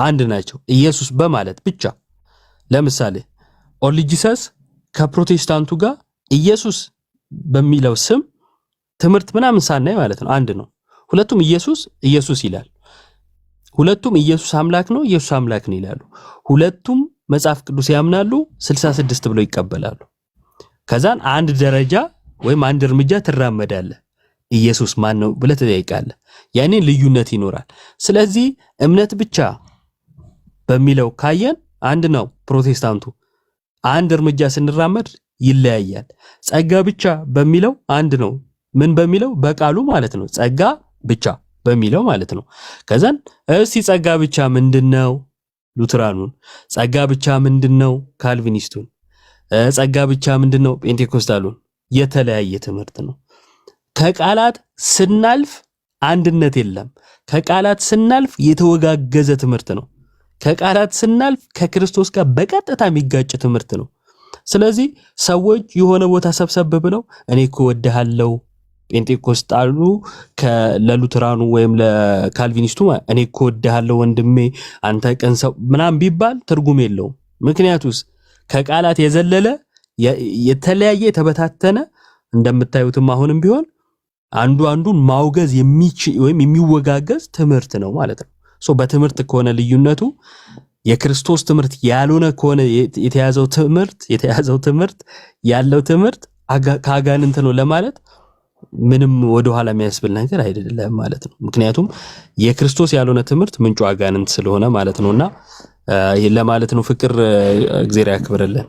አንድ ናቸው። ኢየሱስ በማለት ብቻ ለምሳሌ ኦንሊ ጂሰስ ከፕሮቴስታንቱ ጋር ኢየሱስ በሚለው ስም ትምህርት ምናምን ሳናይ ማለት ነው አንድ ነው። ሁለቱም ኢየሱስ ኢየሱስ ይላል። ሁለቱም ኢየሱስ አምላክ ነው ኢየሱስ አምላክ ነው ይላሉ። ሁለቱም መጽሐፍ ቅዱስ ያምናሉ 66 ብለው ይቀበላሉ። ከዛን አንድ ደረጃ ወይም አንድ እርምጃ ትራመዳለህ። ኢየሱስ ማን ነው ብለህ ትጠይቃለህ። ያኔ ልዩነት ይኖራል። ስለዚህ እምነት ብቻ በሚለው ካየን አንድ ነው ፕሮቴስታንቱ። አንድ እርምጃ ስንራመድ ይለያያል። ጸጋ ብቻ በሚለው አንድ ነው። ምን በሚለው በቃሉ ማለት ነው። ጸጋ ብቻ በሚለው ማለት ነው። ከዛን እስቲ ጸጋ ብቻ ምንድነው? ሉትራኑን ጸጋ ብቻ ምንድነው? ካልቪኒስቱን ጸጋ ብቻ ምንድነው? ጴንቴኮስታሉን። የተለያየ ትምህርት ነው። ከቃላት ስናልፍ አንድነት የለም። ከቃላት ስናልፍ የተወጋገዘ ትምህርት ነው። ከቃላት ስናልፍ ከክርስቶስ ጋር በቀጥታ የሚጋጭ ትምህርት ነው። ስለዚህ ሰዎች የሆነ ቦታ ሰብሰብ ብለው እኔ እኮ ወድሃለሁ ጴንጤኮስጣሉ ለሉትራኑ ወይም ለካልቪኒስቱ እኔ እኮ ወድሃለሁ ወንድሜ አንተ ቀን ሰው ምናምን ቢባል ትርጉም የለውም። ምክንያቱስ ከቃላት የዘለለ የተለያየ የተበታተነ እንደምታዩትም አሁንም ቢሆን አንዱን ማውገዝ የሚችል ወይም የሚወጋገዝ ትምህርት ነው ማለት ነው። በትምህርት ከሆነ ልዩነቱ የክርስቶስ ትምህርት ያልሆነ ከሆነ የተያዘው ትምህርት ያለው ትምህርት ከአጋንንት ነው ለማለት ምንም ወደ ኋላ የሚያስብል ነገር አይደለም ማለት ነው። ምክንያቱም የክርስቶስ ያልሆነ ትምህርት ምንጩ አጋንንት ስለሆነ ማለት ነውና ይሄ ለማለት ነው። ፍቅር እግዚአብሔር ያክብርልን።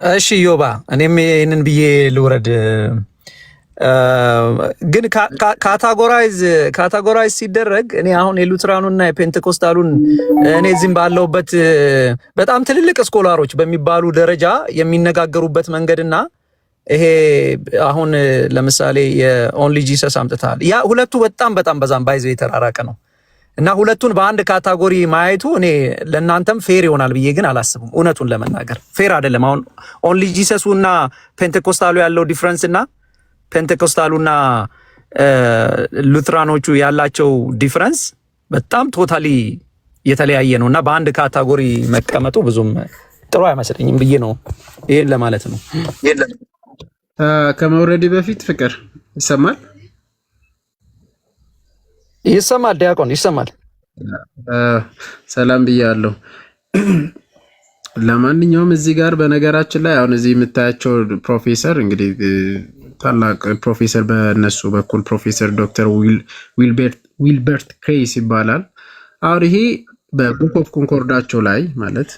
እሺ ዮባ፣ እኔም ይሄንን ብዬ ልውረድ። ግን ካታጎራይዝ ሲደረግ እኔ አሁን የሉትራኑና የፔንቴኮስታሉን እኔ እዚህም ባለውበት በጣም ትልልቅ ስኮላሮች በሚባሉ ደረጃ የሚነጋገሩበት መንገድና ይሄ አሁን ለምሳሌ የኦንሊ ጂሰስ አምጥታል። ያ ሁለቱ በጣም በዛም ባይዘው የተራራቀ ነው እና ሁለቱን በአንድ ካታጎሪ ማየቱ እኔ ለእናንተም ፌር ይሆናል ብዬ ግን አላስብም። እውነቱን ለመናገር ፌር አይደለም። አሁን ኦንሊ ጂሰሱና ፔንቴኮስታሉ ያለው ዲፍረንስ እና ፔንቴኮስታሉና ሉትራኖቹ ያላቸው ዲፍረንስ በጣም ቶታሊ የተለያየ ነው እና በአንድ ካታጎሪ መቀመጡ ብዙም ጥሩ አይመስለኝም ብዬ ነው ይሄን ለማለት ነው። ከመውረዴ በፊት ፍቅር ይሰማል? ይሰማል ዲያቆን ይሰማል። ሰላም ብያለሁ። ለማንኛውም እዚህ ጋር በነገራችን ላይ አሁን እዚህ የምታያቸው ፕሮፌሰር እንግዲህ ታላቅ ፕሮፌሰር በእነሱ በኩል ፕሮፌሰር ዶክተር ዊልበርት ክሬይስ ይባላል። አሁን ይሄ በቡክ ኦፍ ኮንኮርዳቸው ላይ ማለት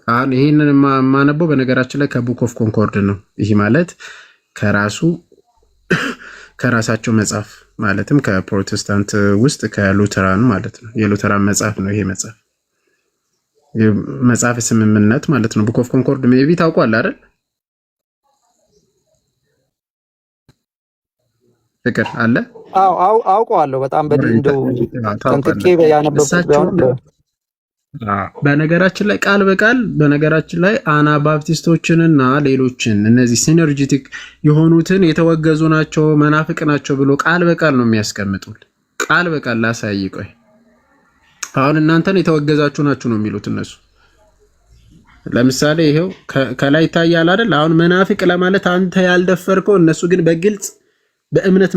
አሁን ይሄንን የማነበው በነገራችን ላይ ከቡክ ኦፍ ኮንኮርድ ነው። ይህ ማለት ከራሳቸው መጽሐፍ ማለትም ከፕሮቴስታንት ውስጥ ከሉተራን ማለት ነው። የሉተራን መጽሐፍ ነው ይሄ መጽሐፍ ስምምነት ማለት ነው። ቡክ ኦፍ ኮንኮርድ ሜቢ ታውቋል አይደል? ፍቅር አለ? አዎ አውቀዋለሁ። በጣም እንደው ጠንቅቄ ያነበብኩት ቢሆንም በነገራችን ላይ ቃል በቃል በነገራችን ላይ አናባፕቲስቶችንና ሌሎችን እነዚህ ሲነርጂቲክ የሆኑትን የተወገዙ ናቸው መናፍቅ ናቸው ብሎ ቃል በቃል ነው የሚያስቀምጡል። ቃል በቃል ላሳይ። ቆይ አሁን እናንተን የተወገዛችሁ ናችሁ ነው የሚሉት እነሱ። ለምሳሌ ይሄው ከላይ ይታያል አይደል? አሁን መናፍቅ ለማለት አንተ ያልደፈርከው፣ እነሱ ግን በግልጽ በእምነት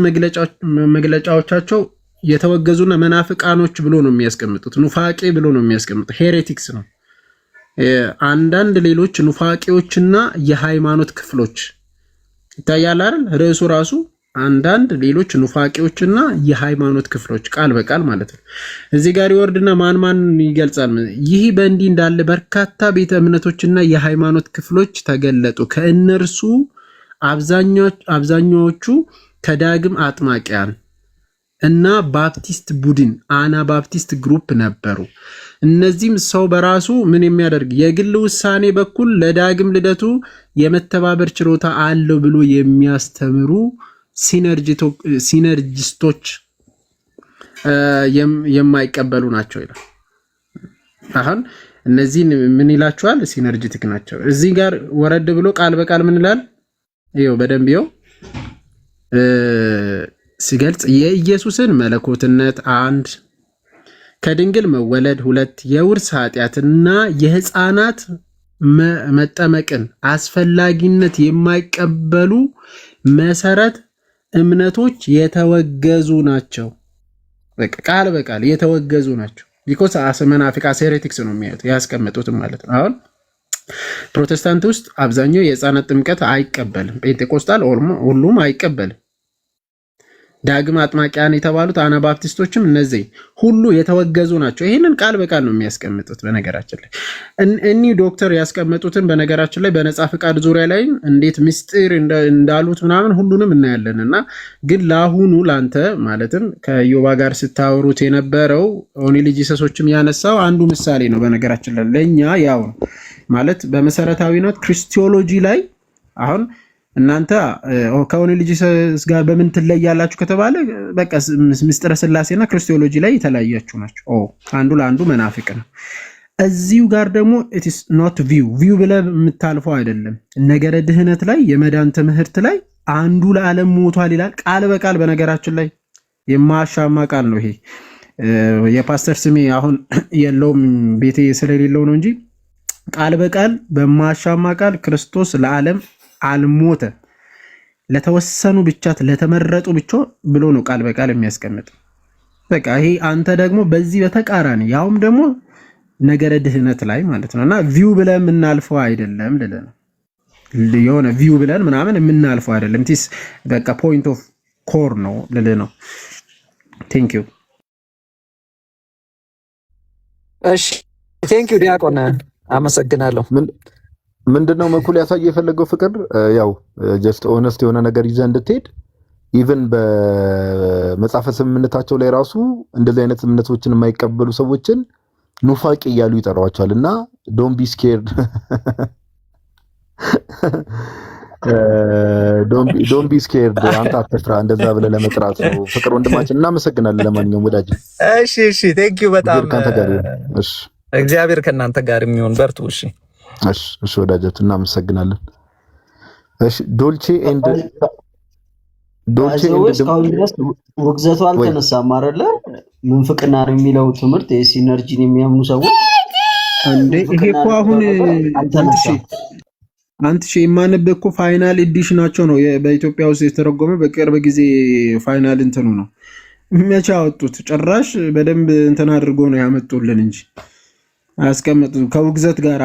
መግለጫዎቻቸው የተወገዙና መናፍቃኖች ብሎ ነው የሚያስቀምጡት። ኑፋቄ ብሎ ነው የሚያስቀምጡት። ሄሬቲክስ ነው። አንዳንድ ሌሎች ኑፋቄዎችና የሃይማኖት ክፍሎች ይታያል አይደል? ርዕሱ ራሱ አንዳንድ ሌሎች ኑፋቄዎችና የሃይማኖት ክፍሎች ቃል በቃል ማለት ነው። እዚህ ጋር ይወርድና ማን ይገልጻል? ይህ በእንዲህ እንዳለ በርካታ ቤተ እምነቶችና የሃይማኖት ክፍሎች ተገለጡ። ከእነርሱ አብዛኛዎቹ ከዳግም አጥማቂያን እና ባፕቲስት ቡድን አናባፕቲስት ግሩፕ ነበሩ። እነዚህም ሰው በራሱ ምን የሚያደርግ የግል ውሳኔ በኩል ለዳግም ልደቱ የመተባበር ችሎታ አለው ብሎ የሚያስተምሩ ሲነርጂስቶች የማይቀበሉ ናቸው ይላል። አሁን እነዚህን ምን ይላቸዋል? ሲነርጂቲክ ናቸው። እዚህ ጋር ወረድ ብሎ ቃል በቃል ምን ይላል? ይኸው በደንብ ይኸው ሲገልጽ የኢየሱስን መለኮትነት 1 ከድንግል መወለድ 2 የውርስ ኃጢአትና የሕፃናት መጠመቅን አስፈላጊነት የማይቀበሉ መሰረት እምነቶች የተወገዙ ናቸው። ቃል በቃል የተወገዙ ናቸው። ቢኮዝ መናፍቃ ሄሬቲክስ ነው የሚያዩት ያስቀመጡትም ማለት ነው። አሁን ፕሮቴስታንት ውስጥ አብዛኛው የሕፃናት ጥምቀት አይቀበልም። ጴንጤቆስጣል ሁሉም አይቀበልም። ዳግም አጥማቂያን የተባሉት አናባፕቲስቶችም እነዚህ ሁሉ የተወገዙ ናቸው። ይህንን ቃል በቃል ነው የሚያስቀምጡት። በነገራችን ላይ እኒህ ዶክተር ያስቀመጡትን በነገራችን ላይ በነጻ ፍቃድ ዙሪያ ላይ እንዴት ምስጢር እንዳሉት ምናምን ሁሉንም እናያለን። እና ግን ለአሁኑ ላንተ ማለትም ከዮባ ጋር ስታወሩት የነበረው ኦንሊ ጂሰሶችም ያነሳው አንዱ ምሳሌ ነው። በነገራችን ላይ ለእኛ ያው ማለት በመሰረታዊነት ክርስቲዮሎጂ ላይ አሁን እናንተ ከኦንሊ ጂሰስ ጋር በምን ትለያላችሁ ከተባለ በቃ ምስጢረ ስላሴና ክርስቲዮሎጂ ላይ የተለያያችሁ ናቸው። አንዱ ለአንዱ መናፍቅ ነው። እዚሁ ጋር ደግሞ it is not view ብለህ የምታልፈው አይደለም። ነገረ ድህነት ላይ የመዳን ትምህርት ላይ አንዱ ለዓለም ሞቷል ይላል ቃል በቃል። በነገራችን ላይ የማሻማ ቃል ነው ይሄ። የፓስተር ስሜ አሁን የለውም ቤቴ ስለሌለው ነው እንጂ ቃል በቃል በማሻማ ቃል ክርስቶስ ለዓለም አልሞተ ለተወሰኑ ብቻ ለተመረጡ ብቻ ብሎ ነው ቃል በቃል የሚያስቀምጥ። በቃ ይሄ አንተ ደግሞ በዚህ በተቃራኒ ያውም ደግሞ ነገረ ድህነት ላይ ማለት ነውና ቪው ብለን የምናልፈው አይደለም ልልህ ነው። የሆነ ቪው ብለን ምናምን የምናልፈው አይደለም። ቲስ በቃ ፖይንት ኦፍ ኮር ነው ልልህ ነው። ቴንክ ዩ። እሺ ቴንክ ዩ ዲያቆን አመሰግናለሁ። ምንድነው መኩል ያሳየ የፈለገው ፍቅር ያው ጀስት ኦነስት የሆነ ነገር ይዘህ እንድትሄድ ኢቭን በመጽሐፈ ስምምነታቸው ላይ ራሱ እንደዚህ አይነት እምነቶችን የማይቀበሉ ሰዎችን ኑፋቂ እያሉ ይጠራዋቸዋል። እና ዶንት ቢ ስኬርድ ዶንት ቢ ስኬርድ አንተ አትፍራ እንደዛ ብለህ ለመጥራት ነው። ፍቅር ወንድማችን እናመሰግናለን። ለማንኛውም ወዳጅ እሺ ቴንክ ዩ በጣም እሺ፣ እግዚአብሔር ከእናንተ ጋር የሚሆን በርቱ። እሺ ወዳጃችን እናመሰግናለን። እሺ ዶልቼ ኤንድ ውግዘቱ አልተነሳም አይደለ? ምንፍቅና የሚለው ትምህርት የሲነርጂን የሚያምኑ ሰዎች እንዴ ይሄ እኮ አሁን አንተ የማነብ እኮ ፋይናል ኤዲሽናቸው ነው በኢትዮጵያ ውስጥ የተረጎመ በቅርብ ጊዜ ፋይናል እንትኑ ነው መቼ አወጡት። ጭራሽ በደንብ እንትን አድርጎ ነው ያመጡልን እንጂ አስቀምጡ ከውግዘት ጋር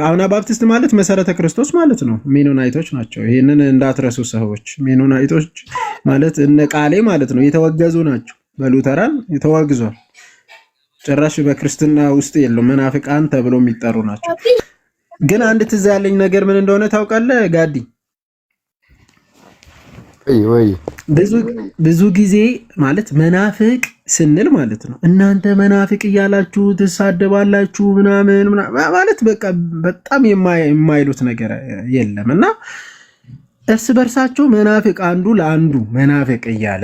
አናባፕቲስት ማለት መሰረተ ክርስቶስ ማለት ነው። ሜኖናይቶች ናቸው። ይሄንን እንዳትረሱ ሰዎች። ሜኖናይቶች ማለት እነ ቃሌ ማለት ነው የተወገዙ ናቸው። በሉተራን የተወግዟል። ጭራሽ በክርስትና ውስጥ የለው መናፍቃን ተብሎ የሚጠሩ ናቸው። ግን አንድ ትዝ ያለኝ ነገር ምን እንደሆነ ታውቃለህ ጋዲ? ወይ ብዙ ጊዜ ማለት መናፍቅ ስንል ማለት ነው እናንተ መናፍቅ እያላችሁ ትሳደባላችሁ ምናምን ማለት በቃ በጣም የማይሉት ነገር የለም እና እርስ በርሳቸው መናፍቅ አንዱ ለአንዱ መናፍቅ እያለ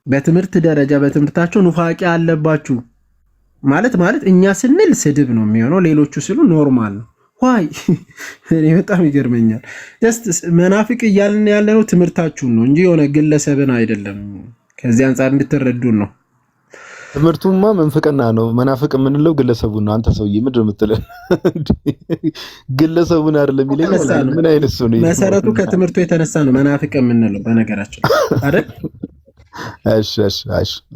በትምህርት ደረጃ በትምህርታቸው ኑፋቄ አለባችሁ ማለት እኛ ስንል ስድብ ነው የሚሆነው፣ ሌሎቹ ሲሉ ኖርማል ነው። ዋይ እኔ በጣም ይገርመኛል። ጀስት መናፍቅ እያልን ያለነው ትምህርታችሁን ነው እንጂ የሆነ ግለሰብን አይደለም። ከዚህ አንጻር እንድትረዱን ነው። ትምህርቱማ መንፍቅና ነው። መናፍቅ የምንለው ግለሰቡን ነው። አንተ ሰውዬ ምንድን ነው የምትለው? ግለሰቡን አይደለም የሚለኝ። ምን አይነት ሰው ነው? መሰረቱ ከትምህርቱ የተነሳ ነው መናፍቅ የምንለው በነገራችን አይደል? እሺ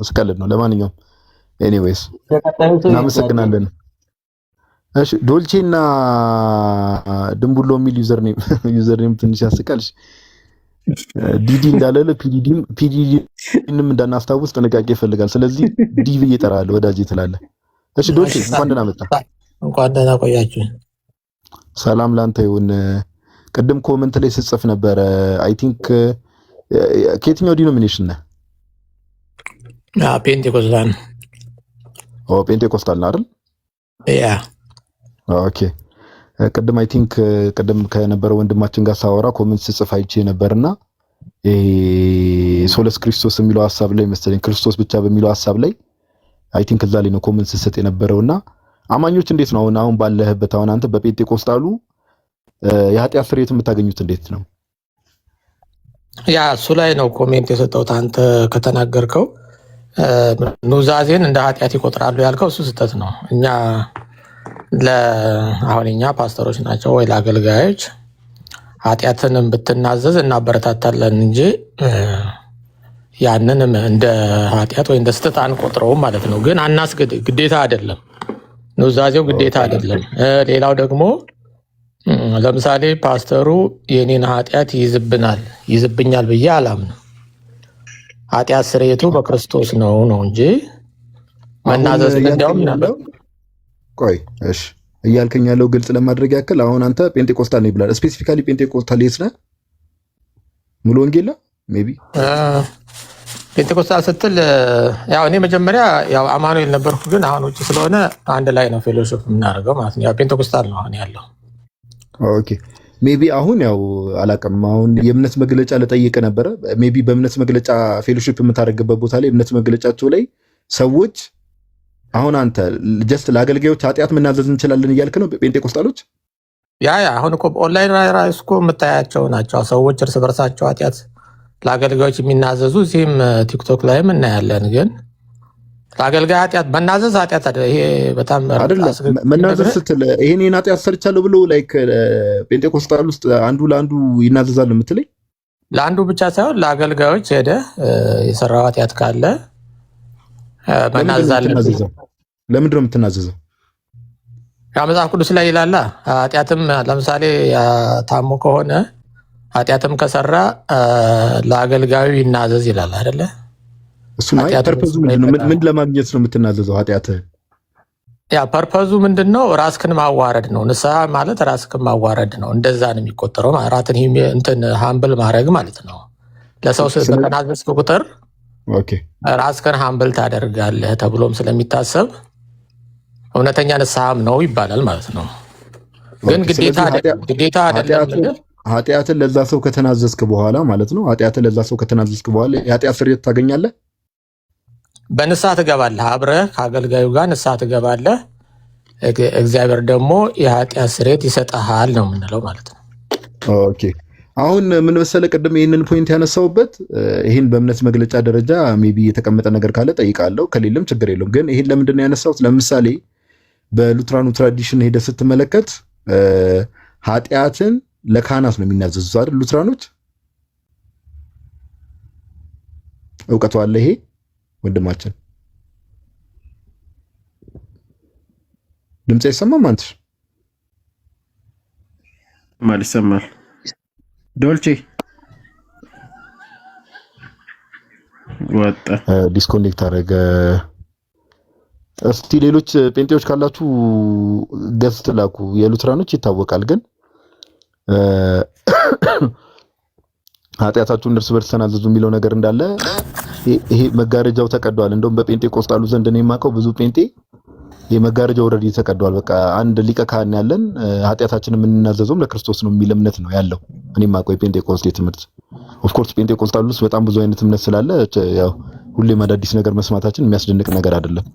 እስቀልድ ነው። ለማንኛውም ኤኒዌይስ እናመሰግናለን። እሺ ዶልቼና ድንቡሎ የሚል ዩዘርኔም ትንሽ ያስቃልሽ። ዲዲ እንዳለለ ፒዲዲንም እንዳናስታውስ ጥንቃቄ ይፈልጋል። ስለዚህ ዲ ብዬ እጠራለሁ ወዳጄ ትላለህ። እሺ ዶልቼ እንኳን ደህና መጣ። እንኳን ደህና ቆያችሁ። ሰላም ላንተ ይሁን። ቅድም ኮመንት ላይ ስጽፍ ነበረ። አይ ቲንክ ከየትኛው ዲኖሚኔሽን ነህ? ፔንቴኮስታል። ፔንቴኮስታል ነው አይደል? ያ ኦኬ። ቅድም አይ ቲንክ ከነበረው ወንድማችን ጋር ሳወራ ኮሜንት ስጽፍ አይቼ ነበርና ሶለስ ክርስቶስ የሚለው ሐሳብ ላይ መሰለኝ ክርስቶስ ብቻ በሚለው ሐሳብ ላይ አይ ቲንክ እዛ ላይ ነው ኮሜንት ስሰጥ የነበረውና አማኞች እንዴት ነው አሁን ባለህበት አሁን አንተ በጴንጤቆስጣሉ የኃጢአት ስርየት የምታገኙት እንዴት ነው? ያ እሱ ላይ ነው ኮሜንት የሰጠሁት። አንተ ከተናገርከው ኑዛዜን እንደ ኃጢአት ይቆጥራሉ ያልከው እሱ ስህተት ነው። አሁን እኛ ፓስተሮች ናቸው ወይ ለአገልጋዮች ኃጢአትንም ብትናዘዝ እናበረታታለን እንጂ ያንንም እንደ ኃጢአት ወይ እንደ ስህተት አንቆጥረውም ማለት ነው። ግን አናስገድ ግዴታ አይደለም፣ ኑዛዜው ግዴታ አይደለም። ሌላው ደግሞ ለምሳሌ ፓስተሩ የኔን ኃጢአት ይዝብኛል ብዬ አላምንም። ኃጢአት ስርየቱ በክርስቶስ ነው እንጂ መናዘዝ እንደውም ነበር። ቆይ እሺ እያልከኝ ያለው ግልጽ ለማድረግ ያክል አሁን አንተ ጴንጤቆስታል ነው ይብላል። ስፔሲፊካሊ ጴንጤቆስታል የት ነህ? ሙሉ ወንጌል ሜቢ ጴንጤቆስታል ስትል ያው እኔ መጀመሪያ ያው አማኑኤል ነበርኩ፣ ግን አሁን ውጭ ስለሆነ አንድ ላይ ነው ፌሎሺፕ የምናደርገው ማለት ነው። ያው ጴንጤቆስታል ነው አሁን ያለው። ኦኬ ሜቢ አሁን ያው አላውቅም። አሁን የእምነት መግለጫ ልጠይቅ ነበረ። ሜቢ በእምነት መግለጫ ፌሎሺፕ የምታደርግበት ቦታ ላይ እምነት መግለጫቸው ላይ ሰዎች አሁን አንተ ጀስት ለአገልጋዮች ኃጢአት መናዘዝ እንችላለን እያልክ ነው ጴንጤቆስጣሎች? ያ አሁን እኮ ኦንላይን ራይስ እኮ የምታያቸው ናቸው ሰዎች እርስ በርሳቸው ኃጢአት ለአገልጋዮች የሚናዘዙ እዚህም ቲክቶክ ላይም እናያለን። ግን ለአገልጋይ ኃጢአት መናዘዝ ኃጢአት አይደለም። ይሄ በጣም አይደለም መናዘዝ ስትል ይሄን ኃጢአት ሰርቻለሁ ብሎ ላይክ ጴንጤቆስጣል ውስጥ አንዱ ለአንዱ ይናዘዛል የምትለኝ? ለአንዱ ብቻ ሳይሆን ለአገልጋዮች ሄደህ የሰራው ኃጢአት ካለ መናዘዝ። ለምንድን ነው የምትናዘዘው? ያው መጽሐፍ ቅዱስ ላይ ይላላ ኃጢአትም ለምሳሌ ታሞ ከሆነ ኃጢአትም ከሰራ ለአገልጋዩ ይናዘዝ ይላል አይደለ? እሱ ፐርፐዙ ምንድነው? ምን ለማግኘት ነው የምትናዘዘው? ኃጢአትህ ያ ፐርፐዙ ምንድነው? ራስክን ማዋረድ ነው። ንስሐ ማለት ራስክን ማዋረድ ነው። እንደዛ ነው የሚቆጠረው። ራትን ሃምብል ማድረግ ማለት ነው። ለሰው በተናዘዝክ ቁጥር ራስክን ሃምብል ታደርጋለህ ተብሎም ስለሚታሰብ እውነተኛ ንስሐም ነው ይባላል ማለት ነው። ግን ግዴታ አይደለም። ኃጢአትን ለዛ ሰው ከተናዘዝክ በኋላ ማለት ነው። ኃጢአትን ለዛ ሰው ከተናዘዝክ በኋላ የኃጢአት ስርየት ታገኛለህ። በንስሐ ትገባለህ። አብረህ ከአገልጋዩ ጋር ንስሐ ትገባለህ። እግዚአብሔር ደግሞ የኃጢአት ስርየት ይሰጥሃል ነው የምንለው ማለት ነው። ኦኬ አሁን ምን መሰለህ፣ ቅድም ይህንን ፖይንት ያነሳውበት ይህን በእምነት መግለጫ ደረጃ ሜቢ የተቀመጠ ነገር ካለ ጠይቃለሁ፣ ከሌለም ችግር የለውም። ግን ይህን ለምንድን ነው ያነሳሁት? ለምሳሌ በሉትራኑ ትራዲሽን ሄደ ስትመለከት ኃጢአትን ለካህናት ነው የሚናዘዙት አይደል? ሉትራኖች እውቀቱ አለ። ይሄ ወንድማችን ድምጽ አይሰማም? አንተ ማለት ይሰማል? ዶልቼ ወጣ ዲስኮኔክት አደረገ። እስቲ ሌሎች ጴንጤዎች ካላችሁ ገዝት ላኩ። የሉትራኖች ይታወቃል፣ ግን ኃጢአታችሁን እርስ በርስ ተናዘዙ የሚለው ነገር እንዳለ ይሄ መጋረጃው ተቀዷል። እንደውም በጴንጤቆስጣሉ ዘንድ ነው የማውቀው ብዙ ጴንጤ የመጋረጃው ኦልሬዲ ተቀዷል። በቃ አንድ ሊቀ ካህን ያለን ኃጢአታችንን የምንናዘዘውም ለክርስቶስ ነው የሚል እምነት ነው ያለው። እኔ የማውቀው የጴንጤቆስጤ ትምህርት ኦፍ ኮርስ ጴንጤቆስጣሉ ውስጥ በጣም ብዙ አይነት እምነት ስላለ ያው ሁሌም አዳዲስ ነገር መስማታችን የሚያስደንቅ ነገር አይደለም።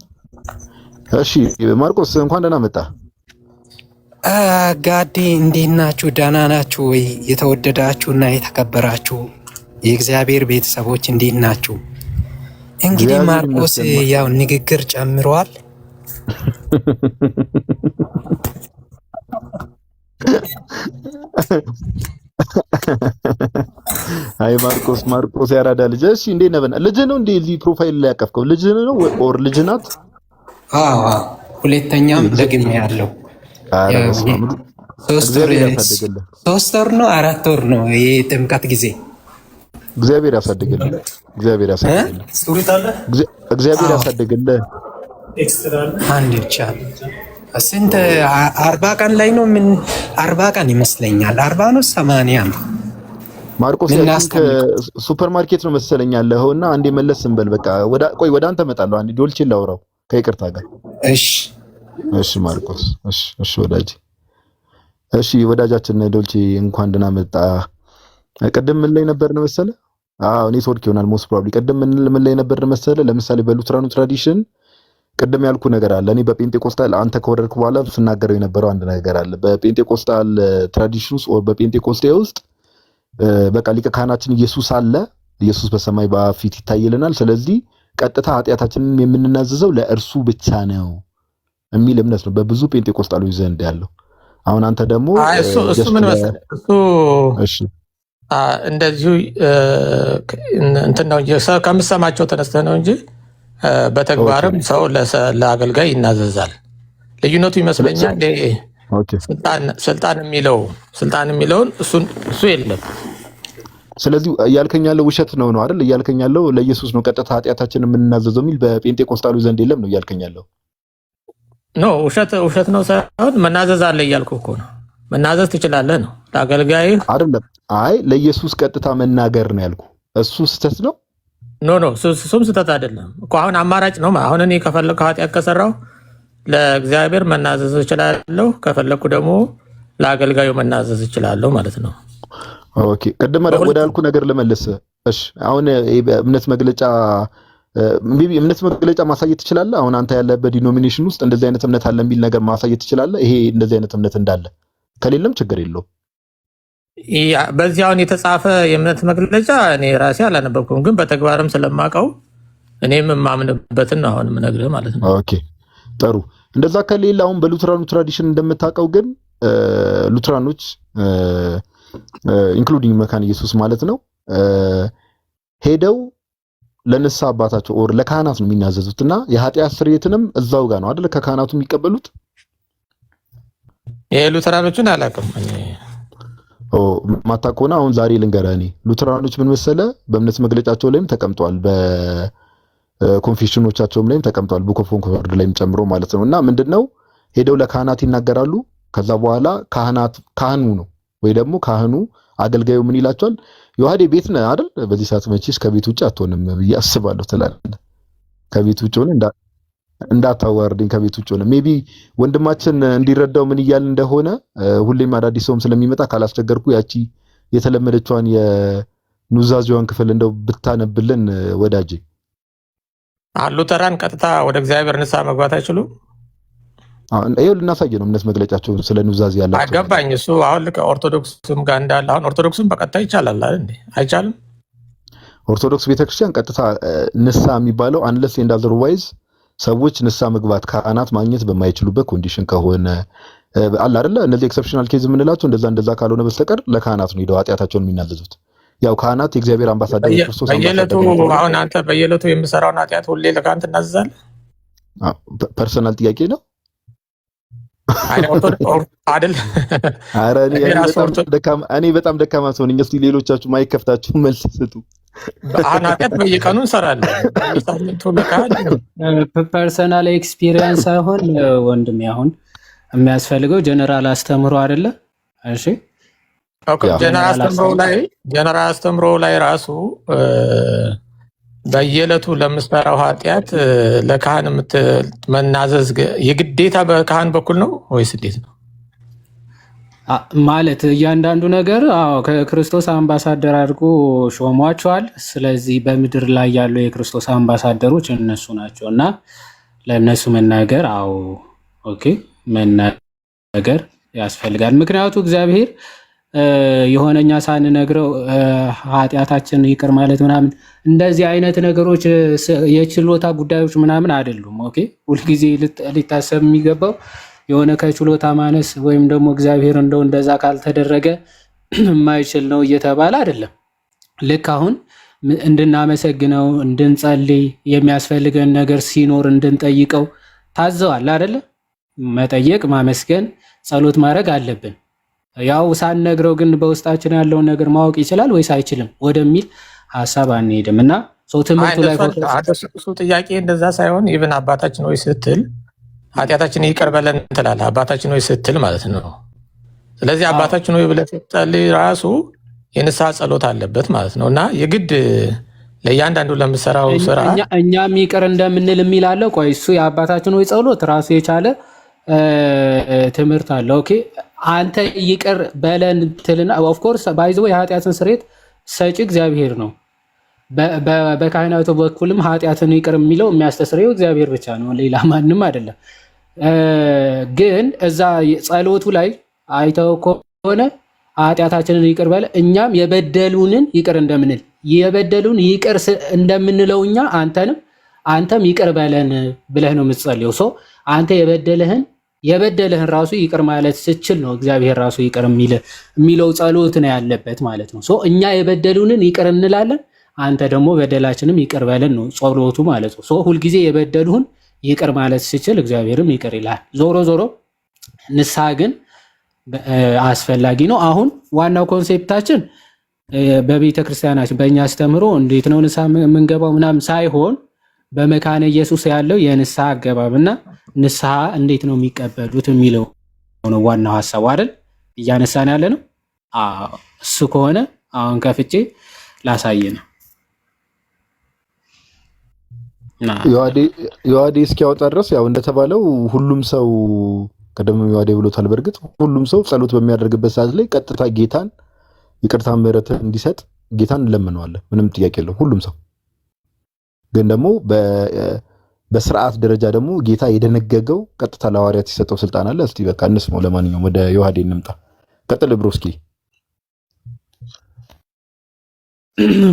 እሺ ማርቆስ እንኳን ደህና መጣ። ጋዴ እንዴት ናችሁ? ደህና ናችሁ ወይ? የተወደዳችሁና የተከበራችሁ የእግዚአብሔር ቤተሰቦች እንዴት ናችሁ? እንግዲህ ማርቆስ ያው ንግግር ጨምሯል። አይ ማርቆስ ያራዳ ልጅ። እሺ እንዴት ነህ? ልጅ ነው እንዴ እዚህ ፕሮፋይል ላይ ያቀፍከው? ልጅ ነው ኦር ልጅ ናት? አዎ ሁለተኛም ደግሜ ያለው ሶስት ወር ነው 4 ወር ነው የጥምቀት ጊዜ። እግዚአብሔር ያሳድግልህ። እግዚአብሔር ያሳድግልህ። አንድ ብቻ ስንት 40 ቀን ላይ ነው? ምን 40 ቀን ይመስለኛል። 40 ነው 80 ነው። ማርቆስ ሱፐር ማርኬት ነው መሰለኝ ያለውና አንዴ መለስ እንበል። በቃ ወደ አንተ እመጣለሁ። አንዴ ዶልቼ ላውራው ከይቅርታ ጋር። እሺ ማርቆስ። እሺ ወዳጅ። እሺ ወዳጃችን ዶልቼ እንኳን ደህና መጣ። ቅድም ምን ላይ ነበር ነው መሰለ? ኔትወርክ ይሆናል ሞስት ፕሮባብሊ። ቅድም ምን ላይ ነበር መሰለ? ለምሳሌ በሉትራኑ ትራዲሽን ቅድም ያልኩ ነገር አለ። እኔ በጴንጤቆስጣል አንተ ከወረድኩ በኋላ ስናገረው የነበረው አንድ ነገር አለ። በጴንጤቆስጣል ትራዲሽን ውስጥ ኦር በጴንጤቆስጤ ውስጥ በቃ ሊቀ ካህናችን ኢየሱስ አለ። ኢየሱስ በሰማይ በአብ ፊት ይታይልናል። ስለዚህ ቀጥታ ኃጢአታችንን የምንናዘዘው ለእርሱ ብቻ ነው የሚል እምነት ነው በብዙ ጴንጤቆስጣሎች ዘንድ ያለው። አሁን አንተ ደግሞ እሱ ምን መሰለህ እሱ እንደዚሁ እንትን ነው ከምሰማቸው ተነስተህ ነው እንጂ በተግባርም ሰው ለአገልጋይ ይናዘዛል። ልዩነቱ ይመስለኛል ስልጣን የሚለውን እሱ የለም። ስለዚህ እያልከኝ ያለው ውሸት ነው አይደል? እያልከኝ ያለው ለኢየሱስ ነው ቀጥታ ኃጢአታችንን የምንናዘዘው የሚል በጴንጤቆስጣሉ ዘንድ የለም ነው እያልከኝ ያለው? ኖ ውሸት ነው ሳይሆን መናዘዝ አለ እያልኩ እኮ ነው። መናዘዝ ትችላለህ ነው ለአገልጋይ አይደለም። አይ ለኢየሱስ ቀጥታ መናገር ነው ያልኩ። እሱ ስህተት ነው? ኖ እሱም ስህተት አይደለም እኮ። አሁን አማራጭ ነው። አሁን እኔ ከፈለኩ ኃጢአት ከሰራው ለእግዚአብሔር መናዘዝ እችላለሁ፣ ከፈለኩ ደግሞ ለአገልጋዩ መናዘዝ እችላለሁ ማለት ነው። ኦኬ ቅድም ወደ ያልኩ ነገር ልመልስ። እሺ አሁን እምነት መግለጫ ማሳየት ትችላለህ? አሁን አንተ ያለበት ዲኖሚኔሽን ውስጥ እንደዚህ አይነት እምነት አለ የሚል ነገር ማሳየት ትችላለህ? ይሄ እንደዚህ አይነት እምነት እንዳለ ከሌለም ችግር የለውም። በዚህ አሁን የተጻፈ የእምነት መግለጫ እኔ ራሴ አላነበብኩም፣ ግን በተግባርም ስለማውቀው እኔም የማምንበትን አሁን የምነግርህ ማለት ነው። ኦኬ ጥሩ። እንደዛ ከሌለ አሁን በሉትራኑ ትራዲሽን እንደምታውቀው ግን ሉትራኖች ኢንክሉዲንግ መካነ ኢየሱስ ማለት ነው ሄደው ለንስሐ አባታቸው ኦር ለካህናት ነው የሚናዘዙት እና የኃጢአት ስርየትንም እዛው ጋር ነው አይደል ከካህናቱ የሚቀበሉት። የሉትራኖችን አላውቅም ማታ ከሆነ አሁን ዛሬ ልንገርህ። እኔ ሉትራኖች ምን መሰለ በእምነት መግለጫቸው ላይም ተቀምጧል፣ በኮንፌሽኖቻቸውም ላይም ተቀምጧል፣ ቡክ ኦፍ ኮንኮርድ ላይም ጨምሮ ማለት ነው። እና ምንድነው ሄደው ለካህናት ይናገራሉ። ከዛ በኋላ ካህኑ ነው ወይ ደግሞ ካህኑ አገልጋዩ ምን ይላቸዋል? ዮሐዴ ቤት ነህ አይደል? በዚህ ሰዓት መቼስ ከቤት ውጭ አትሆንም ብዬ አስባለሁ ትላለህ። ከቤት ውጭ ሆነ እንዳታዋርድኝ ከቤት ውጭ ሆነ። ሜቢ ወንድማችን እንዲረዳው ምን እያል እንደሆነ ሁሌም አዳዲስ ሰውም ስለሚመጣ ካላስቸገርኩ ያቺ የተለመደችዋን የኑዛዜዋን ክፍል እንደው ብታነብልን ወዳጄ። ሉተራን ቀጥታ ወደ እግዚአብሔር ንስሐ መግባት አይችሉም። ይኸው ልናሳየ ነው እምነት መግለጫቸውን ስለ ኑዛዜ ያላቸው አገባኝ። እሱ አሁን ልክ ኦርቶዶክስም ጋር እንዳለ አሁን ኦርቶዶክስም በቀጥታ ይቻላል አይደል እንዴ? አይቻልም። ኦርቶዶክስ ቤተክርስቲያን ቀጥታ ንስሐ የሚባለው አንለስ ኤንድ አዘርዋይዝ ሰዎች ንስሐ መግባት ካህናት ማግኘት በማይችሉበት ኮንዲሽን ከሆነ አለ አይደለ? እነዚህ ኤክሰፕሽናል ኬዝ የምንላቸው እንደዛ ካልሆነ በስተቀር ለካህናት ነው ሄደው ኃጢአታቸውን የሚናዘዙት። ያው ካህናት የእግዚአብሔር አምባሳደር ክርስቶስ በየዕለቱ አሁን አንተ በየዕለቱ የምሰራውን ኃጢአት ሁሌ ለካህን ትናዘዛለህ? ፐርሰናል ጥያቄ ነው አይደል? እኔ በጣም ደካማ ሰው ነኝ። እስቲ ሌሎቻችሁ ማይከፍታችሁ መልስ ስጡ። ኃጢአት በየቀኑ እንሰራለን። በየሳምንቱ ለካህን ፐርሰናል ኤክስፒሪየንስ ሳይሆን ወንድሜ አሁን የሚያስፈልገው ጀነራል አስተምሮ አይደለ? እሺ ጀነራል አስተምሮ ላይ ራሱ በየዕለቱ ለምትሰራው ኃጢአት ለካህን መናዘዝ የግዴታ በካህን በኩል ነው ወይስ እንዴት ነው? ማለት እያንዳንዱ ነገር ከክርስቶስ አምባሳደር አድርጎ ሾሟቸዋል። ስለዚህ በምድር ላይ ያሉ የክርስቶስ አምባሳደሮች እነሱ ናቸው እና ለእነሱ መናገር ኦኬ መናገር ያስፈልጋል። ምክንያቱ እግዚአብሔር የሆነኛ ሳንነግረው ኃጢአታችን ይቅር ማለት ምናምን እንደዚህ አይነት ነገሮች የችሎታ ጉዳዮች ምናምን አይደሉም። ኦኬ ሁልጊዜ ሊታሰብ የሚገባው የሆነ ከችሎታ ማነስ ወይም ደግሞ እግዚአብሔር እንደው እንደዛ ካልተደረገ የማይችል ነው እየተባለ አይደለም። ልክ አሁን እንድናመሰግነው እንድንጸልይ የሚያስፈልገን ነገር ሲኖር እንድንጠይቀው ታዘዋል አይደለ? መጠየቅ፣ ማመስገን፣ ጸሎት ማድረግ አለብን። ያው ሳንነግረው ግን በውስጣችን ያለውን ነገር ማወቅ ይችላል ወይስ አይችልም ወደሚል ሀሳብ አንሄድም እና ትምህርቱ ላይ እሱ ጥያቄ እንደዛ ሳይሆን ኢቭን አባታችን ወይ ስትል ኃጢአታችን ይቅር በለን ትላለህ። አባታችን ወይ ስትል ማለት ነው። ስለዚህ አባታችን ወይ ብለህ ስትጸልይ ራሱ የንስሐ ጸሎት አለበት ማለት ነው እና የግድ ለእያንዳንዱ ለምሰራው ስራ እኛም ይቅር እንደምንል የሚላለው ቆይ እሱ የአባታችን ወይ ጸሎት ራሱ የቻለ ትምህርት አለ። ኦኬ አንተ ይቅር በለን ትልና ኦፍኮርስ ባይዘው የኃጢአትን ስርየት ሰጪ እግዚአብሔር ነው። በካህናቱ በኩልም ኃጢአትን ይቅር የሚለው የሚያስተስረው እግዚአብሔር ብቻ ነው፣ ሌላ ማንም አይደለም። ግን እዛ ጸሎቱ ላይ አይተው ከሆነ ኃጢአታችንን ይቅር በለ እኛም የበደሉንን ይቅር እንደምንል የበደሉን ይቅር እንደምንለው እኛ አንተም ይቅር በለን ብለህ ነው የምትጸልየው። አንተ የበደለህን ራሱ ይቅር ማለት ስችል ነው እግዚአብሔር ራሱ ይቅር የሚለው ጸሎት ነው ያለበት ማለት ነው። እኛ የበደሉንን ይቅር እንላለን፣ አንተ ደግሞ በደላችንም ይቅር በለን ነው ጸሎቱ ማለት ነው። ሁልጊዜ የበደሉህን ይቅር ማለት ስችል እግዚአብሔርም ይቅር ይላል። ዞሮ ዞሮ ንስሐ ግን አስፈላጊ ነው። አሁን ዋናው ኮንሴፕታችን በቤተ ክርስቲያናችን በእኛ አስተምሮ እንዴት ነው ንስሐ የምንገባው ምናምን ሳይሆን በመካነ ኢየሱስ ያለው የንስሐ አገባብና ንስሐ እንዴት ነው የሚቀበሉት የሚለው ነው ዋናው ሀሳቡ አይደል? እያነሳን ያለ ነው። እሱ ከሆነ አሁን ከፍቼ ላሳየ ነው። ዮሐዴ እስኪያወጣ ድረስ ያው እንደተባለው ሁሉም ሰው ቀደም ዮሐዴ ብሎታል። በእርግጥ ሁሉም ሰው ጸሎት በሚያደርግበት ሰዓት ላይ ቀጥታ ጌታን ይቅርታ ምሕረት እንዲሰጥ ጌታን እንለምነዋለን። ምንም ጥያቄ የለውም። ሁሉም ሰው ግን ደግሞ በስርዓት ደረጃ ደግሞ ጌታ የደነገገው ቀጥታ ለሐዋርያት የሰጠው ስልጣን አለ። እስቲ በቃ እንስማው። ለማንኛውም ወደ ዮሐዴ እንምጣ። ቀጥል ብሮስኪ።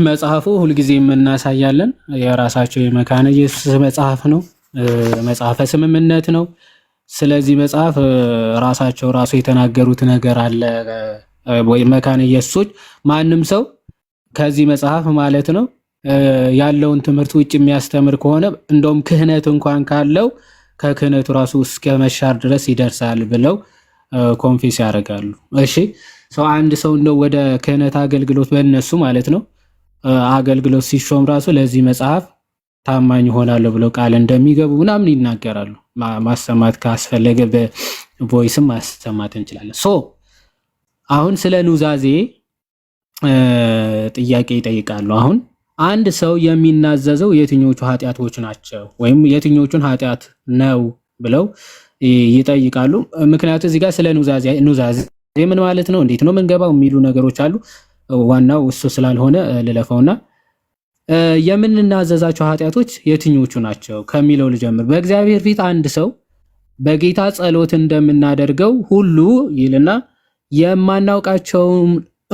መጽሐፉ ሁልጊዜ የምናሳያለን። የራሳቸው የመካነ ኢየሱስ መጽሐፍ ነው፣ መጽሐፈ ስምምነት ነው። ስለዚህ መጽሐፍ ራሳቸው የተናገሩት ነገር አለ ወይ? መካነ ኢየሱሶች ማንም ሰው ከዚህ መጽሐፍ ማለት ነው ያለውን ትምህርት ውጭ የሚያስተምር ከሆነ እንደውም ክህነት እንኳን ካለው ከክህነቱ ራሱ እስከ መሻር ድረስ ይደርሳል ብለው ኮንፌስ ያደርጋሉ። እሺ አንድ ሰው እንደው ወደ ክህነት አገልግሎት በእነሱ ማለት ነው አገልግሎት ሲሾም ራሱ ለዚህ መጽሐፍ ታማኝ ሆናለሁ ብለው ቃል እንደሚገቡ ምናምን ይናገራሉ። ማሰማት ካስፈለገ በቮይስም ማሰማት እንችላለን። አሁን ስለ ኑዛዜ ጥያቄ ይጠይቃሉ። አሁን አንድ ሰው የሚናዘዘው የትኞቹ ኃጢአቶች ናቸው ወይም የትኞቹን ኃጢአት ነው ብለው ይጠይቃሉ። ምክንያቱም እዚህ ጋር ስለ ኑዛዜ ምን ማለት ነው፣ እንዴት ነው የምንገባው የሚሉ ነገሮች አሉ። ዋናው እሱ ስላልሆነ ልለፈውና የምንናዘዛቸው ኃጢአቶች የትኞቹ ናቸው ከሚለው ልጀምር። በእግዚአብሔር ፊት አንድ ሰው በጌታ ጸሎት እንደምናደርገው ሁሉ ይልና የማናውቃቸው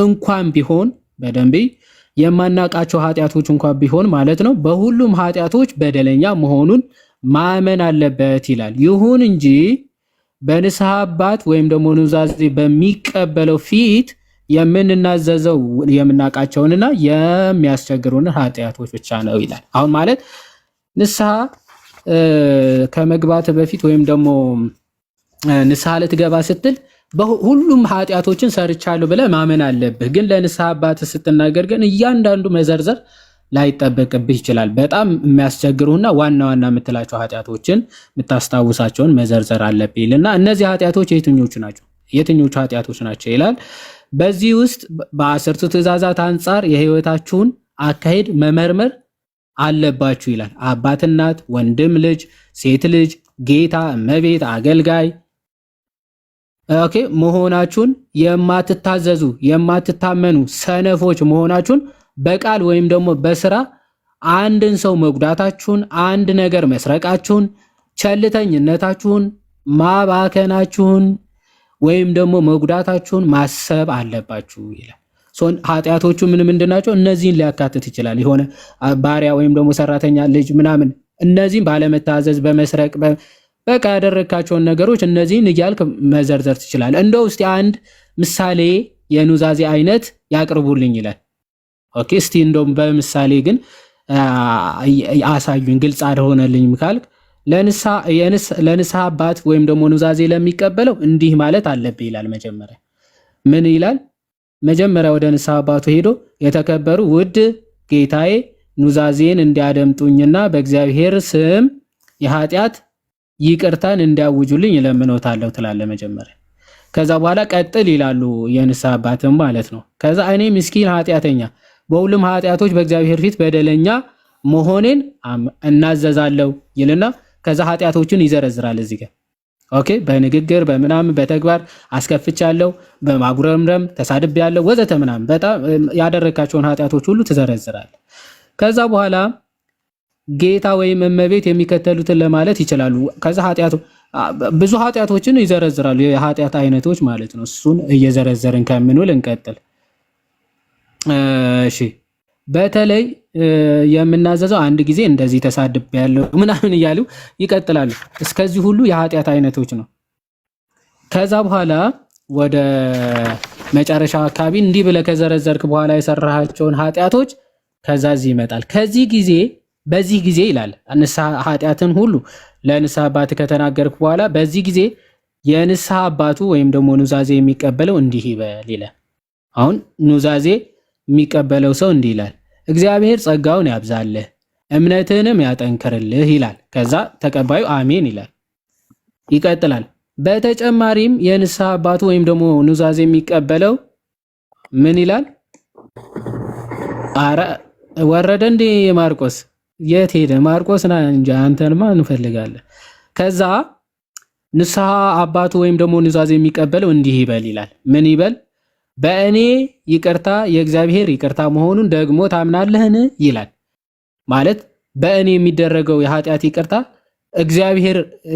እንኳን ቢሆን በደንብ የማናውቃቸው ኃጢአቶች እንኳን ቢሆን ማለት ነው በሁሉም ኃጢአቶች በደለኛ መሆኑን ማመን አለበት ይላል። ይሁን እንጂ በንስሐ አባት ወይም ደግሞ ኑዛዜ በሚቀበለው ፊት የምንናዘዘው የምናውቃቸውንና የሚያስቸግሩን ኃጢአቶች ብቻ ነው ይላል። አሁን ማለት ንስሐ ከመግባት በፊት ወይም ደግሞ ንስሐ ልትገባ ስትል ሁሉም ኃጢአቶችን ሰርቻለሁ ብለህ ማመን አለብህ። ግን ለንስሐ አባትህ ስትናገር ግን እያንዳንዱ መዘርዘር ላይጠበቅብህ ይችላል። በጣም የሚያስቸግሩና ዋና ዋና የምትላቸው ኃጢአቶችን የምታስታውሳቸውን መዘርዘር አለብህ ይልና እነዚህ ኃጢአቶች የትኞቹ ኃጢአቶች ናቸው ይላል። በዚህ ውስጥ በ10ቱ ትእዛዛት አንጻር የህይወታችሁን አካሄድ መመርመር አለባችሁ ይላል። አባት፣ እናት፣ ወንድም ልጅ፣ ሴት ልጅ፣ ጌታ፣ እመቤት፣ አገልጋይ መሆናችሁን የማትታዘዙ የማትታመኑ ሰነፎች መሆናችሁን በቃል ወይም ደግሞ በስራ አንድን ሰው መጉዳታችሁን፣ አንድ ነገር መስረቃችሁን፣ ቸልተኝነታችሁን፣ ማባከናችሁን ወይም ደግሞ መጉዳታችሁን ማሰብ አለባችሁ ይላል። ኃጢአቶቹ ምን ምንድናቸው? እነዚህን ሊያካትት ይችላል። የሆነ ባሪያ ወይም ደግሞ ሰራተኛ፣ ልጅ ምናምን እነዚህን ባለመታዘዝ፣ በመስረቅ በቃ ያደረካቸውን ነገሮች እነዚህን እያልክ መዘርዘር ትችላለህ። እንደው እስቲ አንድ ምሳሌ የኑዛዜ አይነት ያቅርቡልኝ ይላል። ኦኬ እስቲ እንደውም በምሳሌ ግን አሳዩኝ፣ ግልጽ አልሆነልኝም ካልክ ለንስሐ አባት ወይም ደግሞ ኑዛዜ ለሚቀበለው እንዲህ ማለት አለብህ ይላል። መጀመሪያ ምን ይላል? መጀመሪያ ወደ ንስሐ አባቱ ሄዶ የተከበሩ ውድ ጌታዬ ኑዛዜን እንዲያደምጡኝና በእግዚአብሔር ስም የኃጢአት ይቅርታን እንዲያውጁልኝ እለምኖታለሁ ትላለህ መጀመሪያ። ከዛ በኋላ ቀጥል ይላሉ የንስሐ አባትም ማለት ነው። ከዛ እኔ ምስኪን ኃጢአተኛ በሁሉም ኃጢአቶች በእግዚአብሔር ፊት በደለኛ መሆኔን እናዘዛለሁ ይልና ከዛ ኃጢአቶችን ይዘረዝራል እዚህ ጋር። ኦኬ በንግግር በምናምን በተግባር አስከፍቻለሁ፣ በማጉረምረም ተሳድቤያለሁ፣ ወዘተ ምናምን በጣም ያደረካቸውን ኃጢአቶች ሁሉ ትዘረዝራል። ከዛ በኋላ ጌታ ወይም እመቤት የሚከተሉትን ለማለት ይችላሉ። ከዛ ብዙ ኃጢአቶችን ይዘረዝራሉ፣ የኃጢአት አይነቶች ማለት ነው። እሱን እየዘረዘርን ከምንውል እንቀጥል። እሺ በተለይ የምናዘዘው አንድ ጊዜ እንደዚህ ተሳድቤያለሁ ምናምን እያሉ ይቀጥላሉ። እስከዚህ ሁሉ የኃጢአት አይነቶች ነው። ከዛ በኋላ ወደ መጨረሻ አካባቢ እንዲህ ብለህ ከዘረዘርክ በኋላ የሰራሃቸውን ኃጢአቶች ከዛ እዚህ ይመጣል። በዚህ ጊዜ ይላል ንስሐ ኃጢአትን ሁሉ ለንስሐ አባት ከተናገርክ በኋላ በዚህ ጊዜ የንስሐ አባቱ ወይም ደግሞ ኑዛዜ የሚቀበለው እንዲህ ይበል ይላል። አሁን ኑዛዜ የሚቀበለው ሰው እንዲህ ይላል፣ እግዚአብሔር ጸጋውን ያብዛልህ እምነትህንም ያጠንክርልህ ይላል። ከዛ ተቀባዩ አሜን ይላል። ይቀጥላል። በተጨማሪም የንስሐ አባቱ ወይም ደግሞ ኑዛዜ የሚቀበለው ምን ይላል? አረ ወረደ እንዴ ማርቆስ? የት ሄደ ማርቆስ? ና እንጂ አንተንማ እንፈልጋለን። ከዛ ንስሐ አባቱ ወይም ደግሞ ኑዛዜ የሚቀበለው እንዲህ ይበል ይላል። ምን ይበል? በእኔ ይቅርታ የእግዚአብሔር ይቅርታ መሆኑን ደግሞ ታምናለህን ይላል። ማለት በእኔ የሚደረገው የኃጢአት ይቅርታ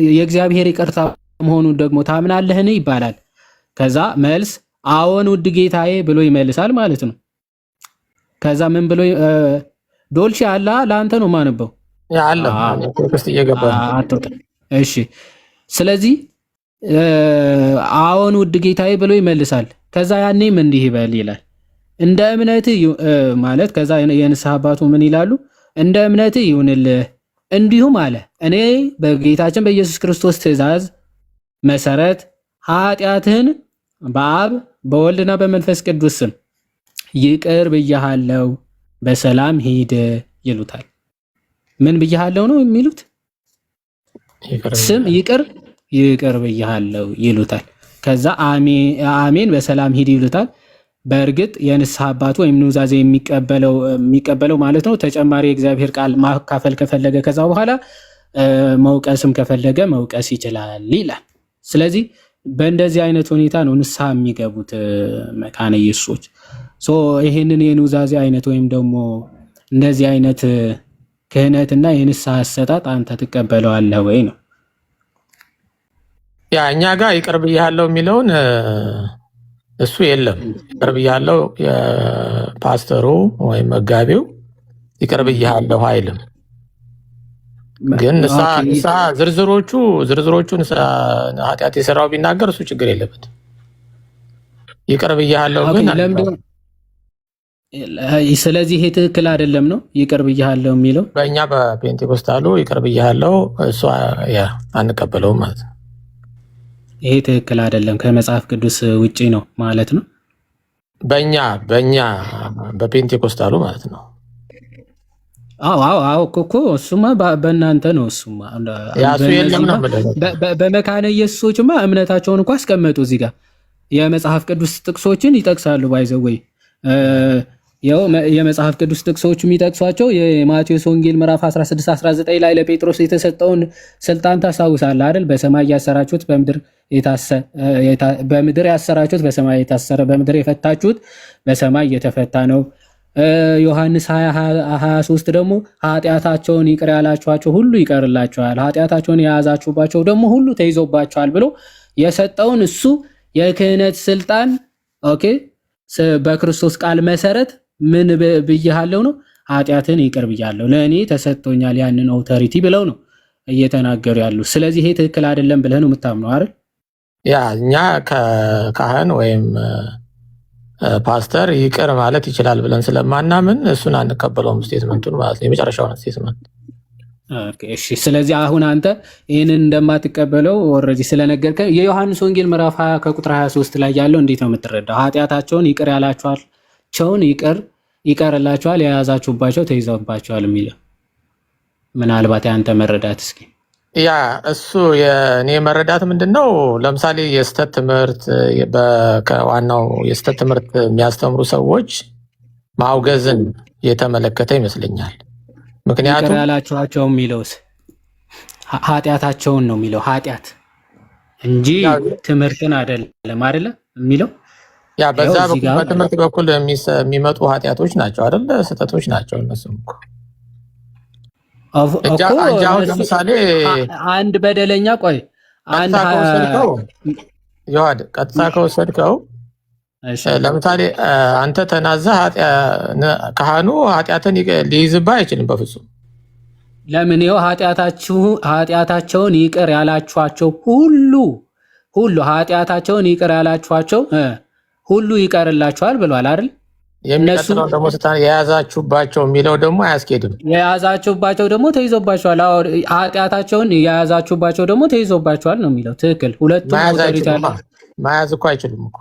የእግዚአብሔር ይቅርታ መሆኑን ደግሞ ታምናለህን ይባላል። ከዛ መልስ አዎን ውድ ጌታዬ ብሎ ይመልሳል ማለት ነው። ከዛ ምን ብሎ ዶልቼ አላ ለአንተ ነው ማነበው አለ ክርስቲ እየገባ እሺ። ስለዚህ አዎን ውድ ጌታዬ ብሎ ይመልሳል። ከዛ ያኔም እንዲህ ይበል ይላል። እንደ እምነት ማለት ከዛ የንስሐ አባቱ ምን ይላሉ? እንደ እምነት ይሁንልህ እንዲሁም አለ እኔ በጌታችን በኢየሱስ ክርስቶስ ትእዛዝ መሰረት ኃጢአትህን በአብ በወልድና በመንፈስ ቅዱስ ስም ይቅር ብያሃለው በሰላም ሂድ ይሉታል። ምን ብያሃለው ነው የሚሉት? ስም ይቅር ብያሃለው ይሉታል። ከዛ አሜን በሰላም ሂድ ይሉታል። በእርግጥ የንስሐ አባቱ ወይም ኑዛዜ የሚቀበለው ማለት ነው ተጨማሪ የእግዚአብሔር ቃል ማካፈል ከፈለገ ከዛ በኋላ መውቀስም ከፈለገ መውቀስ ይችላል ይላል። ስለዚህ በእንደዚህ አይነት ሁኔታ ነው ንስሐ የሚገቡት መካነ ኢየሱሶች። ይህንን የኑዛዜ አይነት ወይም ደግሞ እንደዚህ አይነት ክህነትና የንስሐ አሰጣጥ አንተ ትቀበለዋለህ ወይ ነው? ያ እኛ ጋር ይቅር ብያለሁ የሚለውን እሱ የለም። ይቅር ብያለሁ የፓስተሩ ወይም መጋቢው ይቅር ብያለሁ አይልም። ግን ንስሐ ዝርዝሮቹን ኃጢአት የሰራው ቢናገር እሱ ችግር የለበት። ይቅር ብያለሁ ግን ስለዚህ ይሄ ትክክል አይደለም ነው ይቅር ብያለሁ የሚለው። በእኛ በፔንቴኮስታሉ ይቅር ብያለሁ እሱ አንቀበለውም ማለት ነው። ይሄ ትክክል አይደለም፣ ከመጽሐፍ ቅዱስ ውጪ ነው ማለት ነው። በእኛ በፔንቴኮስታሉ ማለት ነው። አዎ እኮ እሱማ በእናንተ ነው። እሱማ ያሱ የለም ነው። በመካነ ኢየሱሶችማ እምነታቸውን እንኳ አስቀመጡ። እዚህ ጋር የመጽሐፍ ቅዱስ ጥቅሶችን ይጠቅሳሉ። ባይዘወይ ያው የመጽሐፍ ቅዱስ ጥቅሶች የሚጠቅሷቸው የማቴዎስ ወንጌል ምዕራፍ 16-19 ላይ ለጴጥሮስ የተሰጠውን ስልጣን ታስታውሳለህ አይደል? በሰማይ ያሰራችሁት በምድር ያሰራችሁት በሰማይ የታሰረ፣ በምድር የፈታችሁት በሰማይ የተፈታ ነው። ዮሐንስ 20:23 ደግሞ ኃጢአታቸውን ይቅር ያላችኋቸው ሁሉ ይቀርላቸዋል፣ ኃጢአታቸውን የያዛችሁባቸው ደግሞ ሁሉ ተይዞባቸዋል ብሎ የሰጠውን እሱ የክህነት ስልጣን ኦኬ በክርስቶስ ቃል መሰረት ምን ብያለሁ ነው? ኃጢአትን ይቅር ብያለሁ፣ ለእኔ ተሰጥቶኛል ያንን ኦቶሪቲ ብለው ነው እየተናገሩ ያሉ። ስለዚህ ይሄ ትክክል አይደለም ብለህ ነው የምታምነው አይደል? ያ እኛ ከካህን ወይም ፓስተር ይቅር ማለት ይችላል ብለን ስለማናምን እሱን አንቀበለውም። ስቴትመንቱን ማለት ነው፣ የመጨረሻውን ስቴትመንት። እሺ፣ ስለዚህ አሁን አንተ ይህንን እንደማትቀበለው ኦልሬዲ ስለነገርከኝ የዮሐንስ ወንጌል ምዕራፍ 20 ከቁጥር 23 ላይ ያለው እንዴት ነው የምትረዳው? ኃጢአታቸውን ይቅር ያላችኋቸውን ይቀርላችኋል፣ የያዛችሁባቸው ተይዘውባቸዋል የሚለው ምናልባት ያንተ መረዳት እስኪ። ያ እሱ የኔ መረዳት ምንድን ነው? ለምሳሌ የስተት ትምህርት ከዋናው የስተት ትምህርት የሚያስተምሩ ሰዎች ማውገዝን የተመለከተ ይመስለኛል። ምክንያቱም ያላችኋቸው የሚለውስ ኃጢአታቸውን ነው የሚለው ኃጢአት እንጂ ትምህርትን አይደለም አይደለ የሚለው። ያ በዛ በትምህርት በኩል የሚመጡ ኃጢአቶች ናቸው አይደለ? ስህተቶች ናቸው እነሱም እኮ ለምሳሌ አንድ በደለኛ ቀጥታ ከወሰድከው ለምሳሌ አንተ ተናዘህ ካህኑ ኃጢአትን ሊይዝብህ አይችልም በፍጹም። ለምን? ይኸው ኃጢአታቸውን ይቅር ያላችኋቸው ሁሉ ኃጢአታቸውን ይቅር ያላችኋቸው ሁሉ ይቀርላችኋል ብሏል አይደል? የሚቀጥለው ደግሞ የያዛችሁባቸው የሚለው ደግሞ አያስኬድም። የያዛችሁባቸው ደግሞ ተይዞባቸዋል። ኃጢአታቸውን የያዛችሁባቸው ደግሞ ተይዞባቸዋል ነው የሚለው። ትክክል። ሁለቱም መያዝ እኮ አይችሉም እኮ።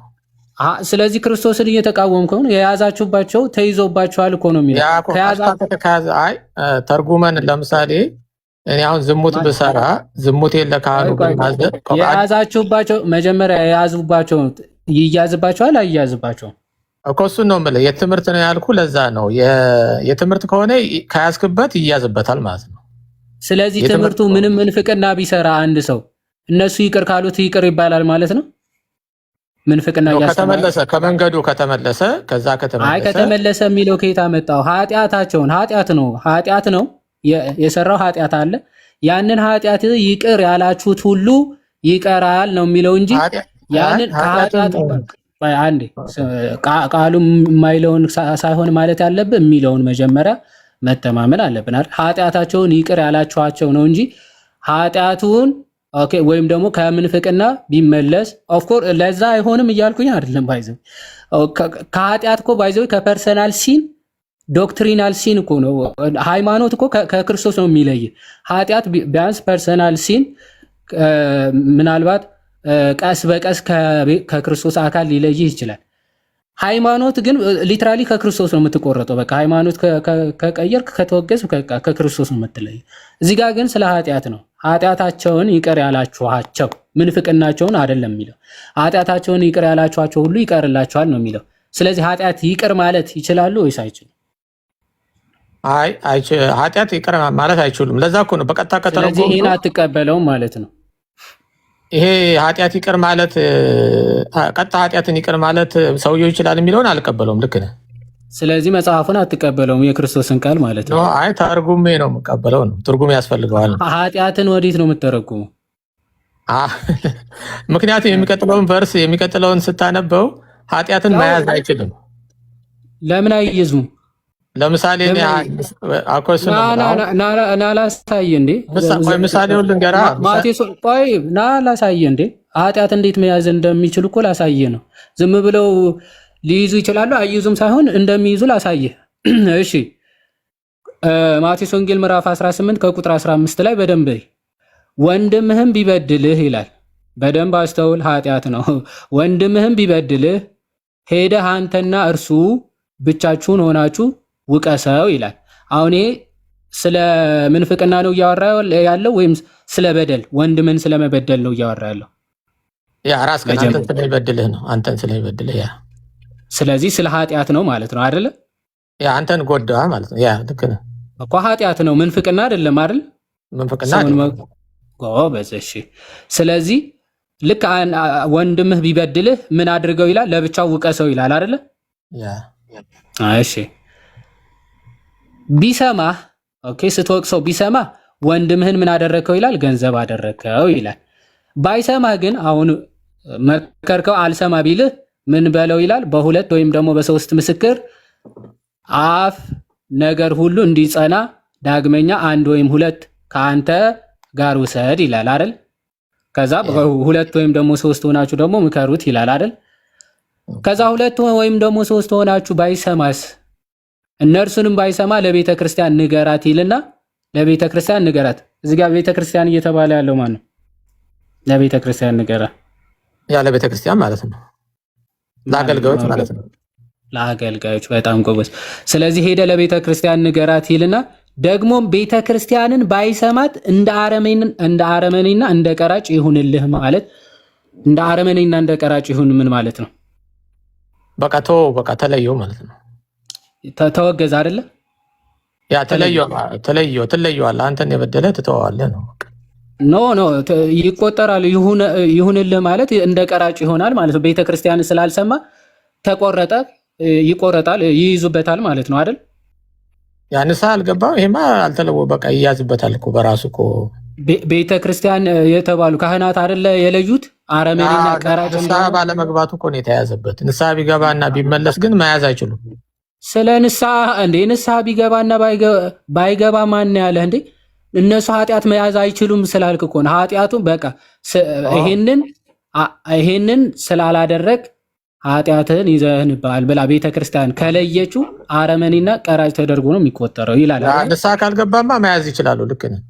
ስለዚህ ክርስቶስን እየተቃወምከው ነው። የያዛችሁባቸው ተይዞባቸዋል እኮ ነው የሚለው። ተርጉመን ለምሳሌ እኔ አሁን ዝሙት ብሰራ ዝሙቴን ለካህኑ የያዛችሁባቸው መጀመሪያ የያዙባቸው ይያዝባቸዋል አይያዝባቸውም እኮ እሱን ነው የምልህ። የትምህርት ነው ያልኩ ለዛ ነው። የትምህርት ከሆነ ከያዝክበት ይያዝበታል ማለት ነው። ስለዚህ ትምህርቱ ምንም ምንፍቅና ቢሰራ አንድ ሰው እነሱ ይቅር ካሉት ይቅር ይባላል ማለት ነው። ምንፍቅና ከተመለሰ ከመንገዱ ከተመለሰ ከዛ ከተመለሰ የሚለው ከየት አመጣው? ኃጢአት ነው የሰራው ኃጢአት አለ። ያንን ኃጢአት ይቅር ያላችሁት ሁሉ ይቀራል ነው የሚለው እንጂ ያንን ከኃጢአት አንዴ ቃሉ የማይለውን ሳይሆን ማለት ያለብህ የሚለውን መጀመሪያ መተማመን አለብን አይደል? ኃጢአታቸውን ይቅር ያላችኋቸው ነው እንጂ ኃጢአቱን ኦኬ ወይም ደግሞ ከምንፍቅና ቢመለስ ኦፍኮርስ ለዛ አይሆንም እያልኩኝ አይደለም። ባይዘው ከኃጢአት እኮ ባይዘው ከፐርሰናል ሲን ዶክትሪናል ሲን እኮ ነው። ሃይማኖት እኮ ከክርስቶስ ነው የሚለይ። ኃጢአት ቢያንስ ፐርሰናል ሲን ምናልባት ቀስ በቀስ ከክርስቶስ አካል ሊለይህ ይችላል። ሃይማኖት ግን ሊትራሊ ከክርስቶስ ነው የምትቆረጠው። በቃ ሃይማኖት ከቀየርክ ከተወገዝ ከክርስቶስ ነው የምትለይ። እዚህ ጋር ግን ስለ ኃጢአት ነው። ኃጢአታቸውን ይቅር ያላችኋቸው ምንፍቅናቸውን አይደለም የሚለው። ኃጢአታቸውን ይቅር ያላችኋቸው ሁሉ ይቀርላቸዋል ነው የሚለው። ስለዚህ ኃጢአት ይቅር ማለት ይችላሉ ወይስ አይችሉም? ኃጢአት ይቅር ማለት አይችሉም። ለዛ እኮ ነው በቀጥታ ከተረጎሙ። ስለዚህ ይሄን አትቀበለውም ማለት ነው። ይሄ ኃጢአት ይቅር ማለት ቀጥታ ኃጢአትን ይቅር ማለት ሰውየው ይችላል የሚለውን አልቀበለውም። ልክ ነህ። ስለዚህ መጽሐፉን አትቀበለውም፣ የክርስቶስን ቃል ማለት ነው። አይ ተርጉሜ ነው የምቀበለው ነው። ትርጉም ያስፈልገዋል። ኃጢአትን ወዴት ነው የምትተረጉመው? ምክንያቱም የሚቀጥለውን ቨርስ የሚቀጥለውን ስታነበው ኃጢአትን መያዝ አይችልም። ለምን አይይዙም? ለምሳሌ ናላሳየ እንዴ ምሳሌውን ልንገራ ናላሳየ እንዴ ኃጢአት እንዴት መያዝ እንደሚችሉ እኮ ላሳየ ነው። ዝም ብለው ሊይዙ ይችላሉ አይይዙም ሳይሆን እንደሚይዙ ላሳየ። እሺ ማቴዎስ ወንጌል ምዕራፍ 18 ከቁጥር 15 ላይ በደንብ ወንድምህም ቢበድልህ ይላል። በደንብ አስተውል። ኃጢአት ነው። ወንድምህም ቢበድልህ ሄደህ አንተና እርሱ ብቻችሁን ሆናችሁ ውቀሰው ይላል። አሁን ይሄ ስለ ምንፍቅና ነው እያወራ ያለው ወይም ስለ በደል ወንድምን ስለመበደል ነው እያወራ ያለው? ያ ራስህን አንተን ስለሚበድልህ ነው። አንተን ስለሚበድልህ ያ ስለዚህ ስለ ኃጢአት ነው ማለት ነው አይደለ? ያ አንተን ጎዳ ማለት ነው። ያ ልክ ነህ እኮ ኃጢአት ነው፣ ምንፍቅና አይደለም አይደል? ምንፍቅና ጎበዝ። እሺ ስለዚህ ልክ ወንድምህ ቢበድልህ ምን አድርገው ይላል? ለብቻው ውቀሰው ይላል አይደለ? ያ እሺ ቢሰማህ ኦኬ፣ ስትወቅሰው ቢሰማ ወንድምህን ምን አደረከው ይላል? ገንዘብ አደረከው ይላል። ባይሰማህ ግን አሁን መከርከው አልሰማ ቢልህ ምን በለው ይላል? በሁለት ወይም ደግሞ በሶስት ምስክር አፍ ነገር ሁሉ እንዲጸና ዳግመኛ አንድ ወይም ሁለት ከአንተ ጋር ውሰድ ይላል አይደል? ከዛ ሁለት ወይም ደግሞ ሶስት ሆናችሁ ደግሞ ምከሩት ይላል አይደል? ከዛ ሁለት ወይም ደግሞ ሶስት ሆናችሁ ባይሰማስ እነርሱንም ባይሰማ ለቤተ ክርስቲያን ንገራት ይልና ለቤተ ክርስቲያን ንገራት። እዚህ ጋር ቤተ ክርስቲያን እየተባለ ያለው ማን ነው? ለቤተ ክርስቲያን ንገራት ያ ለቤተ ክርስቲያን ማለት ነው፣ ለአገልጋዮች ማለት ነው። ለአገልጋዮች። በጣም ጎበዝ። ስለዚህ ሄደ ለቤተ ክርስቲያን ንገራት ይልና ደግሞም ቤተ ክርስቲያንን ባይሰማት እንደ አረመኔና እንደ ቀራጭ ይሁንልህ ማለት እንደ አረመኔና እንደ ቀራጭ ይሁን ምን ማለት ነው? በቃ ተለየው ማለት ነው። ተወገዝ አይደለ? ያ ትለየዋለህ። አንተን የበደለ ትተዋለህ ነው። ኖ ይቆጠራል። ይሁንልህ ማለት እንደ ቀራጭ ይሆናል ማለት ነው። ቤተ ክርስቲያንን ስላልሰማ ተቆረጠ፣ ይቆረጣል፣ ይይዙበታል ማለት ነው አይደል? ያ ንስሐ አልገባም። ይሄማ አልተለወ በቃ ይያዝበታል እኮ በራሱ እኮ። ቤተ ክርስቲያን የተባሉ ካህናት አይደለ የለዩት አረመኔና ቀራጭ። ንስሐ ባለመግባቱ እኮ ነው የተያዘበት። ንስሐ ቢገባና ቢመለስ ግን መያዝ አይችሉም። ስለ ንስሐ እንዴ ንስሐ ቢገባና ባይገባ ማን ያለ እንዴ? እነሱ ኃጢአት መያዝ አይችሉም ስላልክ እኮ ነው። ኃጢአቱን በቃ ይሄንን ስላላደረግ ኃጢአትህን ይዘህንብሃል ብላ ቤተ ክርስቲያን ከለየችው አረመኔና ቀራጭ ተደርጎ ነው የሚቆጠረው ይላል። ንስሐ ካልገባማ መያዝ ይችላሉ። ልክ ነህ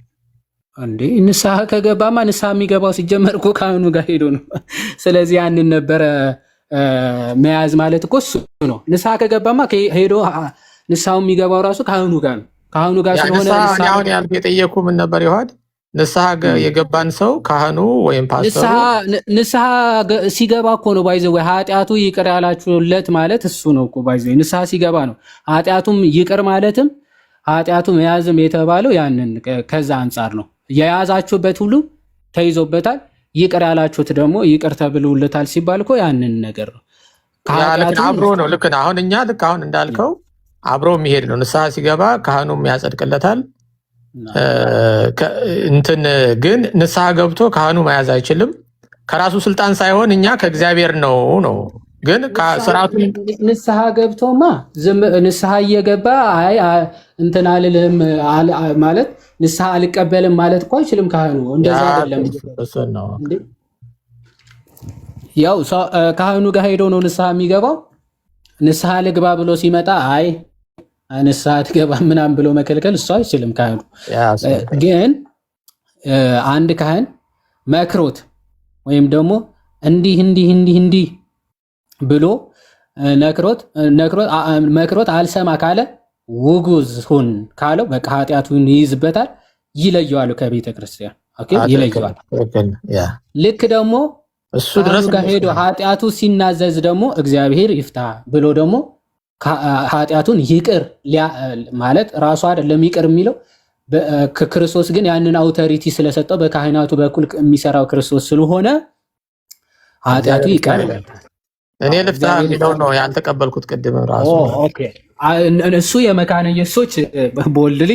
እንዴ? ንስሐ ከገባማ ንስሐ የሚገባው ሲጀመር እኮ ካህኑ ጋር ሄዶ ነው። ስለዚህ ያንን ነበረ መያዝ ማለት እኮ እሱ ነው። ንስሐ ከገባማ ሄዶ ንስሐው የሚገባው ራሱ ካህኑ ጋር ነው። ካህኑ ጋር ስለሆነ አሁን ያልኩ የጠየኩ ምን ነበር ይሆን? ንስሐ የገባን ሰው ካህኑ ወይም ፓስተሩ ንስሐ ሲገባ እኮ ነው ባይዘ ወይ ኃጢአቱ ይቅር ያላችሁለት ማለት እሱ ነው እኮ ባይዘ ንስሐ ሲገባ ነው። ኃጢአቱም ይቅር ማለትም ኃጢአቱ መያዝም የተባለው ያንን ከዛ አንጻር ነው። የያዛችሁበት ሁሉ ተይዞበታል፣ ይቅር ያላችሁት ደግሞ ይቅር ተብሎለታል ሲባል እኮ ያንን ነገር ነው። አብሮ ነው። ልክ ነው። አሁን እኛ ልክ አሁን እንዳልከው አብሮ የሚሄድ ነው። ንስሐ ሲገባ ካህኑም ያጸድቅለታል። እንትን ግን ንስሐ ገብቶ ካህኑ መያዝ አይችልም። ከራሱ ስልጣን ሳይሆን እኛ ከእግዚአብሔር ነው። ግን ስርዓቱ ንስሐ ገብቶማ ንስሐ እየገባ አይ እንትን አልልህም ማለት ንስሐ አልቀበልም ማለት እኮ አይችልም ካህኑ። እንደዛ አይደለም። ያው ካህኑ ጋር ሄዶ ነው ንስሐ የሚገባው። ንስሐ ልግባ ብሎ ሲመጣ አይ ንስሐ አትገባም ምናምን ብሎ መከልከል እሱ አይችልም ካህኑ። ግን አንድ ካህን መክሮት ወይም ደግሞ እንዲህ ብሎ መክሮት አልሰማ ካለ ውጉዝ ሁን ካለው በቃ ኃጢአቱን ይይዝበታል፣ ይለየዋል ከቤተ ክርስቲያን። ኦኬ ይለየዋል። ልክ ደግሞ እሱ ድረስ ጋር ሄዶ ኃጢአቱ ሲናዘዝ ደግሞ እግዚአብሔር ይፍታ ብሎ ደግሞ ኃጢአቱን ይቅር ማለት ራሱ አይደለም ይቅር የሚለው ክርስቶስ ግን ያንን አውቶሪቲ ስለሰጠው በካህናቱ በኩል የሚሰራው ክርስቶስ ስለሆነ ኃጢአቱ ይቅር። እኔ ልፍታ የሚለው ነው ያልተቀበልኩት ቅድም ራሱ። ኦኬ እሱ የመካነ ኢየሱሶች ቦልድሊ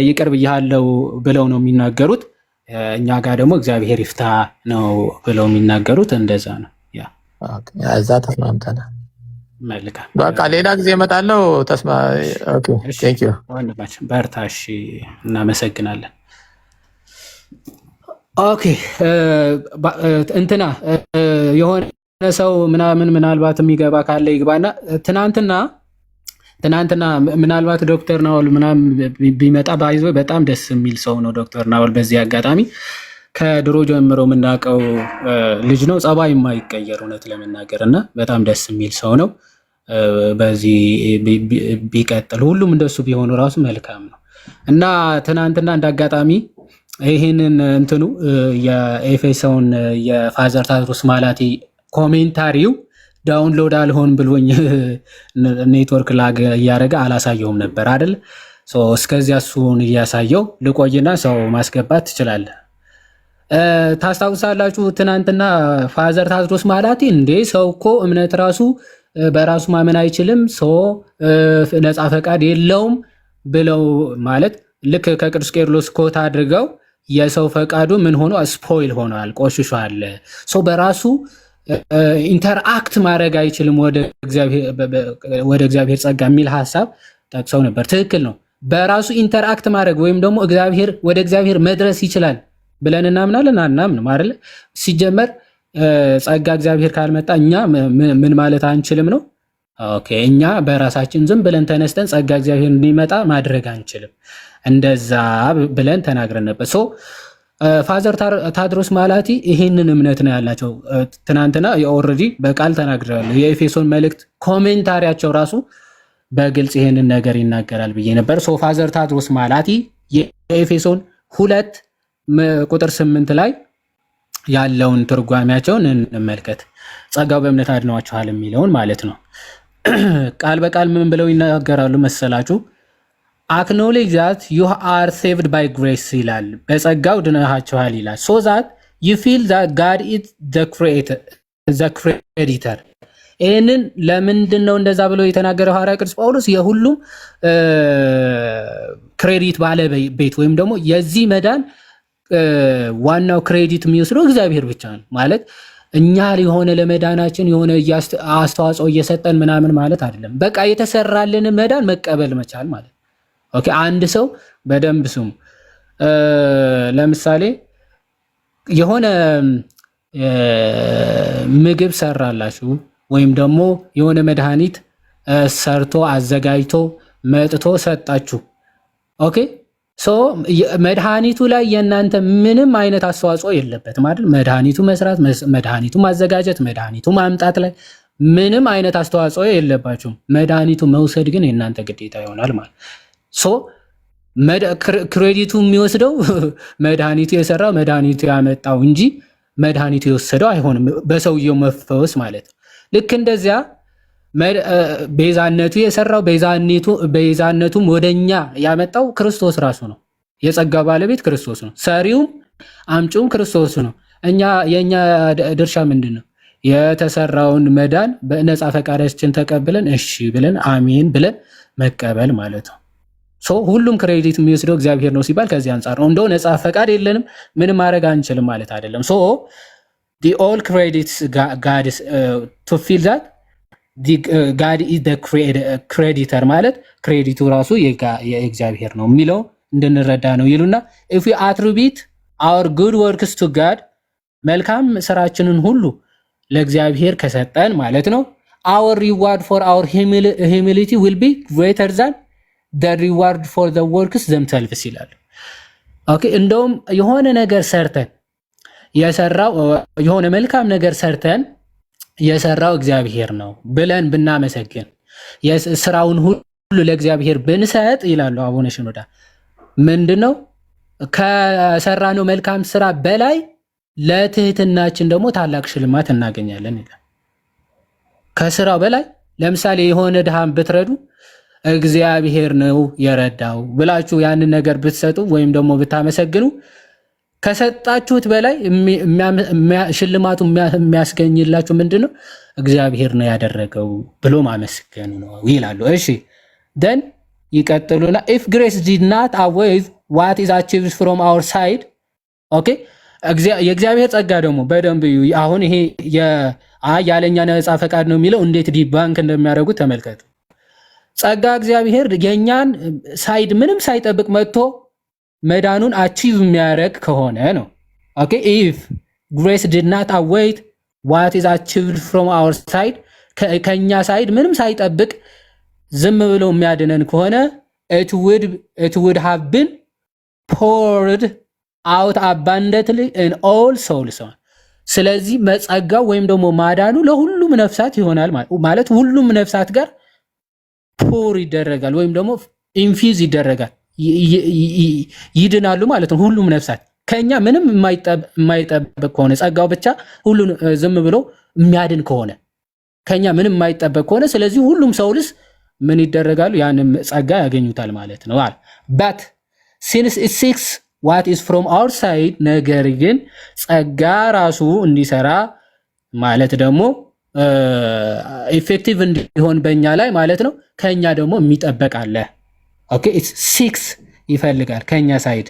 ይቅር ብያለሁ ብለው ነው የሚናገሩት። እኛ ጋር ደግሞ እግዚአብሔር ይፍታ ነው ብለው የሚናገሩት። እንደዛ ነው። እዛ ተስማምተናል። መልካም በቃ ሌላ ጊዜ እመጣለሁ። በርታሽ። እናመሰግናለን። ኦኬ እንትና የሆነ ሰው ምናልባት የሚገባ ካለ ይግባና ትናንትና ምናልባት ዶክተር ናውል ምናምን ቢመጣ ባይዞ በጣም ደስ የሚል ሰው ነው ዶክተር ናውል። በዚህ አጋጣሚ ከድሮ ጀምሮ የምናውቀው ልጅ ነው። ጸባይ የማይቀየር እውነት ለመናገር እና በጣም ደስ የሚል ሰው ነው። በዚህ ቢቀጥል ሁሉም እንደሱ ቢሆኑ ራሱ መልካም ነው እና ትናንትና እንዳጋጣሚ ይህንን እንትኑ የኤፌሶን የፋዘር ታድሮስ ማላቴ ኮሜንታሪው ዳውንሎድ አልሆን ብሎኝ ኔትወርክ ላግ እያደረገ አላሳየውም ነበር አይደል? እስከዚያ እሱን እያሳየው ልቆይና ሰው ማስገባት ትችላለህ። ታስታውሳላችሁ ትናንትና ፋዘር ታድሮስ ማላቴ እንዴ ሰው እኮ እምነት ራሱ በራሱ ማመን አይችልም፣ ሰው ነፃ ፈቃድ የለውም ብለው ማለት ልክ ከቅዱስ ቄርሎስ ኮት አድርገው የሰው ፈቃዱ ምን ሆኖ ስፖይል ሆኗል፣ ቆሽሿል። ሰው በራሱ ኢንተርአክት ማድረግ አይችልም ወደ እግዚአብሔር ጸጋ የሚል ሀሳብ ጠቅሰው ነበር። ትክክል ነው። በራሱ ኢንተርአክት ማድረግ ወይም ደግሞ ወደ እግዚአብሔር መድረስ ይችላል ብለን እናምናለን አናምንም አይደል? ሲጀመር ጸጋ እግዚአብሔር ካልመጣ እኛ ምን ማለት አንችልም ነው። ኦኬ እኛ በራሳችን ዝም ብለን ተነስተን ጸጋ እግዚአብሔር እንዲመጣ ማድረግ አንችልም። እንደዛ ብለን ተናግረን ነበር። ፋዘር ታድሮስ ማላቲ ይሄንን እምነት ነው ያላቸው። ትናንትና ኦልሬዲ በቃል ተናግረዋል። የኤፌሶን መልእክት ኮሜንታሪያቸው ራሱ በግልጽ ይሄንን ነገር ይናገራል ብዬ ነበር። ፋዘር ታድሮስ ማላቲ የኤፌሶን 2 ቁጥር 8 ላይ ያለውን ትርጓሜያቸውን እንመልከት። ጸጋው በእምነት አድኗችኋል የሚለውን ማለት ነው። ቃል በቃል ምን ብለው ይናገራሉ መሰላችሁ? አክኖሌጅ ዛት ዩ አር ሴቭድ ባይ ግሬስ ይላል። በጸጋው ድናችኋል ይላል። ሶ ዛት ዩ ፊል ዛት ጋድ ኢዝ ዘ ክሬዲተር። ይህንን ለምንድን ነው እንደዛ ብሎ የተናገረው ሐዋርያ ቅዱስ ጳውሎስ? የሁሉም ክሬዲት ባለቤት ወይም ደግሞ የዚህ መዳን ዋናው ክሬዲት የሚወስደው እግዚአብሔር ብቻ ነው። ማለት እኛ የሆነ ለመዳናችን የሆነ አስተዋጽኦ እየሰጠን ምናምን ማለት አይደለም። በቃ የተሰራልን መዳን መቀበል መቻል ማለት። ኦኬ አንድ ሰው በደንብ ስሙ። ለምሳሌ የሆነ ምግብ ሰራላችሁ ወይም ደግሞ የሆነ መድኃኒት ሰርቶ አዘጋጅቶ መጥቶ ሰጣችሁ። ኦኬ መድኃኒቱ ላይ የእናንተ ምንም አይነት አስተዋጽኦ የለበትም አይደል? መድኃኒቱ መስራት፣ መድኃኒቱ ማዘጋጀት፣ መድኃኒቱ ማምጣት ላይ ምንም አይነት አስተዋጽኦ የለባችሁም። መድኃኒቱ መውሰድ ግን የእናንተ ግዴታ ይሆናል ማለት ክሬዲቱ የሚወስደው መድኃኒቱ የሰራው መድኃኒቱ ያመጣው እንጂ መድኃኒቱ የወሰደው አይሆንም። በሰውየው መፈወስ ማለት ነው። ልክ እንደዚያ ቤዛነቱ የሰራው ቤዛነቱም ወደኛ ያመጣው ክርስቶስ ራሱ ነው። የጸጋ ባለቤት ክርስቶስ ነው። ሰሪውም አምጪውም ክርስቶስ ነው። የኛ ድርሻ ምንድን ነው? የተሰራውን መዳን በነፃ ፈቃዳችን ተቀብለን እሺ ብለን አሜን ብለን መቀበል ማለት ነው። ሁሉም ክሬዲት የሚወስደው እግዚአብሔር ነው ሲባል ከዚህ አንጻር ነው። እንደው ነፃ ፈቃድ የለንም ምንም ማድረግ አንችልም ማለት አይደለም። the all credits God is to feel that God is the creditor ማለት ክሬዲቱ ራሱ የእግዚአብሔር ነው የሚለው እንድንረዳ ነው ይሉና if we attribute our good works to God መልካም ስራችንን ሁሉ ለእግዚአብሔር ከሰጠን ማለት ነው our reward for our humility will be greater than the reward for the works themselves ይላል። ኦኬ እንደውም የሆነ ነገር ሰርተን የሆነ መልካም ነገር ሰርተን የሰራው እግዚአብሔር ነው ብለን ብናመሰግን ስራውን ሁሉ ለእግዚአብሔር ብንሰጥ ይላሉ አቡነ ሽኖዳ ምንድነው ከሰራነው መልካም ስራ በላይ ለትህትናችን ደግሞ ታላቅ ሽልማት እናገኛለን ይላል። ከስራው በላይ ለምሳሌ የሆነ ድሃም ብትረዱ እግዚአብሔር ነው የረዳው ብላችሁ ያንን ነገር ብትሰጡ ወይም ደግሞ ብታመሰግኑ ከሰጣችሁት በላይ ሽልማቱ የሚያስገኝላችሁ ምንድነው? እግዚአብሔር ነው ያደረገው ብሎ ማመስገኑ ነው ይላሉ። እሺ then ይቀጥሉና if grace did not outweigh what is achieved from our side okay የእግዚአብሔር ጸጋ ደግሞ በደንብ አሁን ይሄ ያለኛ ነፃ ፈቃድ ነው የሚለው እንዴት ዲባንክ እንደሚያደርጉት ተመልከቱ። ጸጋ እግዚአብሔር የኛን ሳይድ ምንም ሳይጠብቅ መጥቶ መዳኑን አቺቭ የሚያደርግ ከሆነ ነው። ኦኬ if grace did not outweigh what is achieved from our side ከኛ ሳይድ ምንም ሳይጠብቅ ዝም ብሎ የሚያድነን ከሆነ it would have been poured out abundantly in all souls። ስለዚህ መጸጋው ወይም ደግሞ ማዳኑ ለሁሉም ነፍሳት ይሆናል ማለት ሁሉም ነፍሳት ጋር ፖር ይደረጋል ወይም ደግሞ ኢንፊዝ ይደረጋል ይድናሉ ማለት ነው። ሁሉም ነፍሳት ከኛ ምንም የማይጠበቅ ከሆነ ጸጋው ብቻ ሁሉን ዝም ብሎ የሚያድን ከሆነ ከኛ ምንም የማይጠበቅ ከሆነ ስለዚህ ሁሉም ሰውልስ ምን ይደረጋሉ? ያንም ጸጋ ያገኙታል ማለት ነው። but since it seeks what is from our side ነገር ግን ጸጋ ራሱ እንዲሰራ ማለት ደግሞ ኢፌክቲቭ እንዲሆን በእኛ ላይ ማለት ነው ከኛ ደግሞ የሚጠበቅ አለ። ኦኬ it seeks ይፈልጋል ከኛ ሳይድ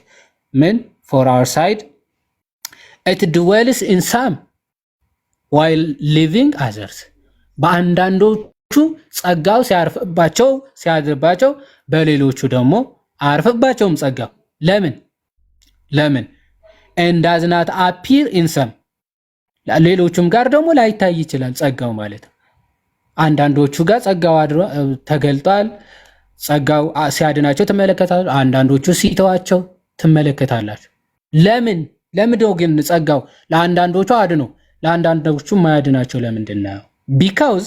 ምን for our side it dwells in some while leaving others በአንዳንዶቹ ጸጋው ሲያርፍባቸው ሲያድርባቸው በሌሎቹ ደግሞ አርፍባቸውም ጸጋው ለምን and does not appear in some ሌሎቹም ጋር ደግሞ ላይታይ ይችላል ጸጋው ማለት አንዳንዶቹ ጋር ጸጋው ተገልጧል ጸጋው ሲያድናቸው ተመለከታላችሁ አንዳንዶቹ ሲተዋቸው ትመለከታላችሁ ለምን ነው ግን ጸጋው ለአንዳንዶቹ አድኖ ለአንዳንዶቹ ማያድናቸው ለምንድን ነው? because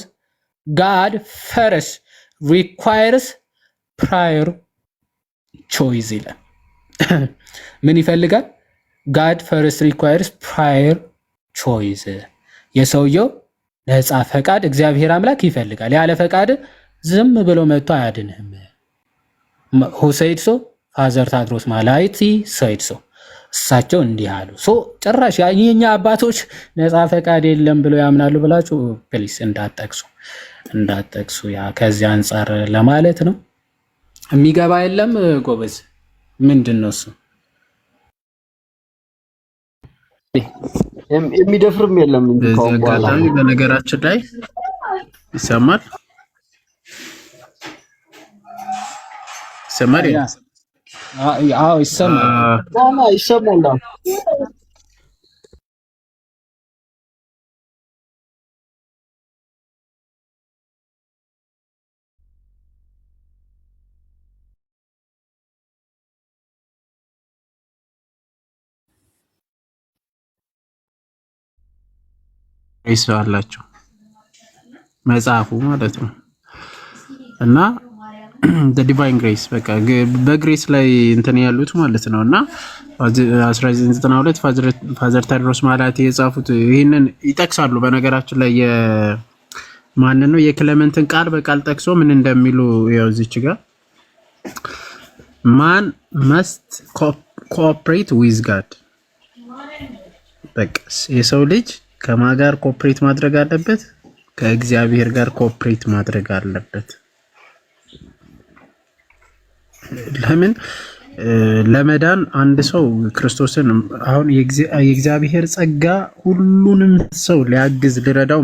God first requires prior choice ይላል። ምን ይፈልጋል? God first requires prior choice የሰውየው ነፃ ፈቃድ እግዚአብሔር አምላክ ይፈልጋል። ያለ ፈቃድ ዝም ብሎ መጥቶ አያድንህም። who said so? ፋዘር ታድሮስ ማላይቲ said so እሳቸው እንዲህ አሉ። ጭራሽ የኛ አባቶች ነፃ ፈቃድ የለም ብለው ያምናሉ ብላችሁ ፕሊስ እንዳትጠቅሱ ያ ከዚህ አንፃር ለማለት ነው። የሚገባ የለም ጎበዝ ምንድነው እሱ የሚደፍርም የለም እንጂ ከአጋጣሚ በነገራችን ላይ ይሰማል አዎ ይሰማል። ይስዋላችሁ መጽሐፉ ማለት ነው እና the divine grace በቃ በግሬስ ላይ እንትን ያሉት ማለት ነውና 1992 ፋዘር ታድሮስ ማላቲ የጻፉት ይሄንን ይጠቅሳሉ። በነገራችን ላይ የማን ነው የክለመንትን ቃል በቃል ጠቅሶ ምን እንደሚሉ ያው እዚች ጋር man must cooperate with God በቃ የሰው ልጅ ከማን ጋር ኮኦፕሬት ማድረግ አለበት? ከእግዚአብሔር ጋር ኮኦፕሬት ማድረግ አለበት። ለምን ለመዳን አንድ ሰው ክርስቶስን አሁን የእግዚአብሔር ጸጋ ሁሉንም ሰው ሊያግዝ ሊረዳው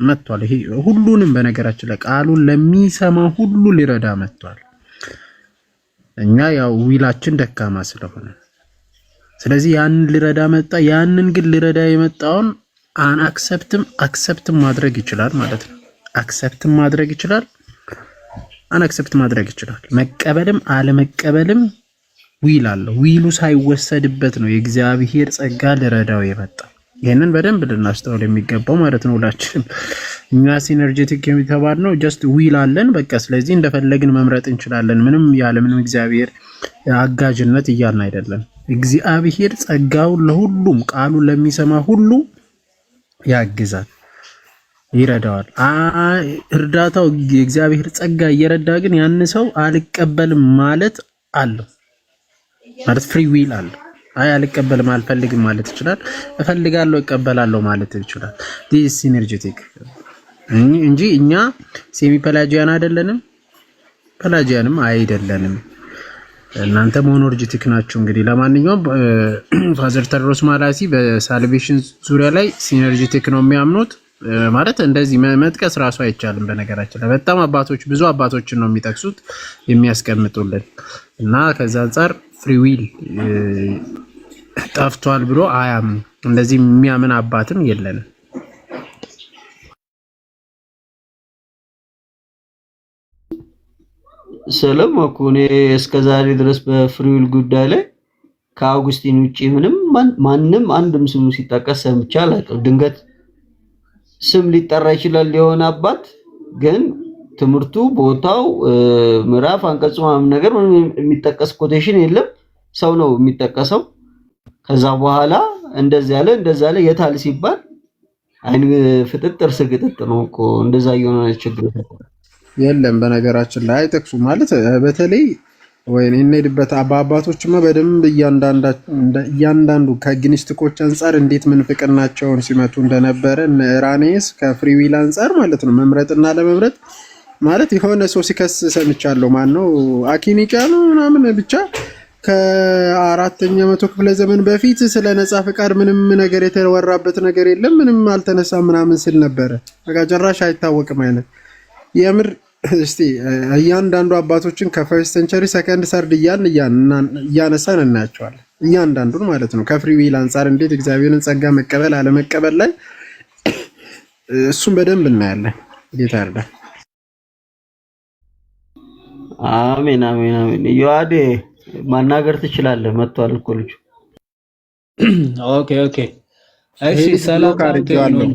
መጥቷል። ይሄ ሁሉንም በነገራችን ላይ ቃሉን ለሚሰማ ሁሉ ሊረዳ መጥቷል። እኛ ያው ዊላችን ደካማ ስለሆነ ስለዚህ ያንን ሊረዳ መጣ። ያንን ግን ሊረዳ የመጣውን አክሰፕትም ማድረግ ይችላል ማለት ነው። አክሰፕትም ማድረግ ይችላል አክሰፕት ማድረግ ይችላል። መቀበልም አለመቀበልም ዊል አለው። ዊሉ ሳይወሰድበት ነው የእግዚአብሔር ጸጋ ሊረዳው የመጣ። ይሄንን በደንብ ልናስተውል የሚገባው ማለት ነው። ሁላችንም እኛ ሲነርጂቲክ የሚተባል ነው ጀስት ዊል አለን በቃ። ስለዚህ እንደፈለግን መምረጥ እንችላለን። ምንም ምንም እግዚአብሔር አጋዥነት እያልን አይደለም። እግዚአብሔር ጸጋውን ለሁሉም ቃሉን ለሚሰማ ሁሉ ያግዛል፣ ይረዳዋል። እርዳታው የእግዚአብሔር ጸጋ እየረዳ ግን ያን ሰው አልቀበልም ማለት አለው ማለት ፍሪ ዊል አለው። አልቀበልም አልፈልግም ማለት ይችላል። እፈልጋለሁ እቀበላለሁ ማለት ይችላል። ዲስ ሲነርጂቲክ እንጂ እኛ ሴሚ ፔላጂያን አይደለንም፣ ፔላጂያንም አይደለንም። እናንተ ሞኖርጂቲክ ናችሁ። እንግዲህ ለማንኛውም ፋዘር ታድሮስ ማላቲ በሳልቬሽን ዙሪያ ላይ ሲነርጂቲክ ነው የሚያምኑት። ማለት እንደዚህ መጥቀስ ራሱ አይቻልም። በነገራችን ላይ በጣም ብዙ አባቶችን ነው የሚጠቅሱት የሚያስቀምጡልን እና ከዛ አንፃር ፍሪ ዊል ጠፍቷል ብሎ አያምኑ። እንደዚህ የሚያምን አባትም የለንም። ሰለሞን እኮ እኔ እስከዛሬ ድረስ በፍሪ ዊል ጉዳይ ላይ ከአውግስቲን ውጪ ምንም ማንም አንድም ስሙ ሲጠቀስ ሰምቼ አላውቅም። ድንገት ስም ሊጠራ ይችላል የሆነ አባት፣ ግን ትምህርቱ ቦታው ምዕራፍ አንቀጹ ምናምን ነገር ምንም የሚጠቀስ ኮቴሽን የለም። ሰው ነው የሚጠቀሰው። ከዛ በኋላ እንደዚህ ያለ የታል ሲባል አይን ፍጥጥ ጥርስ ግጥጥ ነው እኮ እንደዛ የሆነ ችግር የለም። በነገራችን ላይ አይጠቅሱ ማለት በተለይ ወይ እንሄድበት በአባቶችማ በደንብ እያንዳንዱ ከግኒስቲኮች አንጻር እንዴት ምንፍቅናቸውን ሲመቱ እንደነበረ እነ ኢራኔስ ከፍሪዊል አንጻር ማለት ነው መምረጥና ለመምረጥ ማለት የሆነ ሰው ሲከስ ሰምቻለሁ። ማን ነው አኪኒቃኑ ምናምን ብቻ ከ4ኛ መቶ ክፍለ ዘመን በፊት ስለ ነጻ ፍቃድ ምንም ነገር የተወራበት ነገር የለም፣ ምንም አልተነሳም ምናምን ሲል ነበረ። በቃ ጭራሽ አይታወቅም አይነት የምር። እስቲ እያንዳንዱ አባቶችን ከፈርስት ሴንቸሪ ሰከንድ ሰርድ እያነሳን እናያቸዋለን። እያንዳንዱን ማለት ነው ከፍሪ ዊል አንጻር እንዴት እግዚአብሔርን ጸጋ መቀበል አለመቀበል ላይ እሱም በደንብ እናያለን። ጌታ ያርዳል። አሜን አሜን አሜን። ዮአዴ ማናገር ትችላለህ። መጥቷል እኮ ልጁ። ኦኬ ኦኬ። እሺ ሰላም አድርጌዋለሁ።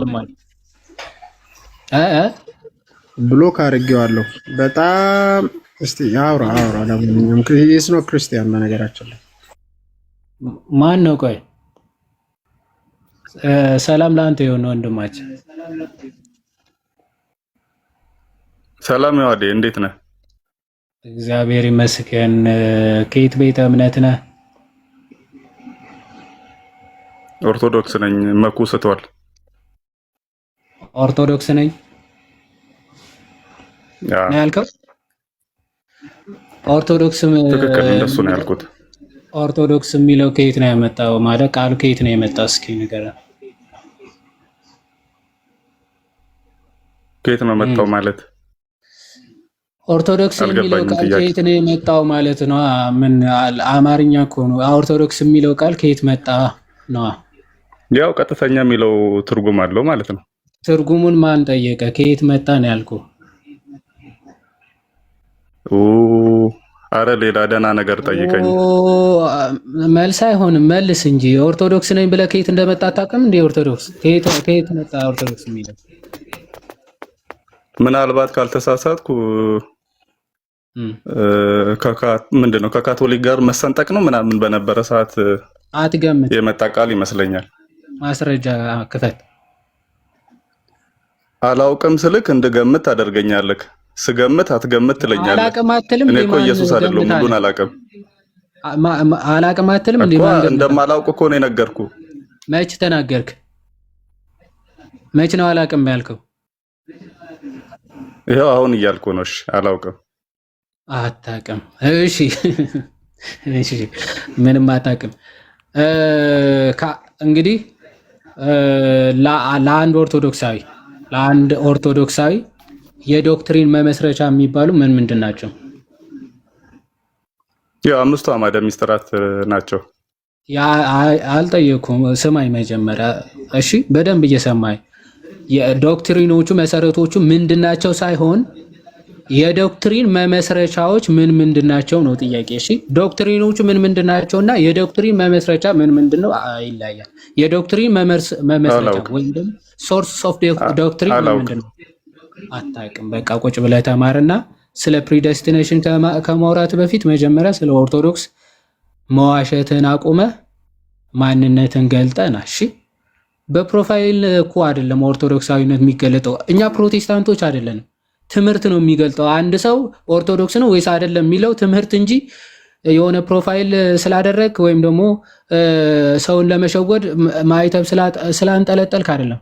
ብሎክ አድርጌዋለሁ። በጣም እስቲ አውራ ለማንኛውም ክሪስ ነው ክርስቲያን በነገራችን ላይ ማን ነው? ቆይ ሰላም ለአንተ የሆነ ወንድማችን። ሰላም ዮአዴ፣ እንዴት ነህ? እግዚአብሔር ይመስገን። ከየት ቤተ እምነት ነህ? ኦርቶዶክስ ነኝ። መኩ ስትዋል ኦርቶዶክስ ነኝ ነው ያልከው? ኦርቶዶክስ ትክክል፣ እንደሱ ነው ያልኩት። ኦርቶዶክስ የሚለው ከየት ነው ያመጣው? ማለት ቃሉ ከየት ነው የመጣው? እስኪ ንገረን። ከየት ነው መጣው ማለት? ኦርቶዶክስ የሚለው ቃል ከየት ነው የመጣው ማለት ነው? ምን አማርኛ እኮ ነው። ኦርቶዶክስ የሚለው ቃል ከየት መጣ ነው? ያው ቀጥተኛ የሚለው ትርጉም አለው ማለት ነው። ትርጉሙን ማን ጠየቀ? ከየት መጣ ነው ያልኩህ። አረ ሌላ ደህና ነገር ጠይቀኝ። መልስ አይሆንም፣ መልስ እንጂ። ኦርቶዶክስ ነኝ ብለህ ከየት እንደመጣ አታውቅም እንዴ? ኦርቶዶክስ ከየት መጣ? ኦርቶዶክስ የሚለው ምናልባት ካልተሳሳትኩ ምንድነው ከካቶሊክ ጋር መሰንጠቅ ነው ምናምን በነበረ ሰዓት አትገምት የመጣ ቃል ይመስለኛል። ማስረጃ ክፈት። አላውቅም ስልክ እንድገምት ታደርገኛለህ። ስገምት አትገምት ትለኛለህ። አላውቅም አትልም። እኔ እኮ ኢየሱስ አይደለም ሁሉን አላውቅም። አላውቅም አትልም እንዴ? እንደማላውቅ እኮ ነው የነገርኩህ። መች ተናገርክ? መች ነው አላውቅም ያልከው? ይኸው አሁን እያልኩ ነው። እሺ አላውቅም። አታውቅም። እሺ እሺ፣ ምንም አታውቅም። እንግዲህ ለአንድ ኦርቶዶክሳዊ የዶክትሪን መመስረቻ የሚባሉ ምንድን ናቸው? ያው 5ቱ አዕማደ ምስጢራት ናቸው። አልጠየኩም። ስማኝ መጀመሪያ እሺ፣ በደንብ እየሰማኝ የዶክትሪኖቹ መሰረቶቹ ምንድናቸው ሳይሆን የዶክትሪን መመስረቻዎች ምንድናቸው ነው ጥያቄ። እሺ ዶክትሪኖቹ ምንድናቸውና የዶክትሪን መመስረቻ ምንድነው ይለያል። የዶክትሪን መመስረቻ ወይም ደግሞ ሶርስ ኦፍ ዶክትሪን ምንድነው? አታውቅም። በቃ ቁጭ ብለህ ተማርና ስለ ፕሪዴስቲኔሽን ከማውራት በፊት መጀመሪያ ስለ ኦርቶዶክስ መዋሸትን አቁመ ማንነትን ገልጠና። እሺ በፕሮፋይል እኮ አይደለም ኦርቶዶክሳዊነት የሚገለጠው። እኛ ፕሮቴስታንቶች አይደለንም። ትምህርት ነው የሚገልጠው። አንድ ሰው ኦርቶዶክስ ነው ወይስ አይደለም የሚለው ትምህርት እንጂ የሆነ ፕሮፋይል ስላደረግ ወይም ደግሞ ሰውን ለመሸወድ ማይተብ ስላንጠለጠልክ አይደለም።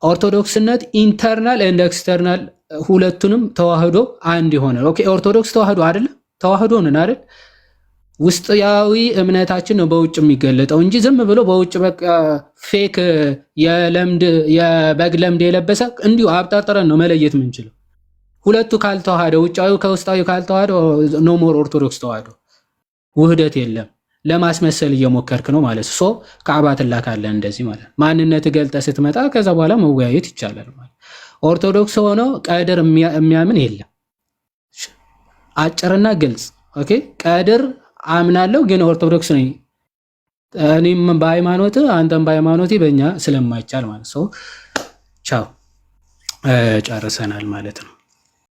ኦርቶዶክስነት ኢንተርናል ኤንድ ኤክስተርናል ሁለቱንም ተዋህዶ አንድ የሆነ ኦኬ። ኦርቶዶክስ ተዋህዶ አይደለም? ተዋህዶ ነን አይደል? ውስጣዊ እምነታችን ነው በውጭ የሚገለጠው እንጂ ዝም ብሎ በውጭ በቃ ፌክ የበግ ለምድ የለበሰ እንዲሁ አብጠርጥረን ነው መለየት የምንችለው። ሁለቱ ካልተዋሃደ ውጫዊ ከውስጣዊ ካልተዋሃደ ኖ ሞር ኦርቶዶክስ ተዋህዶ። ውህደት የለም። ለማስመሰል እየሞከርክ ነው ማለት ሶ ከአባ ትላካለህ እንደዚህ ማለት ማንነት ገልጠ ስትመጣ ከዛ በኋላ መወያየት ይቻላል ማለት። ኦርቶዶክስ ሆኖ ቀድር የሚያምን የለም። አጭርና ግልጽ ኦኬ። ቀድር አምናለሁ ግን ኦርቶዶክስ ነኝ እኔም በሃይማኖት አንተም በሃይማኖቴ በእኛ ስለማይቻል ማለት ቻው ጨርሰናል ማለት ነው።